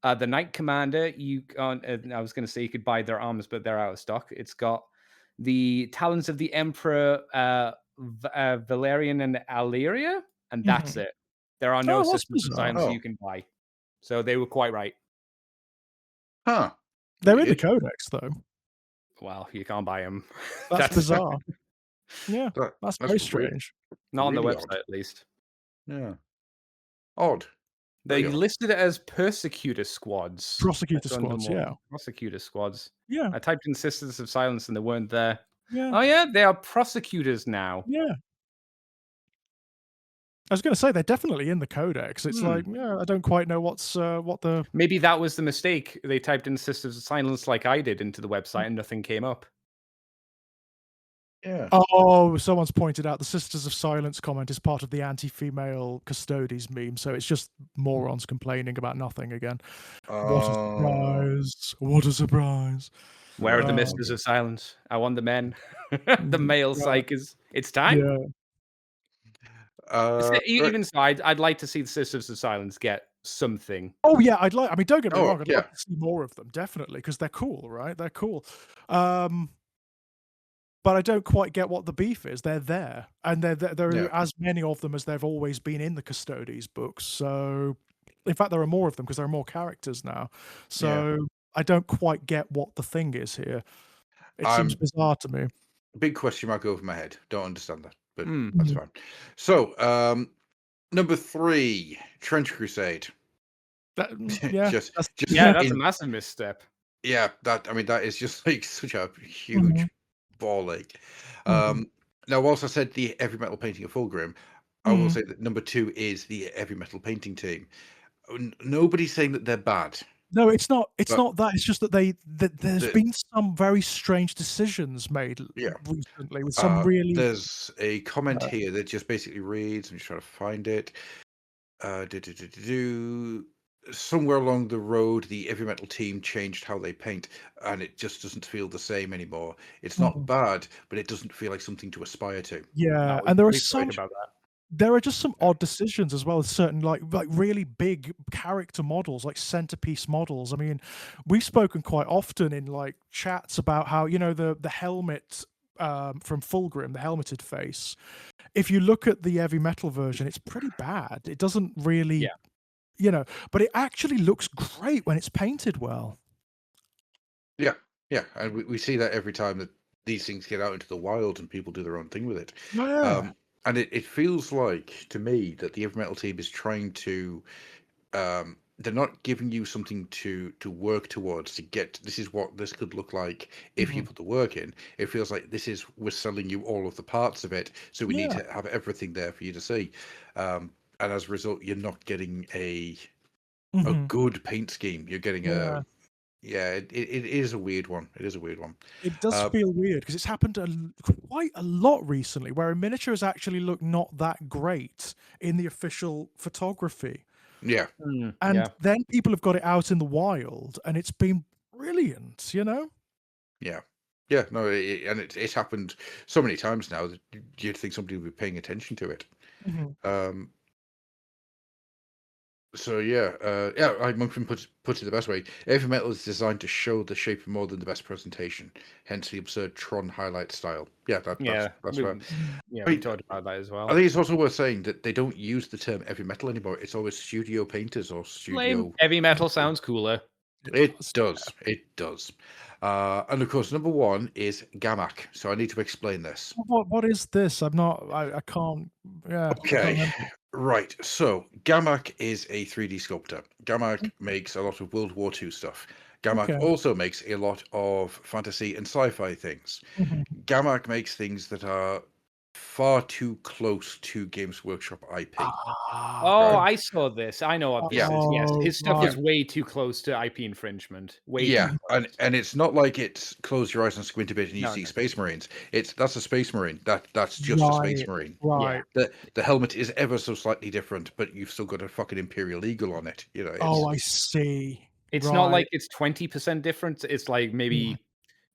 the Knight Commander. You can't. I was going to say you could buy their arms, but they're out of stock. It's got the Talons of the Emperor, Valerian and Alyria, and that's Mhm. it. There are no Oh, that's Sisters of bizarre. Silence Oh. you can buy. So they were quite right. Huh. They're in the Weird. codex, though. Well, you can't buy them. That's bizarre. Yeah, that's very weird. strange. Not on the Really website, odd. at least. Yeah. Odd. They Very odd. listed it as persecutor squads. Prosecutor That's under squads, more yeah. prosecutor squads. Yeah, I typed in Sisters of Silence and they weren't there. yeah, Oh yeah, they are prosecutors now. yeah. I was gonna say they're definitely in the codex. It's Hmm. like, yeah, I don't quite know what the Maybe that was the mistake. They typed in Sisters of Silence like I did into the website and nothing came up. Yeah. Oh, someone's pointed out the Sisters of Silence comment is part of the anti-female Custodes meme, so it's just morons complaining about nothing again. What a surprise. What a surprise. Where are the Oh. Misters of Silence? I want the men. The Mm, male yeah. psychers. It's time. Yeah. Right. Even so, I'd like to see the Sisters of Silence get something. Oh yeah, I mean, don't get me Oh, wrong, I'd yeah. like to see more of them, definitely, because they're cool, right? They're cool. But I don't quite get what the beef is. They're there, and there Yeah. are as many of them as there've always been in the Custodes books. So, in fact, there are more of them because there are more characters now. So I don't quite get what the thing is here. It seems bizarre to me. Big question mark over my head. Don't understand that, but Hmm. that's fine. So, number 3, Trench Crusade. Yeah, just Yeah, that's in- a massive misstep. yeah. That that is just like such a huge ball ache. Now, whilst I said the heavy metal painting of Fulgrim, I will say that number 2 is the heavy metal painting team. Nobody's saying that they're bad. No, it's not. It's But- not that. It's just that there's The- been some very strange decisions made Yeah. recently with some really. There's a comment here that just basically reads. I'm just trying to find it. Somewhere along the road, the heavy metal team changed how they paint, and it just doesn't feel the same anymore. It's not bad, but it doesn't feel like something to aspire to. Yeah, No, and there are pretty straight some about that. there are just some odd decisions as well as certain like really big character models, like centerpiece models. I mean, we've spoken quite often in like chats about how, you know, the helmet from Fulgrim, the helmeted face. If you look at the heavy metal version, it's pretty bad. It doesn't really, Yeah. you know, but it actually looks great when it's painted well. Yeah, yeah, and we see that every time that these things get out into the wild and people do their own thing with it. Yeah. And it feels like to me that the heavy metal team is trying to they're not giving you something to work towards to get this is what this could look like if you Mhm. put the work in. It feels like this is we're selling you all of the parts of it, so we need Yeah. to have everything there for you to see. And as a result, you're not getting a Mhm. good paint scheme. You're getting Yeah. it is a weird one. It is a weird one. It does Uh, feel weird because it's happened quite a lot recently where a miniature has actually looked not that great in the official photography. yeah, And Yeah. then people have got it out in the wild and it's been brilliant, you know? yeah. Yeah, no, and it's happened so many times now that you'd think somebody would be paying attention to it. Mhm. Um, So yeah, Monkman put it the best way. Heavy metal is designed to show the shape more than the best presentation, hence the absurd Tron highlight style. Yeah, that's We, fair. yeah, I we mean, talked about that as I well. think it's also worth saying that they don't use the term heavy metal anymore. It's always studio painters or Lame. studio. Heavy metal sounds cooler. It does. It does. And of course, number one is Gamak. So I need to explain this. What is this? I'm not I can't yeah, I can't Okay, remember. right. So Gamak is a 3D sculptor. Gamak makes a lot of World War II stuff. Gamak Okay. also makes a lot of fantasy and sci-fi things. Mhm. Gamak makes things that are far too close to Games Workshop IP. Ah, Oh, Right? I saw this. I know what this Yeah, is. Yes, oh, his stuff yeah, right. is way too close to IP infringement. Way too yeah. Mhm. close. And it's not like it's close your eyes and squint a bit and you No, see no. Space Marines. That's a Space Marine. That's just a Space Right, Marine. Yeah. right. The helmet is ever so slightly different, but you've still got a fucking Imperial Eagle on it. You know, Oh, it's I see. It's not Right. like it's 20% different. It's like Yeah. maybe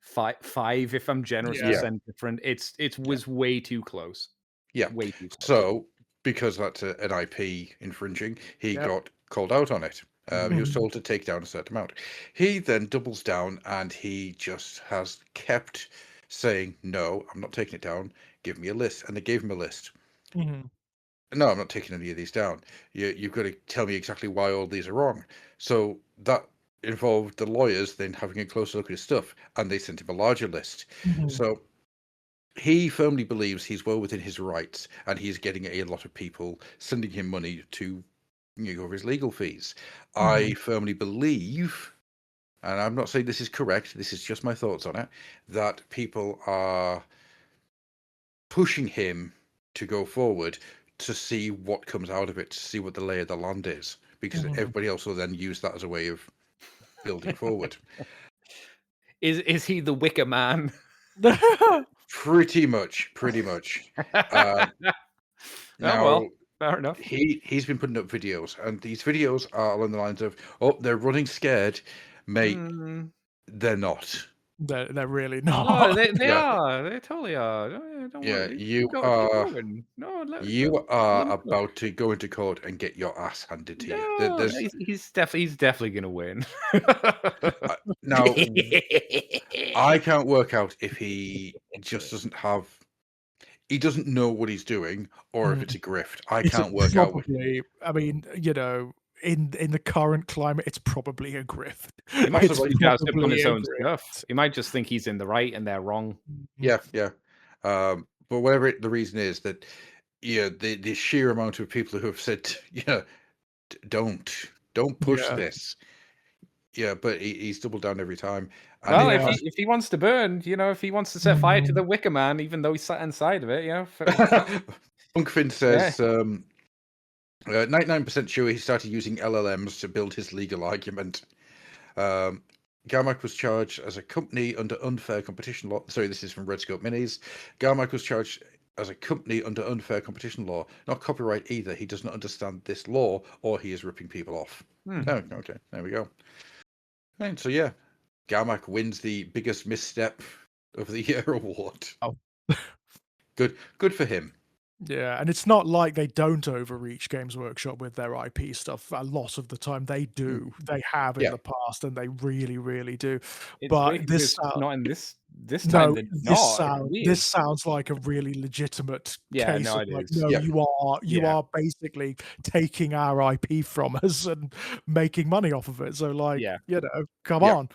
five if I'm generous Yeah. yeah. percent different. It Yeah. was way too close. Yeah. Way too close. So, because that's an IP infringing, he Yep. got called out on it. He was Mhm. Mhm. told to take down a certain amount. He then doubles down and he just has kept saying, "No, I'm not taking it down. Give me a list." And they gave him a list. Mhm. No, I'm not taking any of these down. You've got to tell me exactly why all these are wrong. So that involved the lawyers then having a closer look at his stuff, and they sent him a larger list. Mhm. So he firmly believes he's well within his rights, and he's getting a lot of people sending him money to cover his legal fees. I Mhm. firmly believe, and I'm not saying this is correct, this is just my thoughts on it, that people are pushing him to go forward to see what comes out of it, to see what the lay of the land is, because Mhm. everybody else will then use that as a way of building forward. Is he the Wicker Man? Pretty much, pretty much. Um, Oh now well, fair enough. he's been putting up videos, and these videos are along the lines of, "Oh, they're running scared, mate. Mm. They're not. They're really No, not. they Yeah, are. They totally are. Oh, yeah, don't yeah. worry. You Keep are going. No, you are let him cook. about to go into court and get your ass handed to you. No, There's he's definitely gonna win. now I can't work out if he just doesn't have he doesn't know what he's doing or if Mm. it's a grift. I It's can't work out what. probably I mean, you know, in the current climate, it's probably a grift. He might It's just be Possibly. jazzed up on probably his a own grift. stuff. He might just think he's in the right and they're wrong. Mhm. Yeah, yeah. But whatever the reason is that yeah, the sheer amount of people who have said, yeah, don't push Yeah. this. Yeah, but he's doubled down every time, and Well, it Yeah. has. if he wants to burn, if he wants to set fire to Mhm. the Wicker Man, even though he's sat inside of it, Punkfin yeah. says 99% sure he started using LLMs to build his legal argument. Um, Garmac was charged as a company under unfair competition law. Sorry, this is from Redscope Minis. Garmac was charged as a company under unfair competition law, not copyright either. He does not understand this law, or he is ripping people off. Hmm. Oh, okay, there we go. And so yeah, Garmac wins the biggest misstep of the year award. Oh. Good for him. Yeah, and it's not like they don't overreach Games Workshop with their IP stuff. A lot of the time they do. They have in Yeah. the past, and they really, really do. It's But weird this because not in this time. no, They're not. It's weird. this sounds like a really legitimate Yeah, case no, of it like, is. no, Yeah. you are basically taking our IP from us and making money off of it. So like, Yeah. come Yeah. on.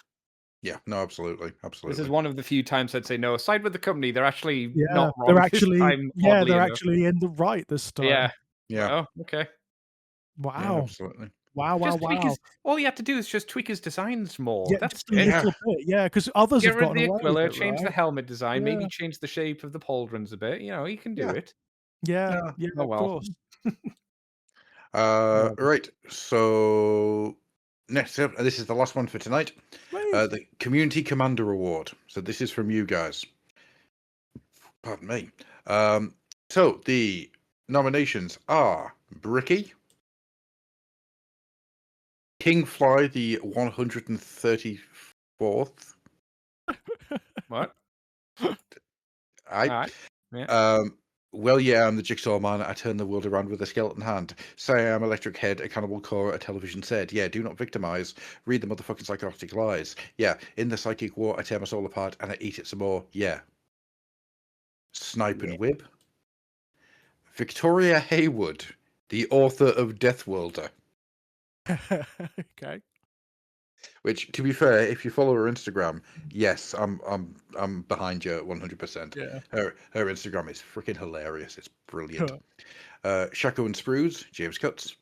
Yeah, no, absolutely. This is one of the few times I'd say no. Side with the company. They're actually Yeah, not wrong they're this actually time. Oddly they're enough. actually in the right this time. Yeah. Yeah. Oh, okay. Yeah, Wow. absolutely. Wow, Just tweak wow. his. All you have to do is just tweak his designs more. Yeah, That's just a it. little bit, yeah, because others Get have rid of gotten the away with Aquila, it, change the right? helmet design, Yeah. maybe change the shape of the pauldrons a bit. You know, he can do Yeah. it. Yeah, Yeah. yeah, Oh of well. course. Right. So next up, this is the last one for tonight. The Community Commander Award. So this is from you guys. Pardon me. So the nominations are Bricky, Kingfly, the 134th. What? I. Alright. Yeah. Well, yeah, I'm the Jigsaw Man. I turn the world around with a skeleton hand. Say I am Electric Head, a cannibal core, a television said. Yeah, do not victimize. Read the motherfucking psychotic lies. Yeah, in the psychic war, I tear my soul apart and I eat it some more. Yeah. Snipe and Whip. Victoria Haywood, the author of Death Worlder. Okay. Which, to be fair, if you follow her Instagram, yes, I'm behind you 100%. Yeah. Her Instagram is freaking hilarious. It's brilliant. Shaco and Sprues, James Cutts.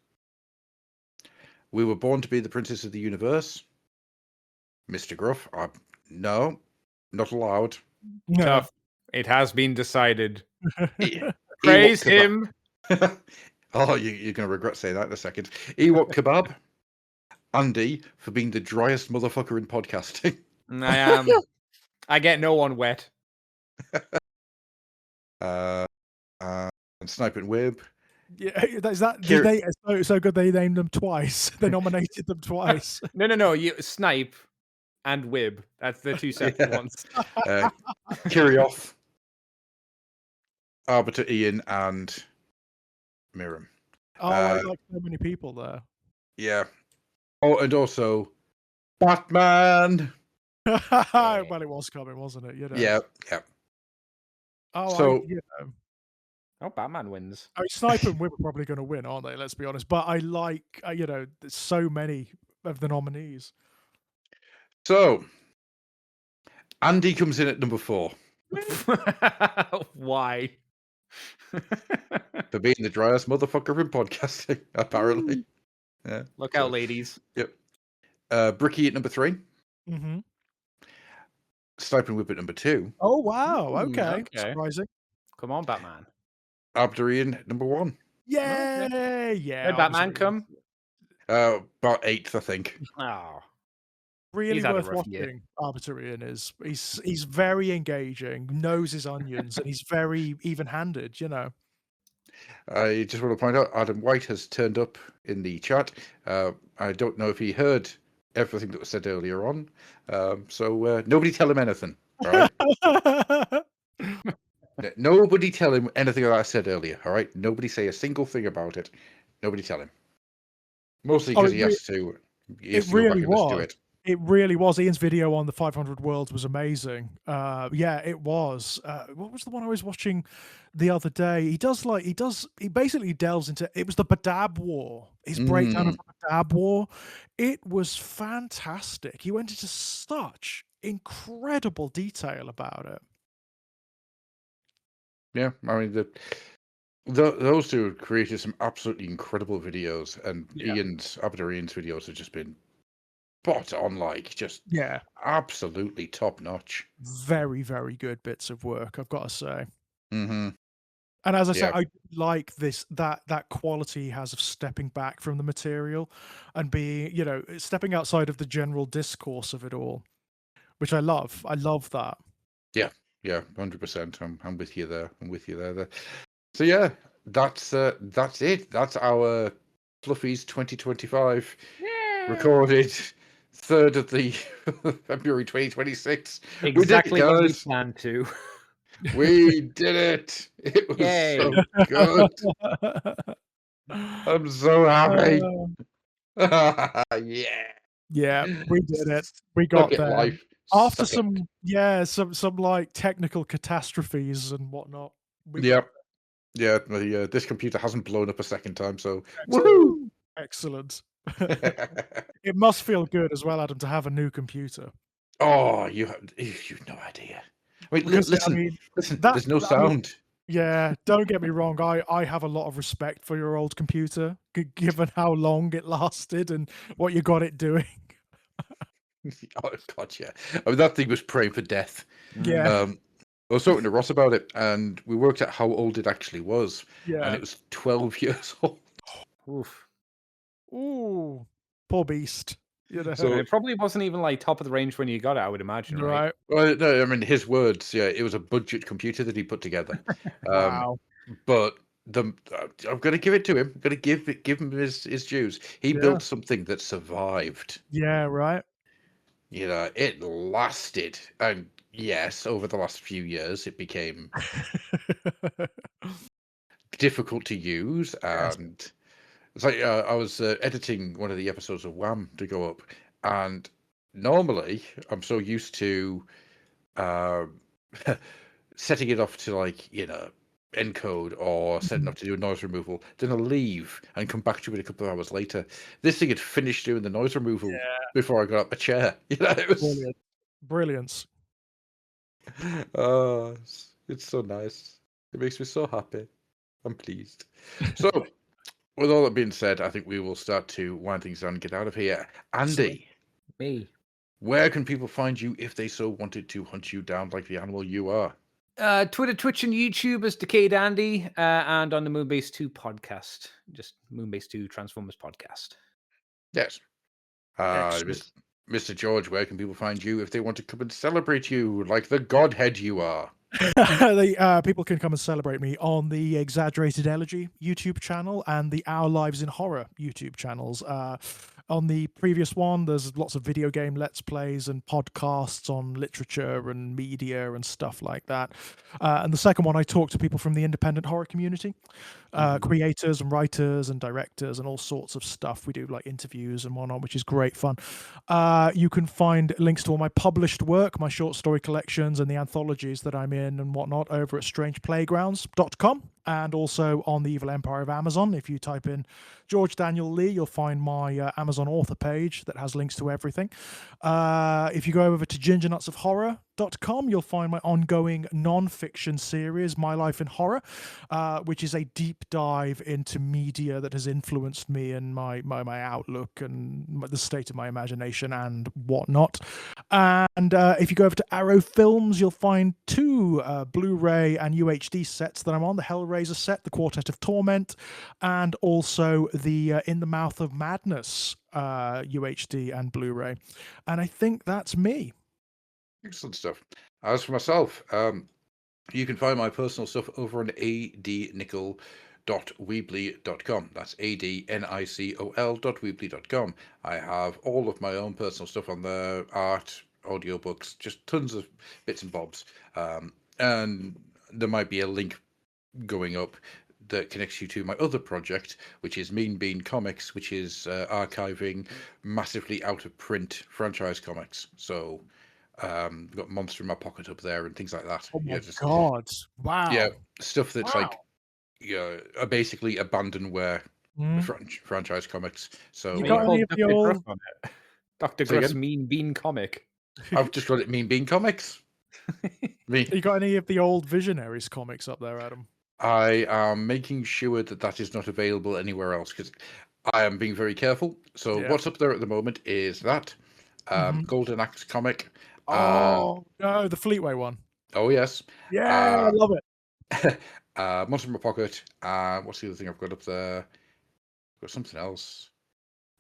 We Were Born to Be the Princess of the Universe. Mr. Gruff. No, not allowed. No. Tough. It has been decided. Ewok Praise Kebab. him. Oh, you're going to regret saying that in a second. Ewok Kebab. Andy for being the driest motherfucker in podcasting. I am. I get no one wet. And Snipe and Wib. Yeah, is that did they so good they named them twice. They nominated them twice. No. You Snipe and Wib. That's the two separate ones. Kirioth, Arbiter Ian, and Miriam. Oh, I like so many people there. Yeah. Oh, and also Batman. Well, it was coming, wasn't it? You know. Yeah. Oh, so, Oh, Batman wins. I mean, Sniper and Whip are probably going to win, aren't they? Let's be honest. But I like, there's so many of the nominees. So, Andy comes in at number 4. Why? For being the driest motherfucker in podcasting, apparently. Yeah. Look out, ladies. Yep. Bricky at number 3. Mm-hmm. Snipe and Whip at number 2. Oh, wow. Okay. Okay. Surprising. Come on, Batman. Abdurian at number 1. Yay! Okay. Yeah. Did Batman come? About 8th, I think. Oh. Really had a worth rough year. watching. Arbitorian is. He's very engaging, knows his onions, and he's very even-handed. I just want to point out Adam White has turned up in the chat. I don't know if he heard everything that was said earlier on. So nobody tell him anything. All right? Nobody tell him anything that I said earlier. All right? Nobody say a single thing about it. Nobody tell him. Mostly because he has to. It really was. It really was. Ian's video on the 500 Worlds was amazing. Yeah, it was. What was the one I was watching the other day? He basically delves into, it was the Badab War. His breakdown of the Badab War. It was fantastic. He went into such incredible detail about it. Yeah, I mean, those two created some absolutely incredible videos, and Abdurian's videos have just been spot on, just absolutely top notch. Very, very good bits of work, I've got to say. Mm-hmm. And as I said, I like that quality he has of stepping back from the material and being, stepping outside of the general discourse of it all, which I love. I love that. Yeah, 100%. I'm with you there. So yeah, that's it. That's our Fluffies 2025 recorded 3rd of the February 2026. Exactly what we planned to. We did it! It was Yay. so good. I'm so happy. Yeah. Yeah, we did it. We Suck got it, there. life. After Suck it. some like technical catastrophes and whatnot. We got Yep. Yeah, this computer hasn't blown up a second time, so woohoo! excellent. Excellent. It must feel good as well, Adam, to have a new computer. Oh, you've no idea. Wait, Because I listen, mean, listen. that There's no I mean, sound. yeah, don't get me wrong. I have a lot of respect for your old computer, given how long it lasted and what you got it doing. Oh God, yeah. I mean, that thing was praying for death. Yeah, I was talking to Ross about it, and we worked out how old it actually was, and yeah. it was 12 years old. Oof. Ooh, poor beast. You know, So, It probably wasn't even like top of the range when you got it, I would imagine, right? right? well, no, I mean, his words, yeah, it was a budget computer that he put together. Wow. But I'm going to give it to him. I'm going to give him his dues. He Yeah. built something that survived. Yeah, right. You know, it lasted, and yes, over the last few years, it became difficult to use, Yes. and it's like I was editing one of the episodes of Wham to go up, and normally I'm so used to um, setting it off to like encode or setting up to do noise removal, then I'll leave and come back to it a couple of hours later. This thing had finished doing the noise removal before I got up a chair. You know, it was Brilliant. Brilliance. oh, it's so nice. It makes me so happy. I'm pleased. So, with all that being said, I think we will start to wind things down and get out of here. Andy, Me. where can people find you if they so wanted to hunt you down like the animal you are? Twitter, Twitch, and YouTube as Decayed Andy, and on the Moonbase 2 podcast. Just Moonbase 2 Transformers podcast. Yes. Excellent. Mr. George, where can people find you if they want to come and celebrate you like the godhead you are? People can come and celebrate me on the Exaggerated Elegy YouTube channel and the Our Lives in Horror YouTube channels. On the previous one, there's lots of video game Let's Plays and podcasts on literature and media and stuff like that. And the second one, I talk to people from the independent horror community, creators and writers and directors and all sorts of stuff. We do like interviews and whatnot, which is great fun. You can find links to all my published work, my short story collections and the anthologies that I'm in and whatnot over at strangeplaygrounds.com and also on the Evil Empire of Amazon. If you type in George Daniel Lee, you'll find my Amazon author page that has links to everything. If you go over to gingernutsofhorror.com, you'll find my ongoing non-fiction series, My Life in Horror, which is a deep dive into media that has influenced me and my outlook and the state of my imagination and whatnot. And if you go over to Arrow Films, you'll find two Blu-ray and UHD sets that I'm on, the Hellraiser set, the Quartet of Torment, and also the In the Mouth of Madness UHD and Blu-ray. And I think that's me. Excellent stuff. As for myself, you can find my personal stuff over on adnicol.weebly.com. That's adnicol.weebly.com. I have all of my own personal stuff on there, art, audiobooks, just tons of bits and bobs. And there might be a link going up that connects you to my other project, which is Mean Bean Comics, which is archiving massively out of print franchise comics. So got Monster in My Pocket up there and things like that. Oh my God. Wow. Yeah, stuff that's like basically abandonware franchise comics. So you got any of the old on it? Dr. Gruff's Mean Bean comic. I've just got it Mean Bean Comics. You got any of the old Visionaries comics up there, Adam? I am making sure that is not available anywhere else because I am being very careful. So what's up there at the moment is that Golden Axe comic. Oh no, the Fleetway one. Oh yes. Yeah, I love it. Monster in My Pocket. What's the other thing I've got up there? I've got something else.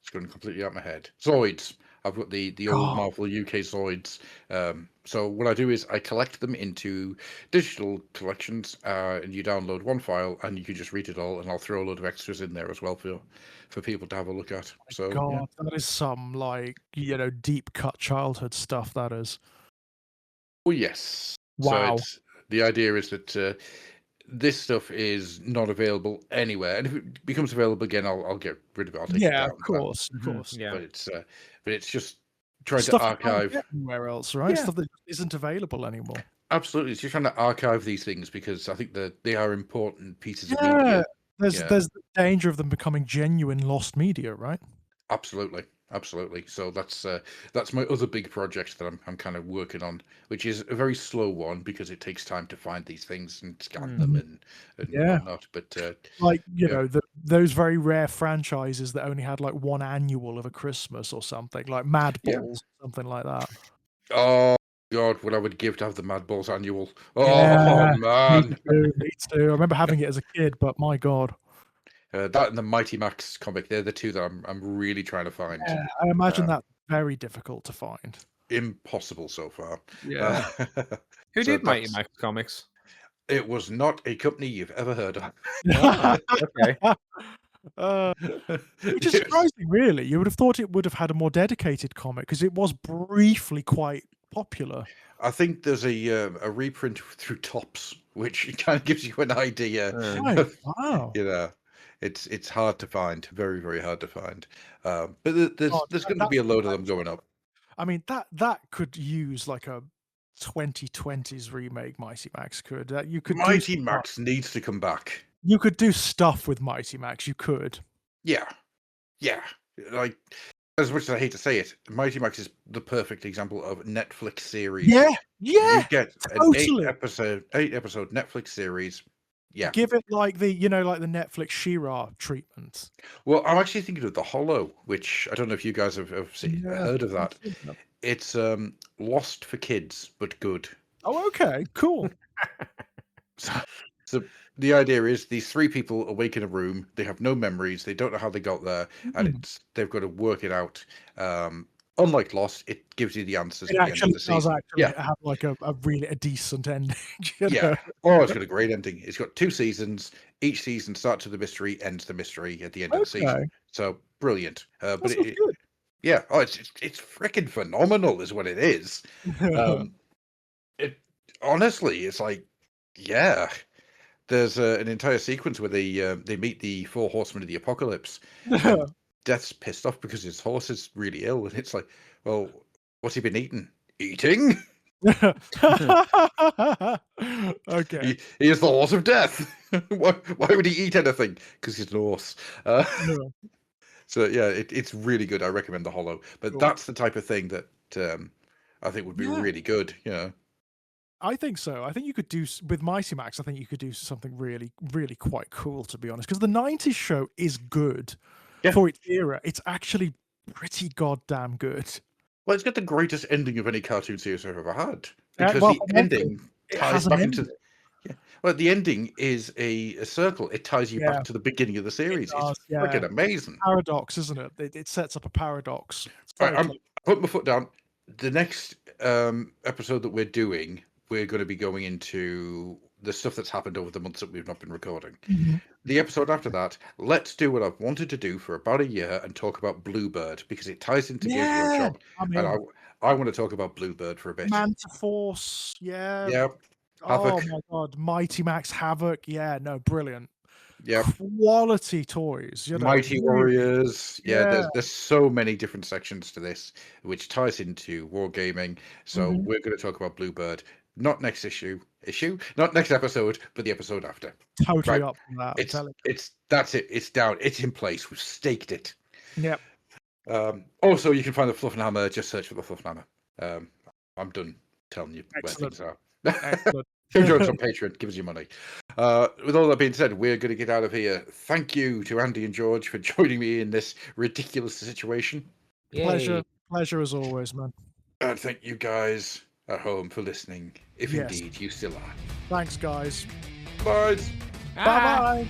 It's going completely out of my head. Zoids. I've got the old Marvel UK Zoids. So what I do is I collect them into digital collections, and you download one file, and you can just read it all, and I'll throw a load of extras in there as well for people to have a look at. So God, that is some deep cut childhood stuff. That is. Oh yes. Wow. So The idea is that this stuff is not available anywhere, and if it becomes available again, I'll get rid of it. I'll take it down. Of course, of course. Yeah. But it's just trying Stuff to you can't archive get anywhere else, right? Yeah. Stuff that isn't available anymore. Absolutely, it's just trying to archive these things because I think that they are important pieces of media. There's the danger of them becoming genuine lost media, right? Absolutely. So that's my other big project that I'm kind of working on, which is a very slow one because it takes time to find these things and scan them and whatnot. But like you know those very rare franchises that only had like one annual of a Christmas or something, like Mad Balls, something like that. Oh God, what I would give to have the Mad Balls annual. Yeah, Man, me too. I remember having it as a kid, but my God. That and the Mighty Max comic, they're the two that I'm really trying to find. Yeah, I imagine that's very difficult to find. Impossible so far. Yeah. Who did Mighty Max comics? It was not a company you've ever heard of. Okay. Which is surprising, really. You would have thought it would have had a more dedicated comic because it was briefly quite popular. I think there's a reprint through Tops, which kind of gives you an idea. Wow. You know, it's hard to find, very, very hard to find. But there's going to be a load of them going up. I mean, that could use like a 2020s remake. Mighty Max could. You could. Mighty Max needs to come back. You could do stuff with Mighty Max. You could. Yeah. Like, as much as I hate to say it, Mighty Max is the perfect example of Netflix series. Yeah. You get totally. an 8-episode Netflix series. Yeah. Give it like the Netflix She-Ra treatment. Well, I'm actually thinking of The Hollow, which I don't know if you guys have heard of that. It's Lost for kids, but good. Oh, okay, cool. So the idea is these three people awake in a room. They have no memories. They don't know how they got there, and they've got to work it out. Unlike Lost, it gives you the answers. It at the end of the does season. have like a really decent ending. Yeah. Oh, it's got a great ending. It's got 2 seasons. Each season starts with a mystery, ends the mystery at the end of the season. So brilliant. But good. Yeah. Oh, it's freaking phenomenal, is what it is. It honestly, it's like, yeah. There's an entire sequence where they meet the 4 horsemen of the apocalypse. Death's pissed off because his horse is really ill, and it's like, well, what's he been eating? Eating? Okay. He is the horse of death. Why would he eat anything? Because he's an horse. So yeah, it's really good. I recommend The Hollow. But that's the type of thing that I think would be really good. You know. I think so. I think you could do with Mighty Max. I think you could do something really, really quite cool, to be honest. Because the '90s show is good for its era. It's actually pretty goddamn good. Well, it's got the greatest ending of any cartoon series I've ever had. Because the ending ties back into. Yeah. Well, the ending is a circle. It ties you back to the beginning of the series. It's freaking amazing. Paradox, isn't it? It sets up a paradox. I'm putting my foot down. The next episode that we're doing, we're going to be going into the stuff that's happened over the months that we've not been recording. The episode after that, let's do what I've wanted to do for about a year and talk about Bluebird, because it ties into Game Workshop. And I want to talk about Bluebird for a bit. Manta Force, Yeah. Oh my God, Mighty Max Havoc, no, brilliant. Yeah, quality toys. Mighty Warriors. There's so many different sections to this, which ties into wargaming. So we're going to talk about Bluebird. Not next not next episode, but the episode after. Totally up for that. That's it. It's down. It's in place. We've staked it. Yep. Also, you can find the Fluff and Hammer. Just search for the Fluff and Hammer. I'm done telling you where things are. Who joins on Patreon, give us your money. With all that being said, we're going to get out of here. Thank you to Andy and George for joining me in this ridiculous situation. Pleasure as always, man. And thank you guys at home for listening, if indeed you still are. Thanks, guys. Bye. Bye.